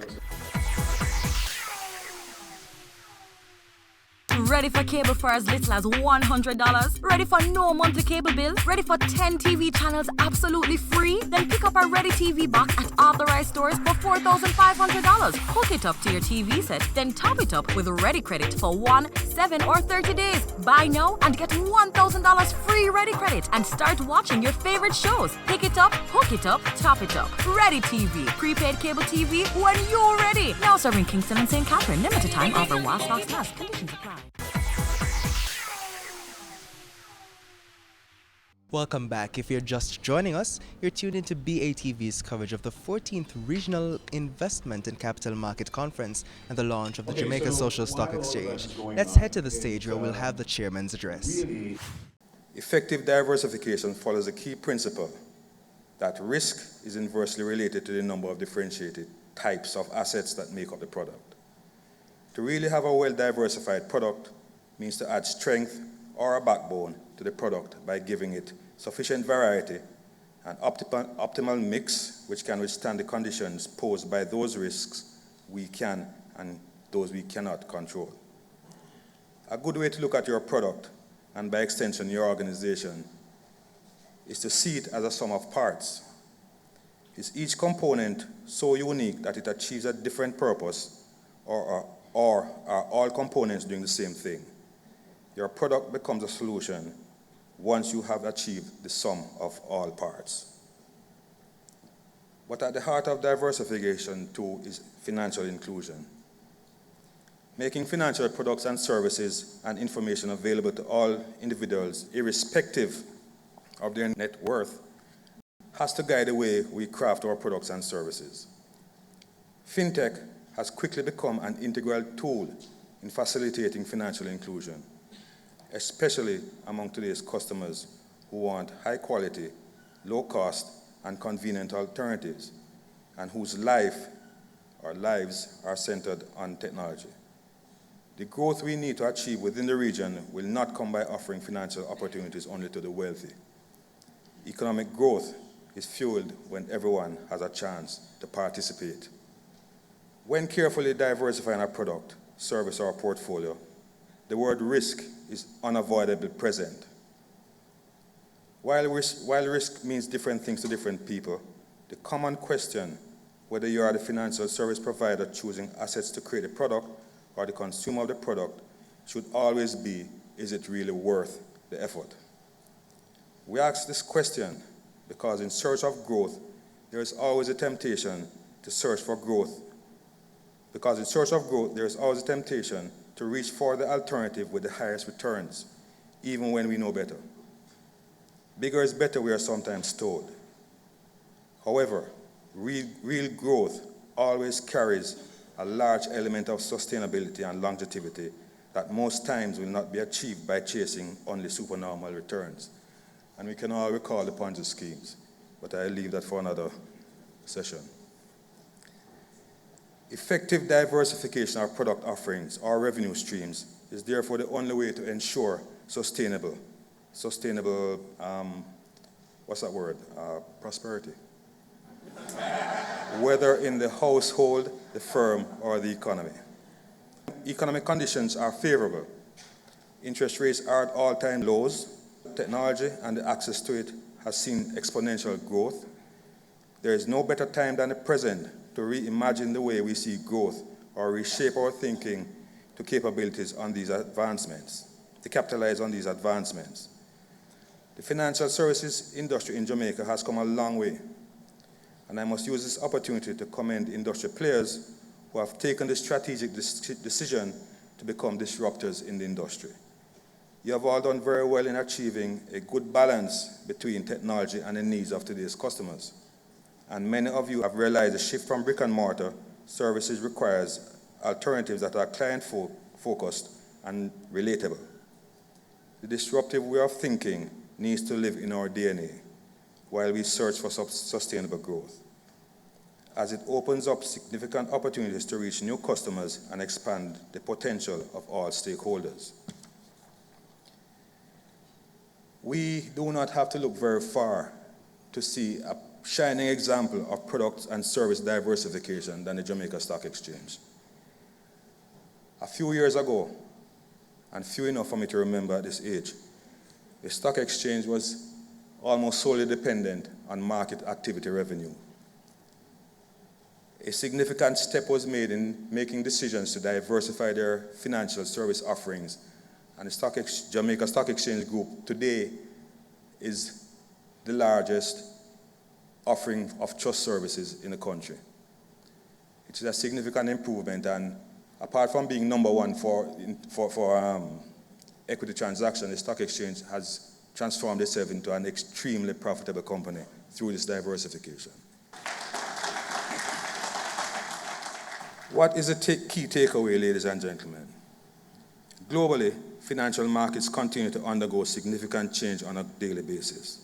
Ready for cable for as little as $100? Ready for no monthly cable bill? Ready for 10 TV channels absolutely free? Then pick up our Ready TV box at authorized stores for $4,500. Hook it up to your TV set, then top it up with Ready Credit for 1, 7, or 30 days. Buy now and get $1,000 free Ready Credit and start watching your favorite shows. Pick it up, hook it up, top it up. Ready TV, prepaid cable TV when you're ready. Now serving Kingston and St. Catherine. Limited time offer while stocks last. Conditions apply. Welcome back. If you're just joining us, you're tuned into BATV's coverage of the 14th Regional Investment and Capital Market Conference and the launch of the Jamaica Social Stock Exchange. Let's head to the stage where we'll have the chairman's address. Effective diversification follows a key principle that risk is inversely related to the number of differentiated types of assets that make up the product. To really have a well-diversified product means to add strength or a backbone to the product by giving it sufficient variety and optimal mix which can withstand the conditions posed by those risks we can and those we cannot control. A good way to look at your product, and by extension your organization, is to see it as a sum of parts. Is each component so unique that it achieves a different purpose, or are all components doing the same thing? Your product becomes a solution once you have achieved the sum of all parts. But at the heart of diversification, too, is financial inclusion. Making financial products and services and information available to all individuals, irrespective of their net worth, has to guide the way we craft our products and services. FinTech has quickly become an integral tool in facilitating financial inclusion, especially among today's customers who want high quality, low cost, and convenient alternatives, and whose lives are centered on technology. The growth we need to achieve within the region will not come by offering financial opportunities only to the wealthy. Economic growth is fueled when everyone has a chance to participate. When carefully diversifying a product, service, or portfolio, the word risk is unavoidably present. While risk means different things to different people, the common question, whether you are the financial service provider choosing assets to create a product or the consumer of the product, should always be, is it really worth the effort? We ask this question because in search of growth, there is always a temptation to search for growth. Because in search of growth, there is always a temptation to reach for the alternative with the highest returns, even when we know better. Bigger is better, we are sometimes told. However, real growth always carries a large element of sustainability and longevity that most times will not be achieved by chasing only supernormal returns. And we can all recall the Ponzi schemes, but I leave that for another session. Effective diversification of product offerings or revenue streams is therefore the only way to ensure sustainable, prosperity. Whether in the household, the firm, or the economy. Economic conditions are favorable. Interest rates are at all-time lows. Technology and the access to it has seen exponential growth. There is no better time than the present to reimagine the way we see growth or reshape our thinking to capabilities on these advancements, to capitalize on these advancements. The financial services industry in Jamaica has come a long way, and I must use this opportunity to commend industry players who have taken the strategic decision to become disruptors in the industry. You have all done very well in achieving a good balance between technology and the needs of today's customers. And many of you have realized the shift from brick and mortar services requires alternatives that are client-focused and relatable. The disruptive way of thinking needs to live in our DNA while we search for sustainable growth, as it opens up significant opportunities to reach new customers and expand the potential of all stakeholders. We do not have to look very far to see a shining example of product and service diversification than the Jamaica Stock Exchange. A few years ago, and few enough for me to remember at this age, the stock exchange was almost solely dependent on market activity revenue. A significant step was made in making decisions to diversify their financial service offerings, and the Jamaica Stock Exchange Group today is the largest offering of trust services in the country. It is a significant improvement, and apart from being number one for equity transaction, the stock exchange has transformed itself into an extremely profitable company through this diversification. What is the key takeaway, ladies and gentlemen? Globally, financial markets continue to undergo significant change on a daily basis.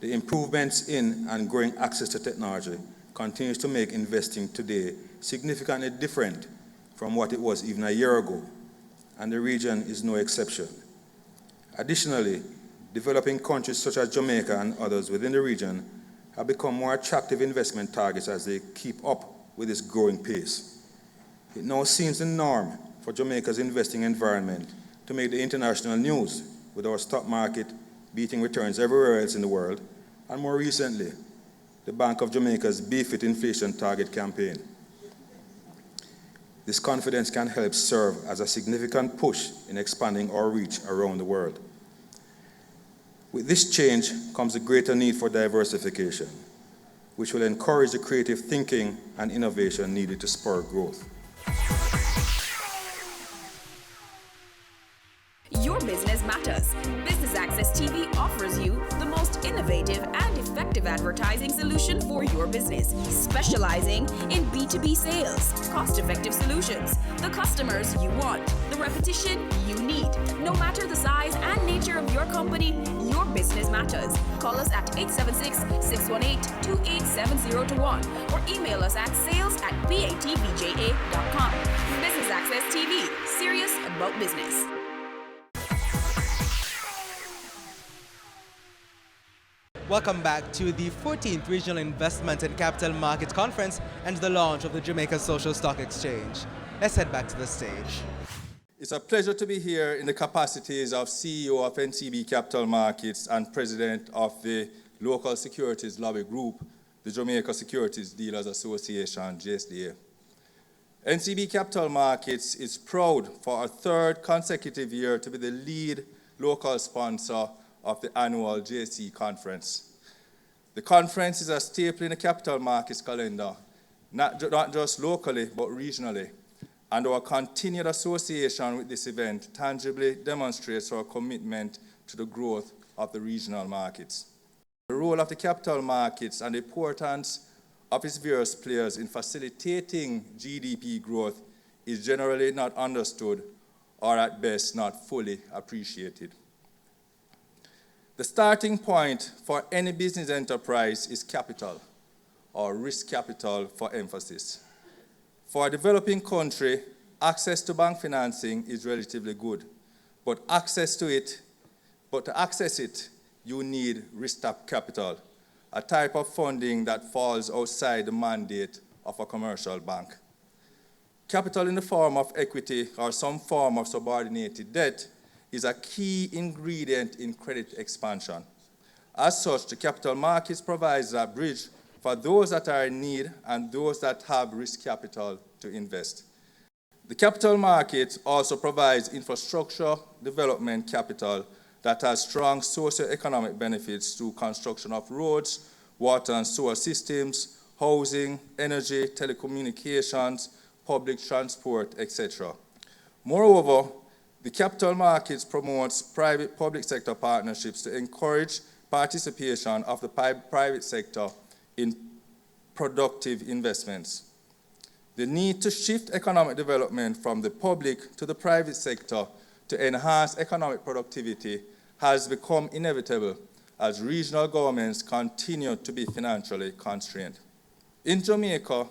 The improvements in and growing access to technology continues to make investing today significantly different from what it was even a year ago, and the region is no exception. Additionally, developing countries such as Jamaica and others within the region have become more attractive investment targets as they keep up with this growing pace. It now seems the norm for Jamaica's investing environment to make the international news, with our stock market beating returns everywhere else in the world, and more recently, the Bank of Jamaica's BFIT inflation target campaign. This confidence can help serve as a significant push in expanding our reach around the world. With this change comes a greater need for diversification, which will encourage the creative thinking and innovation needed to spur growth. Your business matters. Business Access TV offers you the most innovative and effective advertising solution for your business, specializing in B2B sales, cost-effective solutions, the customers you want, the repetition you need. No matter the size and nature of your company, your business matters. Call us at 876-618-2870 or email us at sales@batvja.com. Business Access TV, serious about business. Welcome back to the 14th Regional Investment and Capital Markets Conference and the launch of the Jamaica Social Stock Exchange. Let's head back to the stage. It's a pleasure to be here in the capacities of CEO of NCB Capital Markets and President of the Local Securities Lobby Group, the Jamaica Securities Dealers Association, JSDA. NCB Capital Markets is proud for a third consecutive year to be the lead local sponsor of the annual JC Conference. The conference is a staple in the capital markets calendar, not just locally, but regionally. And our continued association with this event tangibly demonstrates our commitment to the growth of the regional markets. The role of the capital markets and the importance of its various players in facilitating GDP growth is generally not understood or at best not fully appreciated. The starting point for any business enterprise is capital, or risk capital for emphasis. For a developing country, access to bank financing is relatively good, but to access it, you need risk capital, a type of funding that falls outside the mandate of a commercial bank. Capital in the form of equity or some form of subordinated debt is a key ingredient in credit expansion. As such, the capital markets provides a bridge for those that are in need and those that have risk capital to invest. The capital market also provides infrastructure development capital that has strong socio-economic benefits through construction of roads, water and sewer systems, housing, energy, telecommunications, public transport, etc. Moreover, the capital markets promotes private-public sector partnerships to encourage participation of the private sector in productive investments. The need to shift economic development from the public to the private sector to enhance economic productivity has become inevitable as regional governments continue to be financially constrained. In Jamaica,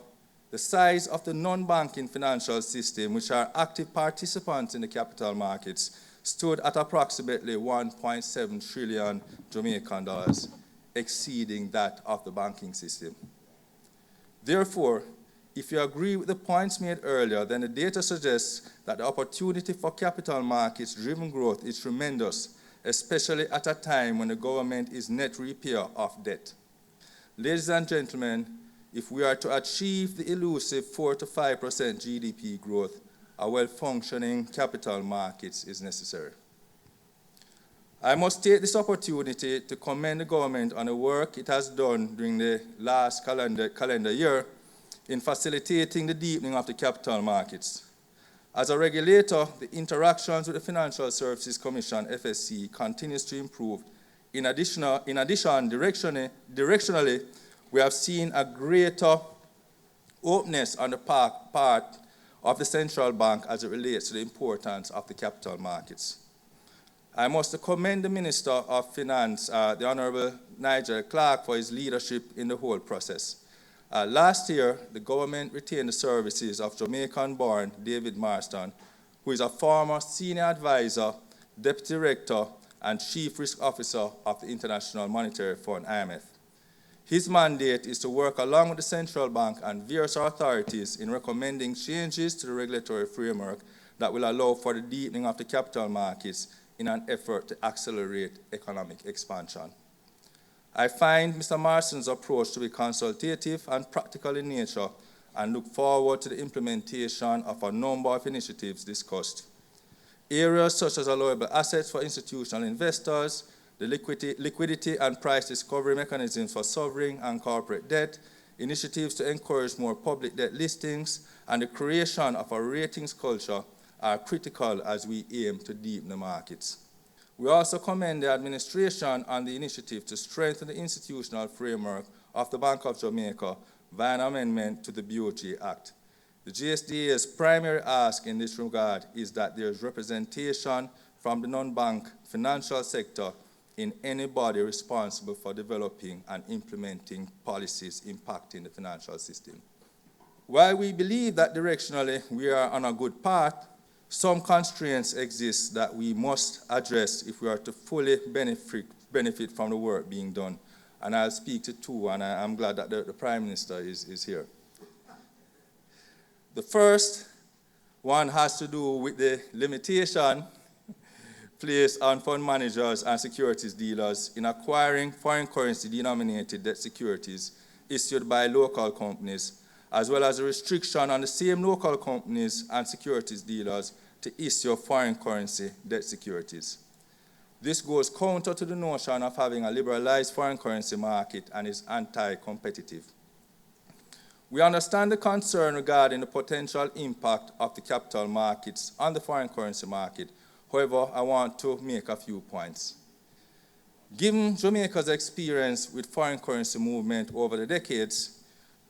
the size of the non-banking financial system, which are active participants in the capital markets, stood at approximately 1.7 trillion Jamaican dollars, exceeding that of the banking system. Therefore, if you agree with the points made earlier, then the data suggests that the opportunity for capital markets-driven growth is tremendous, especially at a time when the government is net repayer of debt. Ladies and gentlemen, if we are to achieve the elusive 4 to 5% GDP growth, a well-functioning capital markets is necessary. I must take this opportunity to commend the government on the work it has done during the last calendar year in facilitating the deepening of the capital markets. As a regulator, the interactions with the Financial Services Commission, FSC, continues to improve. In addition, directionally, we have seen a greater openness on the part of the central bank as it relates to the importance of the capital markets. I must commend the Minister of Finance, the Honorable Nigel Clarke, for his leadership in the whole process. Last year, the government retained the services of Jamaican-born David Marston, who is a former senior advisor, deputy director, and chief risk officer of the International Monetary Fund, IMF. His mandate is to work along with the central bank and various authorities in recommending changes to the regulatory framework that will allow for the deepening of the capital markets in an effort to accelerate economic expansion. I find Mr. Marston's approach to be consultative and practical in nature and look forward to the implementation of a number of initiatives discussed. Areas such as allowable assets for institutional investors, the liquidity and price discovery mechanisms for sovereign and corporate debt, initiatives to encourage more public debt listings, and the creation of a ratings culture are critical as we aim to deepen the markets. We also commend the administration on the initiative to strengthen the institutional framework of the Bank of Jamaica via an amendment to the BOJ Act. The GSDA's primary ask in this regard is that there is representation from the non-bank financial sector in any body responsible for developing and implementing policies impacting the financial system. While we believe that directionally we are on a good path, some constraints exist that we must address if we are to fully benefit from the work being done. And I'll speak to two, and I'm glad that the Prime Minister is here. The first one has to do with the limitation placed on fund managers and securities dealers in acquiring foreign currency denominated debt securities issued by local companies, as well as a restriction on the same local companies and securities dealers to issue foreign currency debt securities. This goes counter to the notion of having a liberalized foreign currency market and is anti-competitive. We understand the concern regarding the potential impact of the capital markets on the foreign currency market. However, I want to make a few points. Given Jamaica's experience with foreign currency movement over the decades,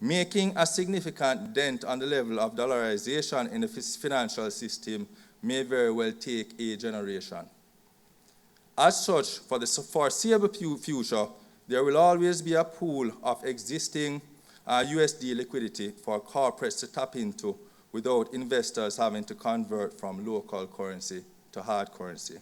making a significant dent on the level of dollarization in the financial system may very well take a generation. As such, for the foreseeable future, there will always be a pool of existing USD liquidity for corporates to tap into without investors having to convert from local currency to hard currency.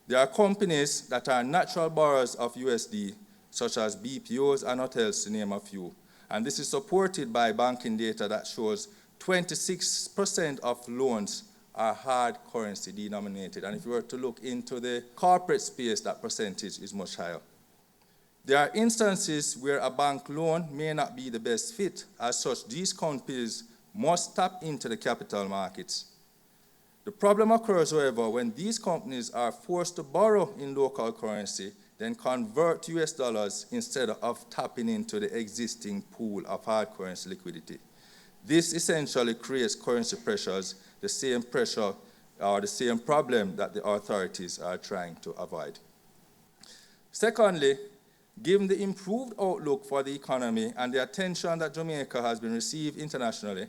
There are companies that are natural borrowers of USD, such as BPOs and hotels, to name a few. And this is supported by banking data that shows 26% of loans are hard currency denominated. And if you were to look into the corporate space, that percentage is much higher. There are instances where a bank loan may not be the best fit. As such, these companies must tap into the capital markets. The problem occurs, however, when these companies are forced to borrow in local currency, then convert to US dollars instead of tapping into the existing pool of hard currency liquidity. This essentially creates currency pressures, the same pressure or the same problem that the authorities are trying to avoid. Secondly, given the improved outlook for the economy and the attention that Jamaica has been received internationally,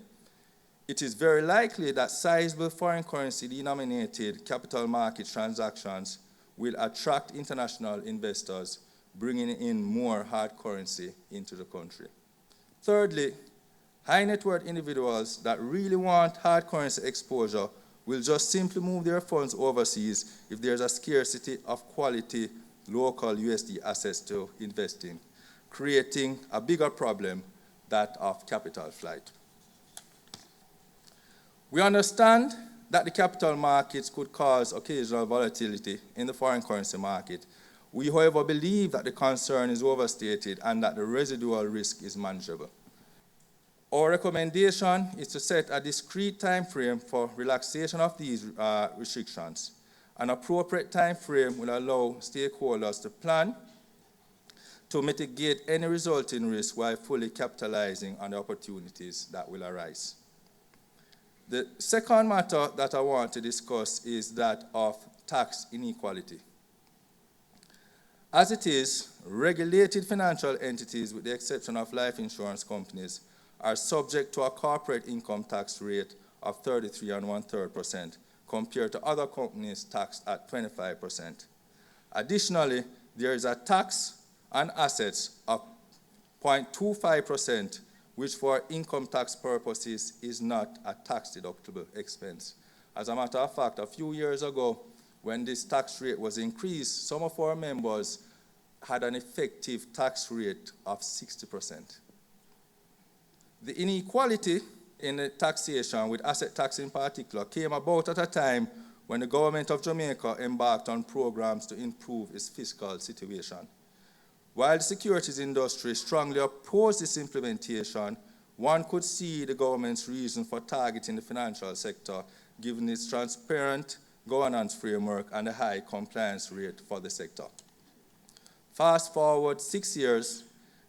it is very likely that sizable foreign currency denominated capital market transactions will attract international investors, bringing in more hard currency into the country. Thirdly, high net worth individuals that really want hard currency exposure will just simply move their funds overseas if there's a scarcity of quality local USD assets to invest in, creating a bigger problem, that of capital flight. We understand that the capital markets could cause occasional volatility in the foreign currency market. We, however, believe that the concern is overstated and that the residual risk is manageable. Our recommendation is to set a discrete time frame for relaxation of these restrictions. An appropriate time frame will allow stakeholders to plan to mitigate any resulting risk while fully capitalizing on the opportunities that will arise. The second matter that I want to discuss is that of tax inequality. As it is, regulated financial entities, with the exception of life insurance companies, are subject to a corporate income tax rate of 33 1/3%, compared to other companies taxed at 25%. Additionally, there is a tax on assets of 0.25%, which for income tax purposes is not a tax-deductible expense. As a matter of fact, a few years ago, when this tax rate was increased, some of our members had an effective tax rate of 60%. The inequality in the taxation, with asset tax in particular, came about at a time when the government of Jamaica embarked on programs to improve its fiscal situation. While the securities industry strongly opposed this implementation, one could see the government's reason for targeting the financial sector, given its transparent governance framework and the high compliance rate for the sector. Fast forward 6 years,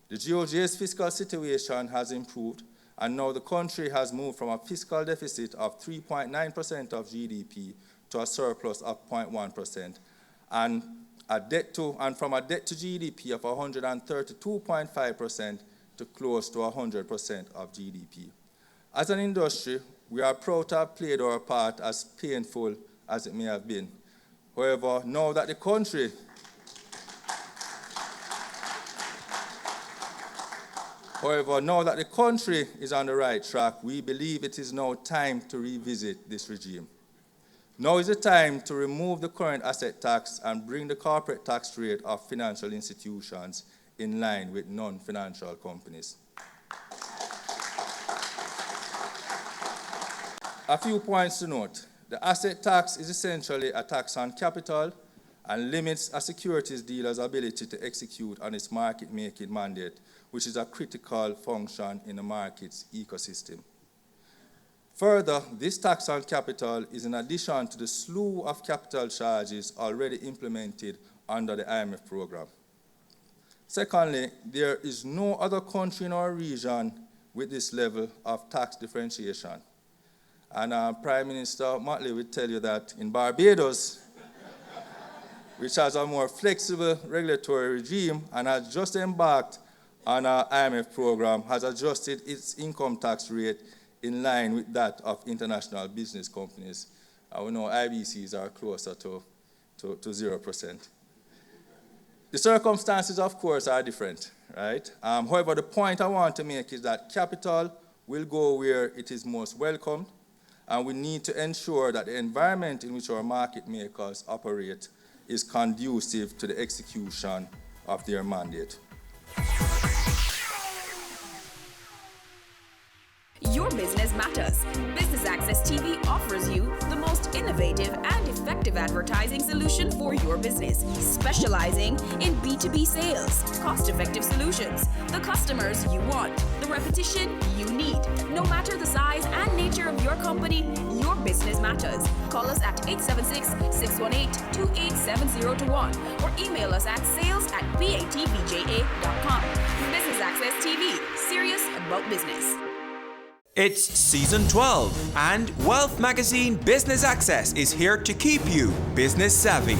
the GOJ's fiscal situation has improved, and now the country has moved from a fiscal deficit of 3.9% of GDP to a surplus of 0.1%, and from a debt to GDP of 132.5% to close to 100% of GDP. As an industry, we are proud to have played our part, as painful as it may have been. However, now that the country is on the right track, we believe it is now time to revisit this regime. Now is the time to remove the current asset tax and bring the corporate tax rate of financial institutions in line with non-financial companies. A few points to note. The asset tax is essentially a tax on capital and limits a securities dealer's ability to execute on its market-making mandate, which is a critical function in the market's ecosystem. Further, this tax on capital is in addition to the slew of capital charges already implemented under the IMF program. Secondly, there is no other country in our region with this level of tax differentiation. And Prime Minister Motley will tell you that in Barbados, which has a more flexible regulatory regime and has just embarked on our IMF program, has adjusted its income tax rate in line with that of international business companies. We know IBCs are closer to 0%. The circumstances, of course, are different. right? However, the point I want to make is that capital will go where it is most welcomed, and we need to ensure that the environment in which our market makers operate is conducive to the execution of their mandate. Your business matters. Business Access TV offers you the most innovative and effective advertising solution for your business, specializing in B2B sales, cost-effective solutions, the customers you want, the repetition you need. No matter the size and nature of your company, your business matters. Call us at 876-618-2870 or email us at sales@batvja.com. Business Access TV, serious about business. It's season 12, and Wealth Magazine Business Access is here to keep you business savvy.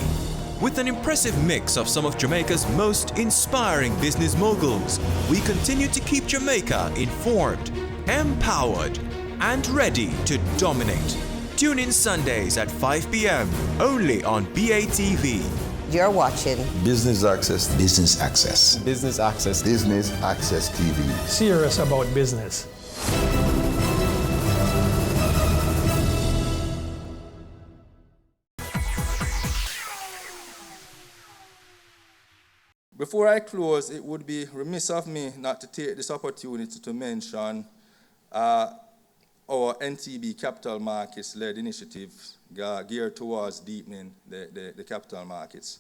With an impressive mix of some of Jamaica's most inspiring business moguls, we continue to keep Jamaica informed, empowered, and ready to dominate. Tune in Sundays at 5 p.m. only on BATV. You're watching Business Access. Business Access. Business Access. Business Access TV. Serious about business. Before I close, it would be remiss of me not to take this opportunity to mention our NTB Capital Markets-led initiative geared towards deepening the capital markets.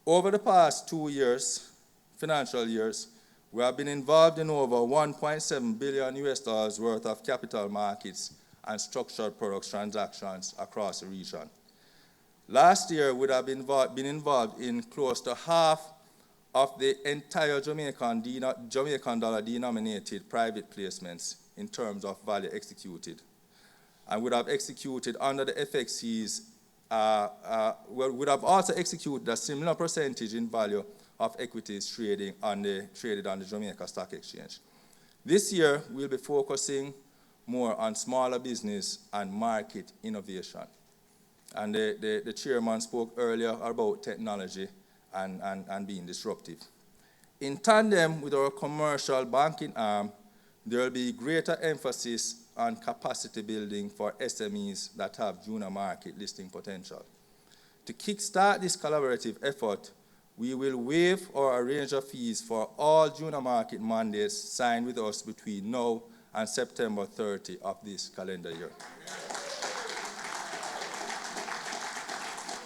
Over the past 2 years, financial years, we have been involved in over $1.7 billion worth of capital markets and structured products transactions across the region. Last year, we would have been involved in close to half of the entire Jamaican dollar denominated private placements in terms of value executed. And would have executed under the FXCs, would have also executed a similar percentage in value of equities traded on the Jamaica Stock Exchange. This year, we'll be focusing more on smaller business and market innovation. And the chairman spoke earlier about technology and being disruptive. In tandem with our commercial banking arm, there will be greater emphasis on capacity building for SMEs that have junior market listing potential. To kickstart this collaborative effort, we will waive or arrange fees for all junior market mandates signed with us between now and September 30 of this calendar year.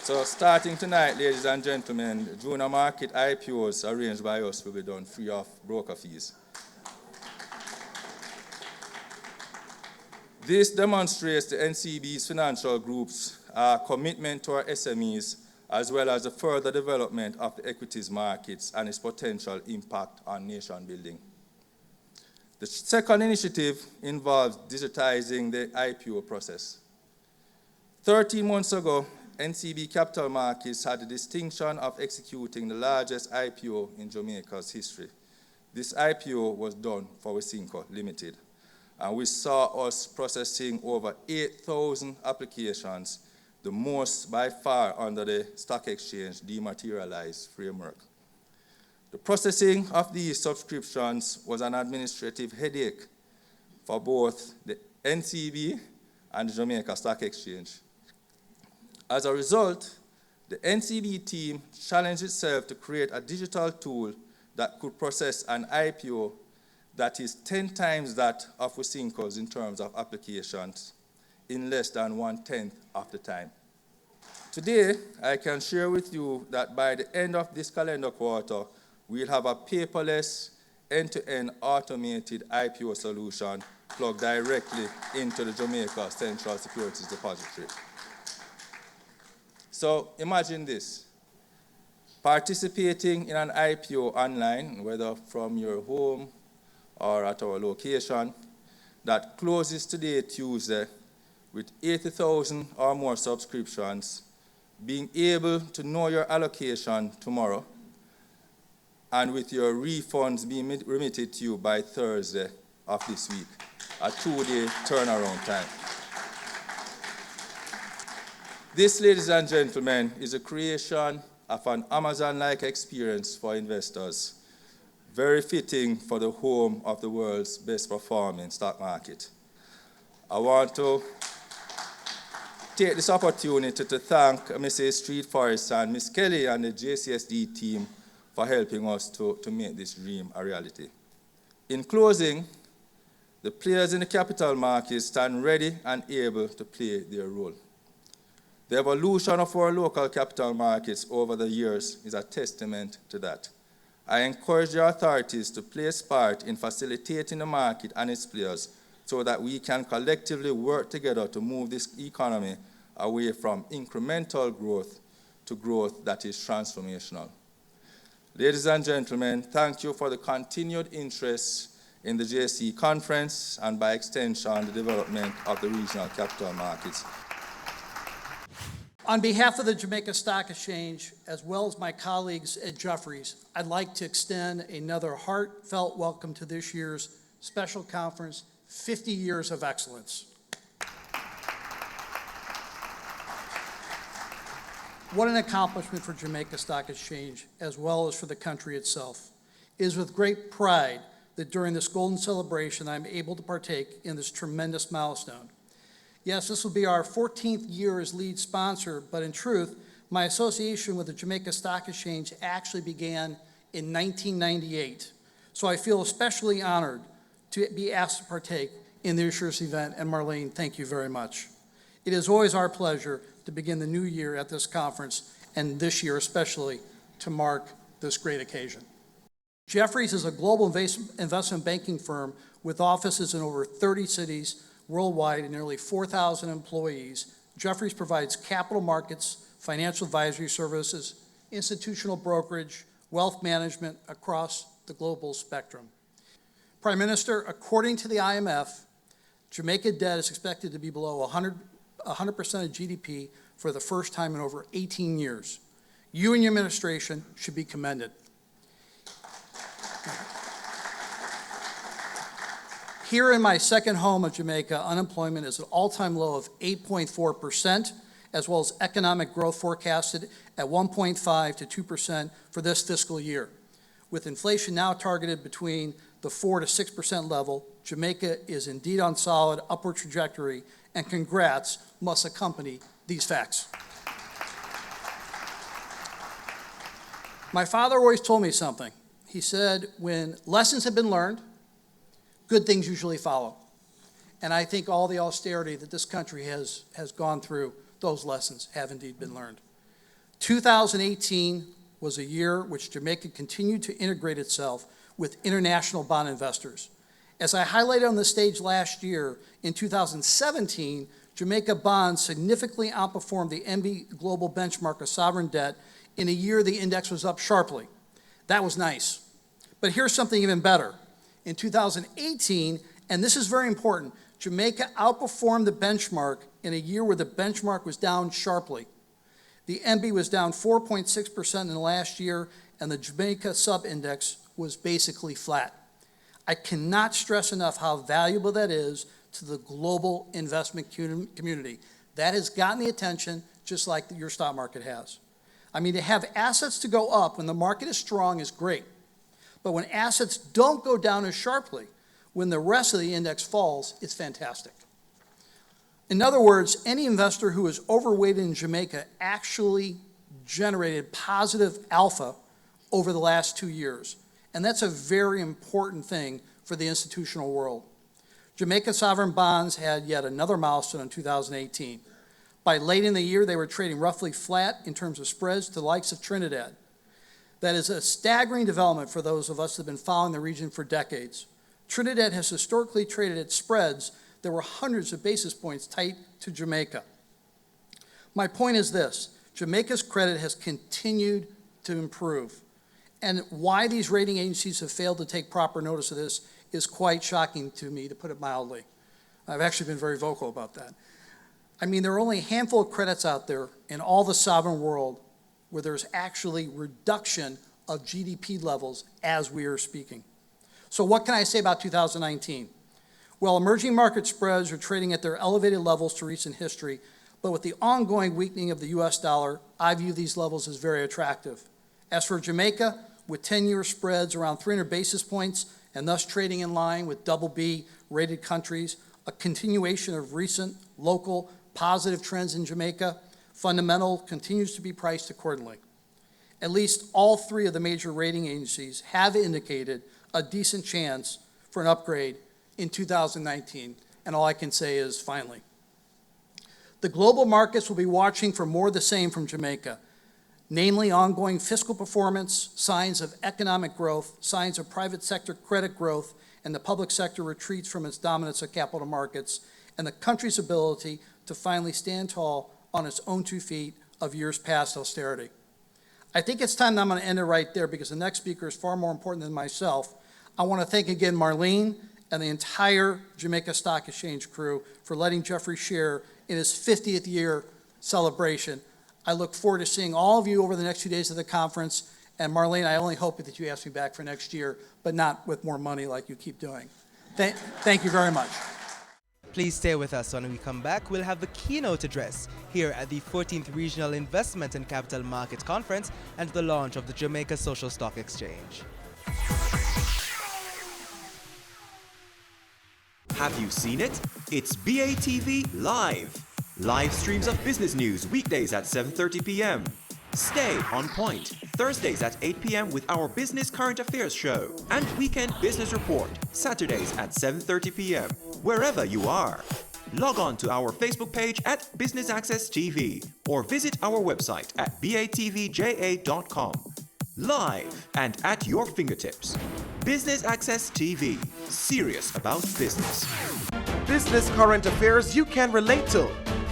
So starting tonight, ladies and gentlemen, junior market IPOs arranged by us will be done free of broker fees. This demonstrates the NCB's financial group's commitment to our SMEs, as well as the further development of the equities markets and its potential impact on nation building. The second initiative involves digitizing the IPO process. 13 months ago, NCB Capital Markets had the distinction of executing the largest IPO in Jamaica's history. This IPO was done for Wisynco Limited, and we saw us processing over 8,000 applications, the most by far under the stock exchange dematerialized framework. The processing of these subscriptions was an administrative headache for both the NCB and the Jamaica Stock Exchange. As a result, the NCB team challenged itself to create a digital tool that could process an IPO that is 10 times that of Wisynco's in terms of applications in less than 1/10 of the time. Today, I can share with you that by the end of this calendar quarter, we'll have a paperless, end-to-end automated IPO solution plugged directly into the Jamaica Central Securities Depository. So imagine this, participating in an IPO online, whether from your home or at our location, that closes today, Tuesday, with 80,000 or more subscriptions, being able to know your allocation tomorrow, and with your refunds being remitted to you by Thursday of this week, a 2-day turnaround time. This, ladies and gentlemen, is a creation of an Amazon-like experience for investors. very fitting for the home of the world's best performing stock market. I want to take this opportunity to thank Mrs. Street Forest and Ms. Kelly and the JCSD team for helping us to make this dream a reality. In closing, the players in the capital markets stand ready and able to play their role. The evolution of our local capital markets over the years is a testament to that. I encourage the authorities to play a part in facilitating the market and its players so that we can collectively work together to move this economy away from incremental growth to growth that is transformational. Ladies and gentlemen, thank you for the continued interest in the JSE conference and by extension the development of the regional capital markets. On behalf of the Jamaica Stock Exchange, as well as my colleagues at Jefferies, I'd like to extend another heartfelt welcome to this year's special conference, 50 Years of Excellence. What an accomplishment for Jamaica Stock Exchange, as well as for the country itself. It is with great pride that during this golden celebration, I'm able to partake in this tremendous milestone. Yes, this will be our 14th year as lead sponsor, but in truth, my association with the Jamaica Stock Exchange actually began in 1998. So I feel especially honored to be asked to partake in this year's event, and Marlene, thank you very much. It is always our pleasure to begin the new year at this conference, and this year especially to mark this great occasion. Jefferies is a global investment banking firm with offices in over 30 cities worldwide and nearly 4,000 employees. Jefferies provides capital markets, financial advisory services, institutional brokerage, wealth management across the global spectrum. Prime Minister, according to the IMF, Jamaica debt is expected to be below 100% of GDP for the first time in over 18 years. You and your administration should be commended. Here in my second home of Jamaica, unemployment is at an all-time low of 8.4%, as well as economic growth forecasted at 1.5 to 2% for this fiscal year. With inflation now targeted between the 4 to 6% level, Jamaica is indeed on solid upward trajectory, and congrats must accompany these facts. My father always told me something. He said, when lessons have been learned, good things usually follow. And I think all the austerity that this country has gone through, those lessons have indeed been learned. 2018 was a year which Jamaica continued to integrate itself with international bond investors. As I highlighted on the stage last year, in 2017, Jamaica bonds significantly outperformed the MB Global benchmark of sovereign debt. In a year, the index was up sharply. That was nice. But here's something even better. In 2018, and this is very important, Jamaica outperformed the benchmark in a year where the benchmark was down sharply. The MB was down 4.6% in the last year, and the Jamaica sub-index was basically flat. I cannot stress enough how valuable that is to the global investment community. That has gotten the attention just like your stock market has. I mean, to have assets to go up when the market is strong is great. But when assets don't go down as sharply, when the rest of the index falls, it's fantastic. In other words, any investor who is overweighted in Jamaica actually generated positive alpha over the last 2 years. And that's a very important thing for the institutional world. Jamaica sovereign bonds had yet another milestone in 2018. By late in the year, they were trading roughly flat in terms of spreads to the likes of Trinidad. That is a staggering development for those of us that have been following the region for decades. Trinidad has historically traded at spreads that were hundreds of basis points tight to Jamaica. My point is this: Jamaica's credit has continued to improve. And why these rating agencies have failed to take proper notice of this is quite shocking to me, to put it mildly. I've actually been very vocal about that. I mean, there are only a handful of credits out there in all the sovereign world where there's actually reduction of GDP levels as we are speaking. So what can I say about 2019? Well, emerging market spreads are trading at their elevated levels to recent history, but with the ongoing weakening of the US dollar, I view these levels as very attractive. As for Jamaica, with 10-year spreads around 300 basis points and thus trading in line with BB rated countries, a continuation of recent local positive trends in Jamaica, fundamental continues to be priced accordingly. At least all three of the major rating agencies have indicated a decent chance for an upgrade in 2019, and all I can say is finally. The global markets will be watching for more of the same from Jamaica, namely ongoing fiscal performance, signs of economic growth, signs of private sector credit growth, and the public sector retreats from its dominance of capital markets, and the country's ability to finally stand tall on its own 2 feet of years past austerity. I think it's time that I'm going to end it right there because the next speaker is far more important than myself. I want to thank again Marlene and the entire Jamaica Stock Exchange crew for letting Jeffrey share in his 50th year celebration. I look forward to seeing all of you over the next few days of the conference. And Marlene, I only hope that you ask me back for next year, but not with more money like you keep doing. Thank you very much. Please stay with us. When we come back, we'll have the keynote address here at the 14th Regional Investment and Capital Markets Conference and the launch of the Jamaica Social Stock Exchange. Have you seen it? It's BATV Live. Live streams of business news weekdays at 7:30 p.m. Stay on point Thursdays at 8 p.m. with our Business Current Affairs show and Weekend Business Report Saturdays at 7:30 p.m. wherever you are. Log on to our Facebook page at Business Access TV or visit our website at batvja.com. Live and at your fingertips. Business Access TV, serious about business. Business current affairs you can relate to.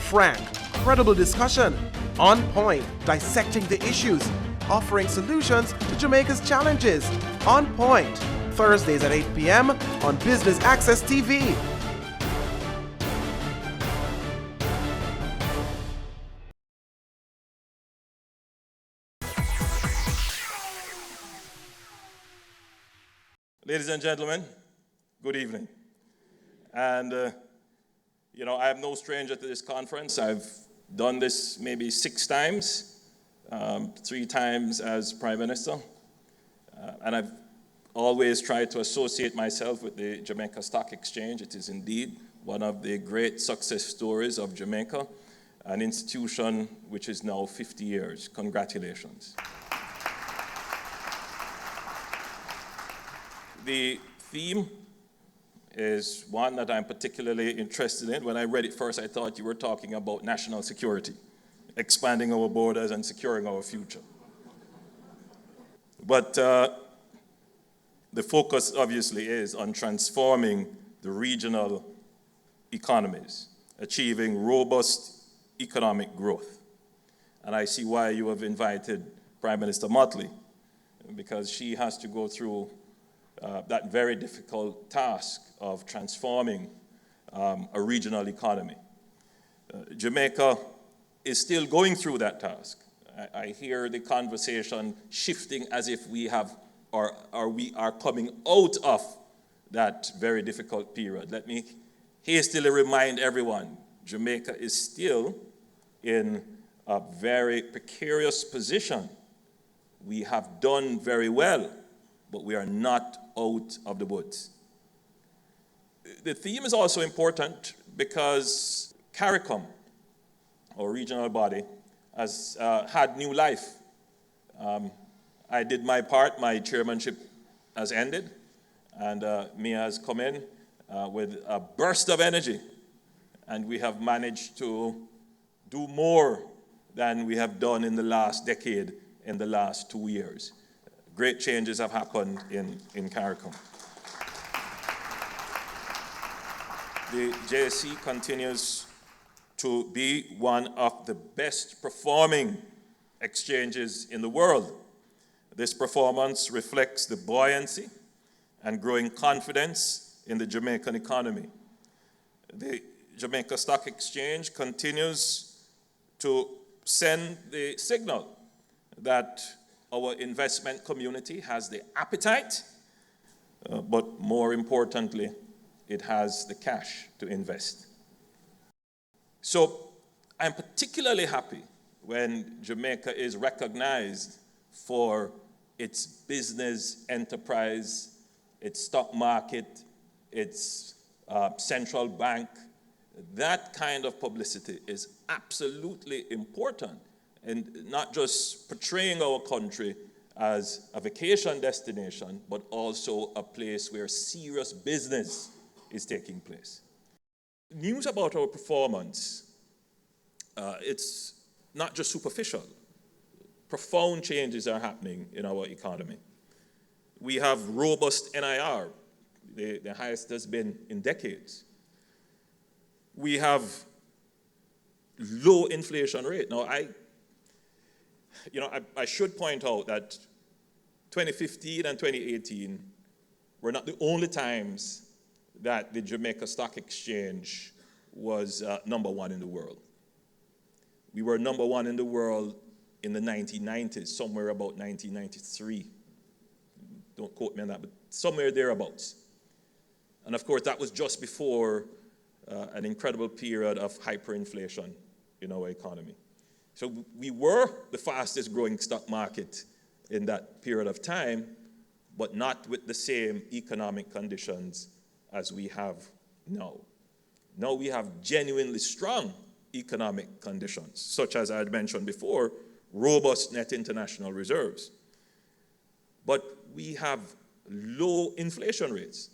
Frank, credible discussion. On point, dissecting the issues. Offering solutions to Jamaica's challenges. On point, Thursdays at 8 p.m. on Business Access TV. Ladies and gentlemen, good evening. And, I am no stranger to this conference. I've done this maybe 6 times, 3 times as Prime Minister. And I've always tried to associate myself with the Jamaica Stock Exchange. It is indeed one of the great success stories of Jamaica, an institution which is now 50 years. Congratulations. The theme is one that I'm particularly interested in. When I read it first, I thought you were talking about national security, expanding our borders and securing our future. But the focus obviously is on transforming the regional economies, achieving robust economic growth. And I see why you have invited Prime Minister Motley, because she has to go through that very difficult task of transforming a regional economy. Jamaica is still going through that task. I hear the conversation shifting as if we have or we are coming out of that very difficult period. Let me hastily remind everyone, Jamaica is still in a very precarious position. We have done very well, but we are not out of the woods. The theme is also important because CARICOM, our regional body, has had new life. I did my part, my chairmanship has ended, and Mia has come in with a burst of energy, and we have managed to do more than we have done in the last decade, in the last 2 years. Great changes have happened in CARICOM. The JSC continues to be one of the best performing exchanges in the world. This performance reflects the buoyancy and growing confidence in the Jamaican economy. The Jamaica Stock Exchange continues to send the signal that our investment community has the appetite, but more importantly, it has the cash to invest. So I'm particularly happy when Jamaica is recognized for its business enterprise, its stock market, its central bank. That kind of publicity is absolutely important, and not just portraying our country as a vacation destination, but also a place where serious business is taking place. News about our performance, it's not just superficial. Profound changes are happening in our economy. We have robust NIR, the highest has been in decades. We have low inflation rate. Now, I should point out that 2015 and 2018 were not the only times that the Jamaica Stock Exchange was #1 in the world. We were #1 in the world in the 1990s, somewhere about 1993. Don't quote me on that, but somewhere thereabouts. And of course, that was just before an incredible period of hyperinflation in our economy. So we were the fastest growing stock market in that period of time, but not with the same economic conditions as we have now. Now we have genuinely strong economic conditions, such as I had mentioned before, robust net international reserves. But we have low inflation rates,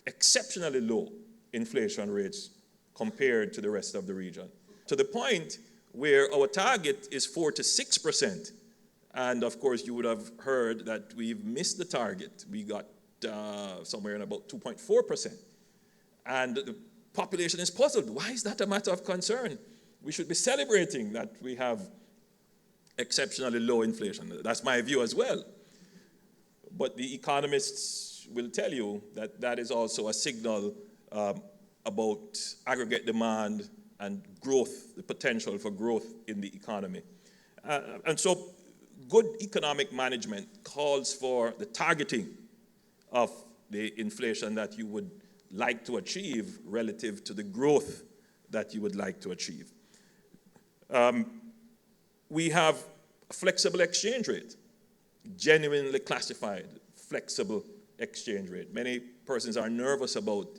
exceptionally low inflation rates compared to the rest of the region, to the point where our target is 4 to 6%. And of course, you would have heard that we've missed the target. We got somewhere in about 2.4%. And the population is puzzled. Why is that a matter of concern? We should be celebrating that we have exceptionally low inflation. That's my view as well. But the economists will tell you that that is also a signal about aggregate demand and growth, the potential for growth in the economy. And so good economic management calls for the targeting of the inflation that you would like to achieve relative to the growth that you would like to achieve. We have a flexible exchange rate, genuinely classified, flexible exchange rate. Many persons are nervous about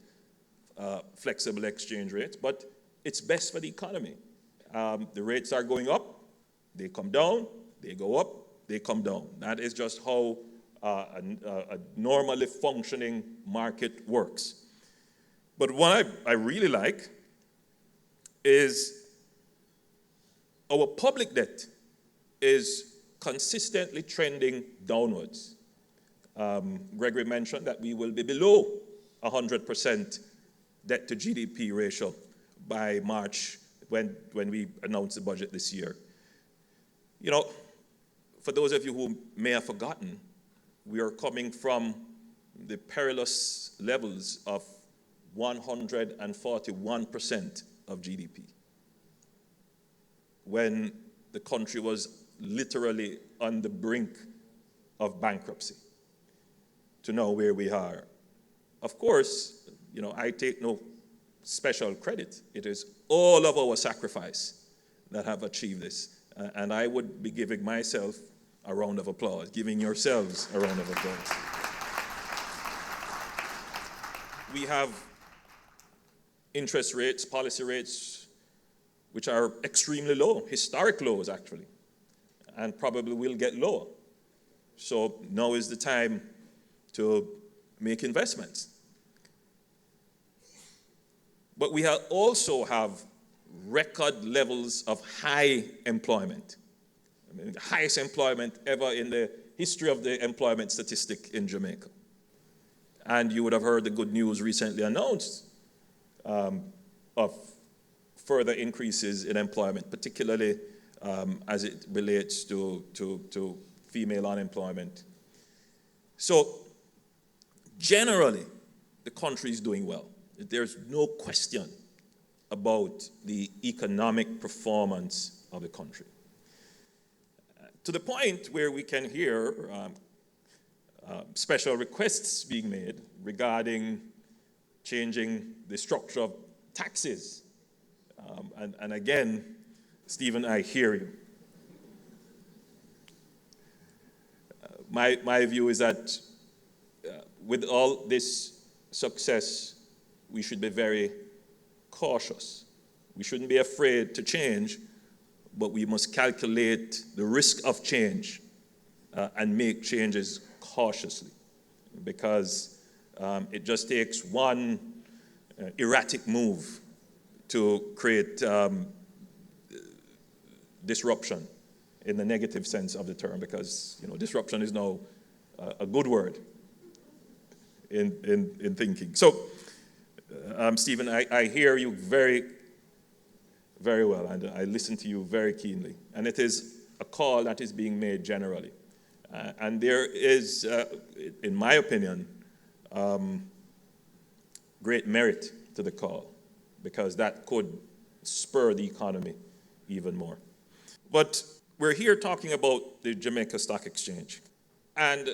flexible exchange rates, but it's best for the economy. The rates are going up, they come down, they go up, they come down. That is just how a normally functioning market works. But what I really like is our public debt is consistently trending downwards. Gregory mentioned that we will be below 100% debt to GDP ratio by March when we announce the budget this year. You know, for those of you who may have forgotten, we are coming from the perilous levels of 141% of GDP, when the country was literally on the brink of bankruptcy, to know where we are. Of course, you know, I take no special credit. It is all of our sacrifice that have achieved this. And I would be giving myself a round of applause, giving yourselves a round of applause. We have interest rates, policy rates, which are extremely low, historic lows actually, and probably will get lower. So now is the time to make investments. But we also have record levels of high employment. I mean, the highest employment ever in the history of the employment statistic in Jamaica. And you would have heard the good news recently announced of further increases in employment, particularly as it relates to female unemployment. So generally, the country is doing well. There's no question about the economic performance of the country. To the point where we can hear special requests being made regarding changing the structure of taxes. And again, Stephen, I hear you. my view is that with all this success, we should be very cautious. We shouldn't be afraid to change, but we must calculate the risk of change and make changes cautiously, because it just takes one erratic move to create disruption in the negative sense of the term, because disruption is now a good word in thinking. So, Stephen, I hear you very, very well, and I listen to you very keenly. And it is a call that is being made generally. And there is, in my opinion, great merit to the call, because that could spur the economy even more. But we're here talking about the Jamaica Stock Exchange. And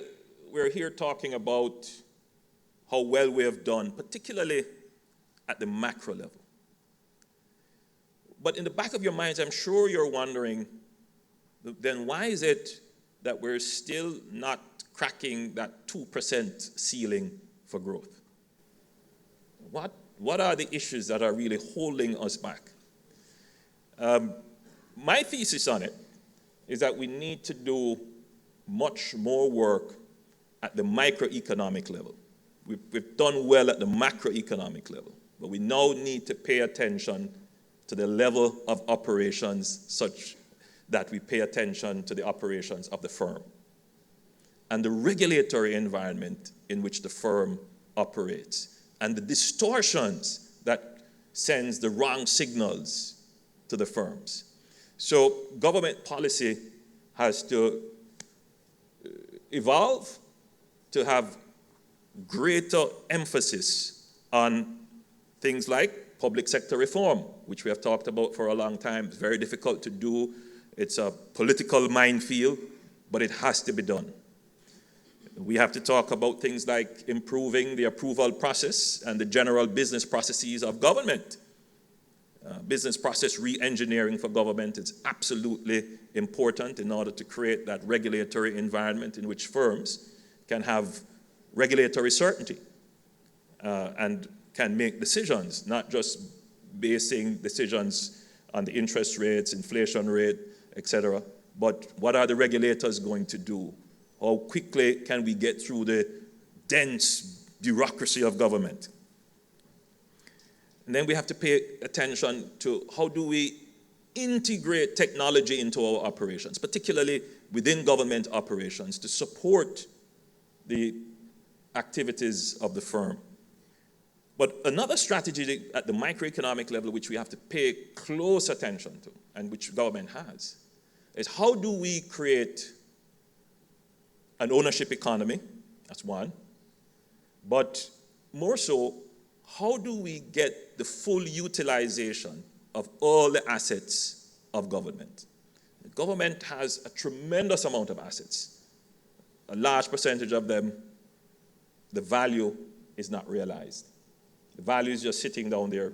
we're here talking about how well we have done, particularly at the macro level. But in the back of your minds, I'm sure you're wondering, then why is it that we're still not cracking that 2% ceiling for growth? What are the issues that are really holding us back? My thesis on it is that we need to do much more work at the microeconomic level. We've done well at the macroeconomic level, but we now need to pay attention to the level of operations such that we pay attention to the operations of the firm and the regulatory environment in which the firm operates and the distortions that sends the wrong signals to the firms. So government policy has to evolve to have greater emphasis on things like public sector reform, which we have talked about for a long time. It's very difficult to do. It's a political minefield, but it has to be done. We have to talk about things like improving the approval process and the general business processes of government. Business process re-engineering for government is absolutely important in order to create that regulatory environment in which firms can have regulatory certainty and can make decisions, not just basing decisions on the interest rates, inflation rate, etc. But what are the regulators going to do? How quickly can we get through the dense bureaucracy of government? And then we have to pay attention to how do we integrate technology into our operations, particularly within government operations, to support the activities of the firm. But another strategy at the microeconomic level, which we have to pay close attention to, and which government has, is how do we create an ownership economy? That's one. But more so, how do we get the full utilization of all the assets of government? The government has a tremendous amount of assets. A large percentage of them, the value is not realized. The value is just sitting down there,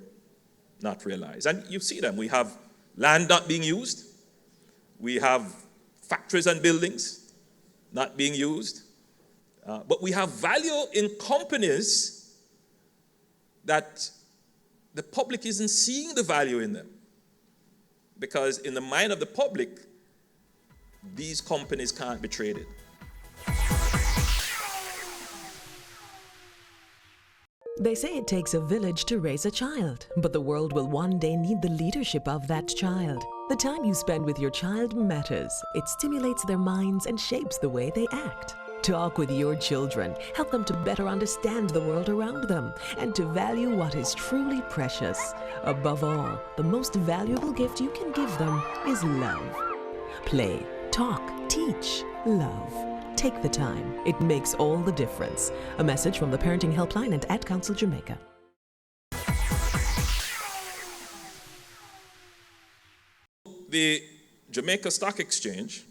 not realized. And you see them. We have land not being used. We have factories and buildings not being used. But we have value in companies that the public isn't seeing the value in them. Because in the mind of the public, these companies can't be traded. They say it takes a village to raise a child, but the world will one day need the leadership of that child. The time you spend with your child matters. It stimulates their minds and shapes the way they act. Talk with your children. Help them to better understand the world around them and to value what is truly precious. Above all, the most valuable gift you can give them is love. Play, talk, teach, love. Take the time. It makes all the difference. A message from the Parenting Helpline and Ad Council Jamaica. The Jamaica Stock Exchange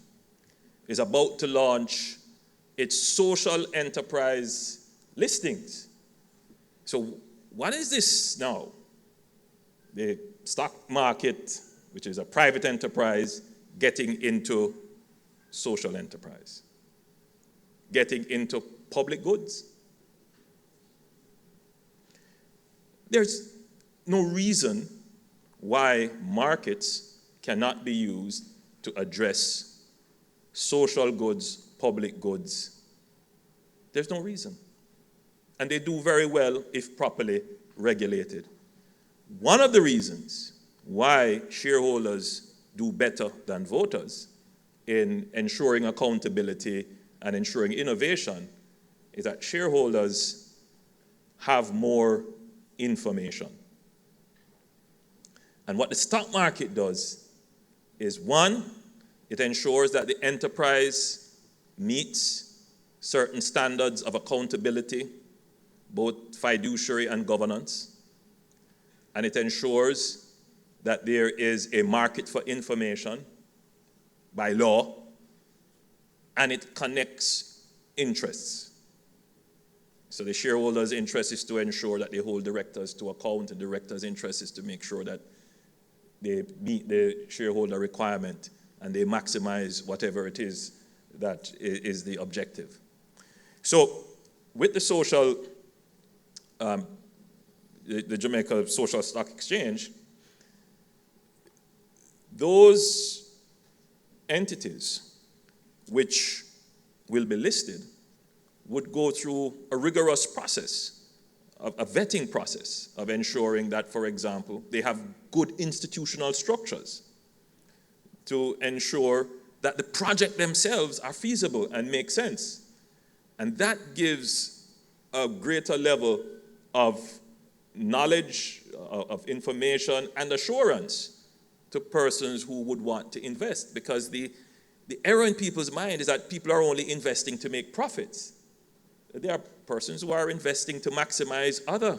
is about to launch its social enterprise listings. So what is this now? The stock market, which is a private enterprise, getting into social enterprise. getting into public goods. There's no reason why markets cannot be used to address social goods, public goods. There's no reason. And they do very well if properly regulated. One of the reasons why shareholders do better than voters in ensuring accountability and ensuring innovation is that shareholders have more information. And what the stock market does is, one, it ensures that the enterprise meets certain standards of accountability, both fiduciary and governance. And it ensures that there is a market for information by law, and it connects interests. So the shareholders' interest is to ensure that they hold directors to account, and directors' interest is to make sure that they meet the shareholder requirement and they maximize whatever it is that is the objective. So with the social, the Jamaica Social Stock Exchange, those entities which will be listed would go through a rigorous process, a vetting process of ensuring that, for example, they have good institutional structures to ensure that the project themselves are feasible and make sense. And that gives a greater level of knowledge, of information, and assurance to persons who would want to invest. Because the error in people's mind is that people are only investing to make profits. There are persons who are investing to maximize other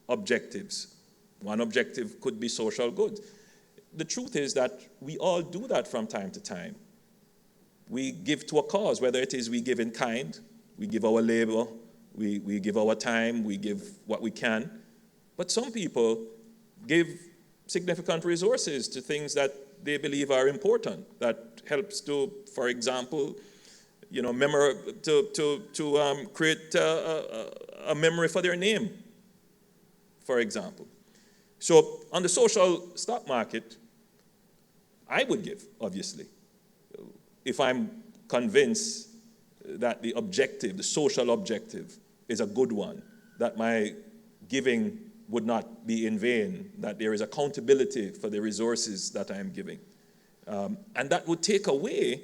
objectives. One objective could be social good. The truth is that we all do that from time to time. We give to a cause, whether it is we give in kind, we give our labor, we give our time, we give what we can. But some people give significant resources to things that they believe are important, that helps to, for example, create a memory for their name, for example. So on the social stock market, I would give, obviously, if I'm convinced that the objective, the social objective, is a good one, that my giving would not be in vain, that there is accountability for the resources that I am giving. And that would take away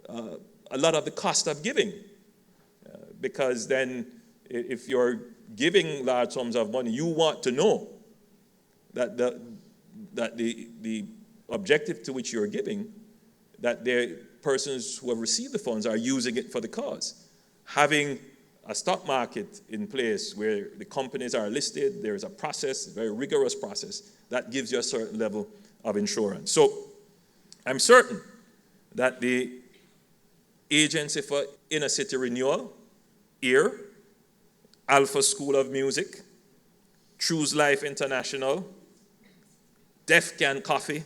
a lot of the cost of giving. Because then if you're giving large sums of money, you want to know that the objective to which you're giving, that the persons who have received the funds are using it for the cause. Having a stock market in place where the companies are listed, there is a process, a very rigorous process, that gives you a certain level of insurance. So I'm certain that the Agency for Inner City Renewal, EAR, Alpha School of Music, Choose Life International, Def Can Coffee,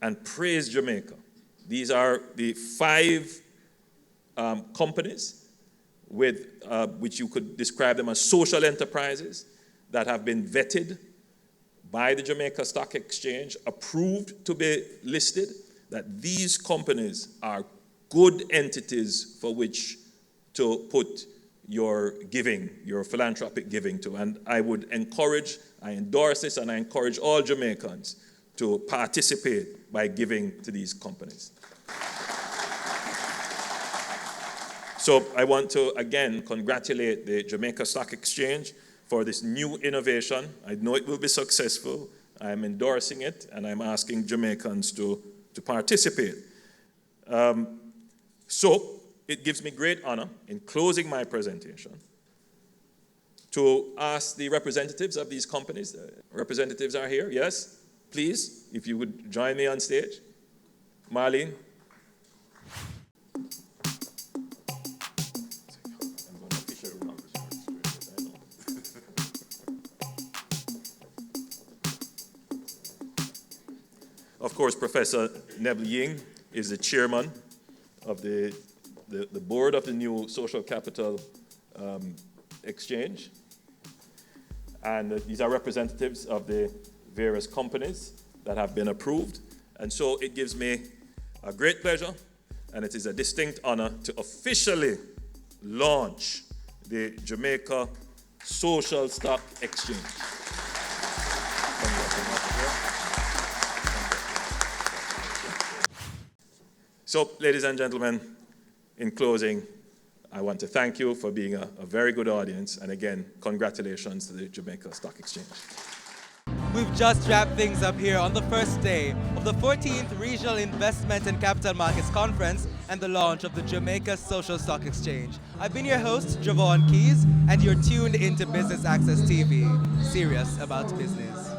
and Praise Jamaica. These are the 5 companies with which you could describe them as social enterprises that have been vetted by the Jamaica Stock Exchange, approved to be listed, that these companies are good entities for which to put your giving, your philanthropic giving to. And I would encourage, I endorse this, and I encourage all Jamaicans to participate by giving to these companies. So I want to, again, congratulate the Jamaica Stock Exchange for this new innovation. I know it will be successful. I'm endorsing it, and I'm asking Jamaicans to participate. So it gives me great honor, in closing my presentation, to ask the representatives of these companies. The representatives are here, yes? Please, if you would join me on stage. Marlene. Of course, Professor Neville Ying is the chairman of the the board of the new Social Capital Exchange. And these are representatives of the various companies that have been approved. And so it gives me a great pleasure, and it is a distinct honor to officially launch the Jamaica Social Stock Exchange. So, ladies and gentlemen, in closing, I want to thank you for being a very good audience, and again, congratulations to the Jamaica Stock Exchange. We've just wrapped things up here on the first day of the 14th Regional Investment and Capital Markets Conference and the launch of the Jamaica Social Stock Exchange. I've been your host, Javon Keys, and you're tuned into Business Access TV, serious about business.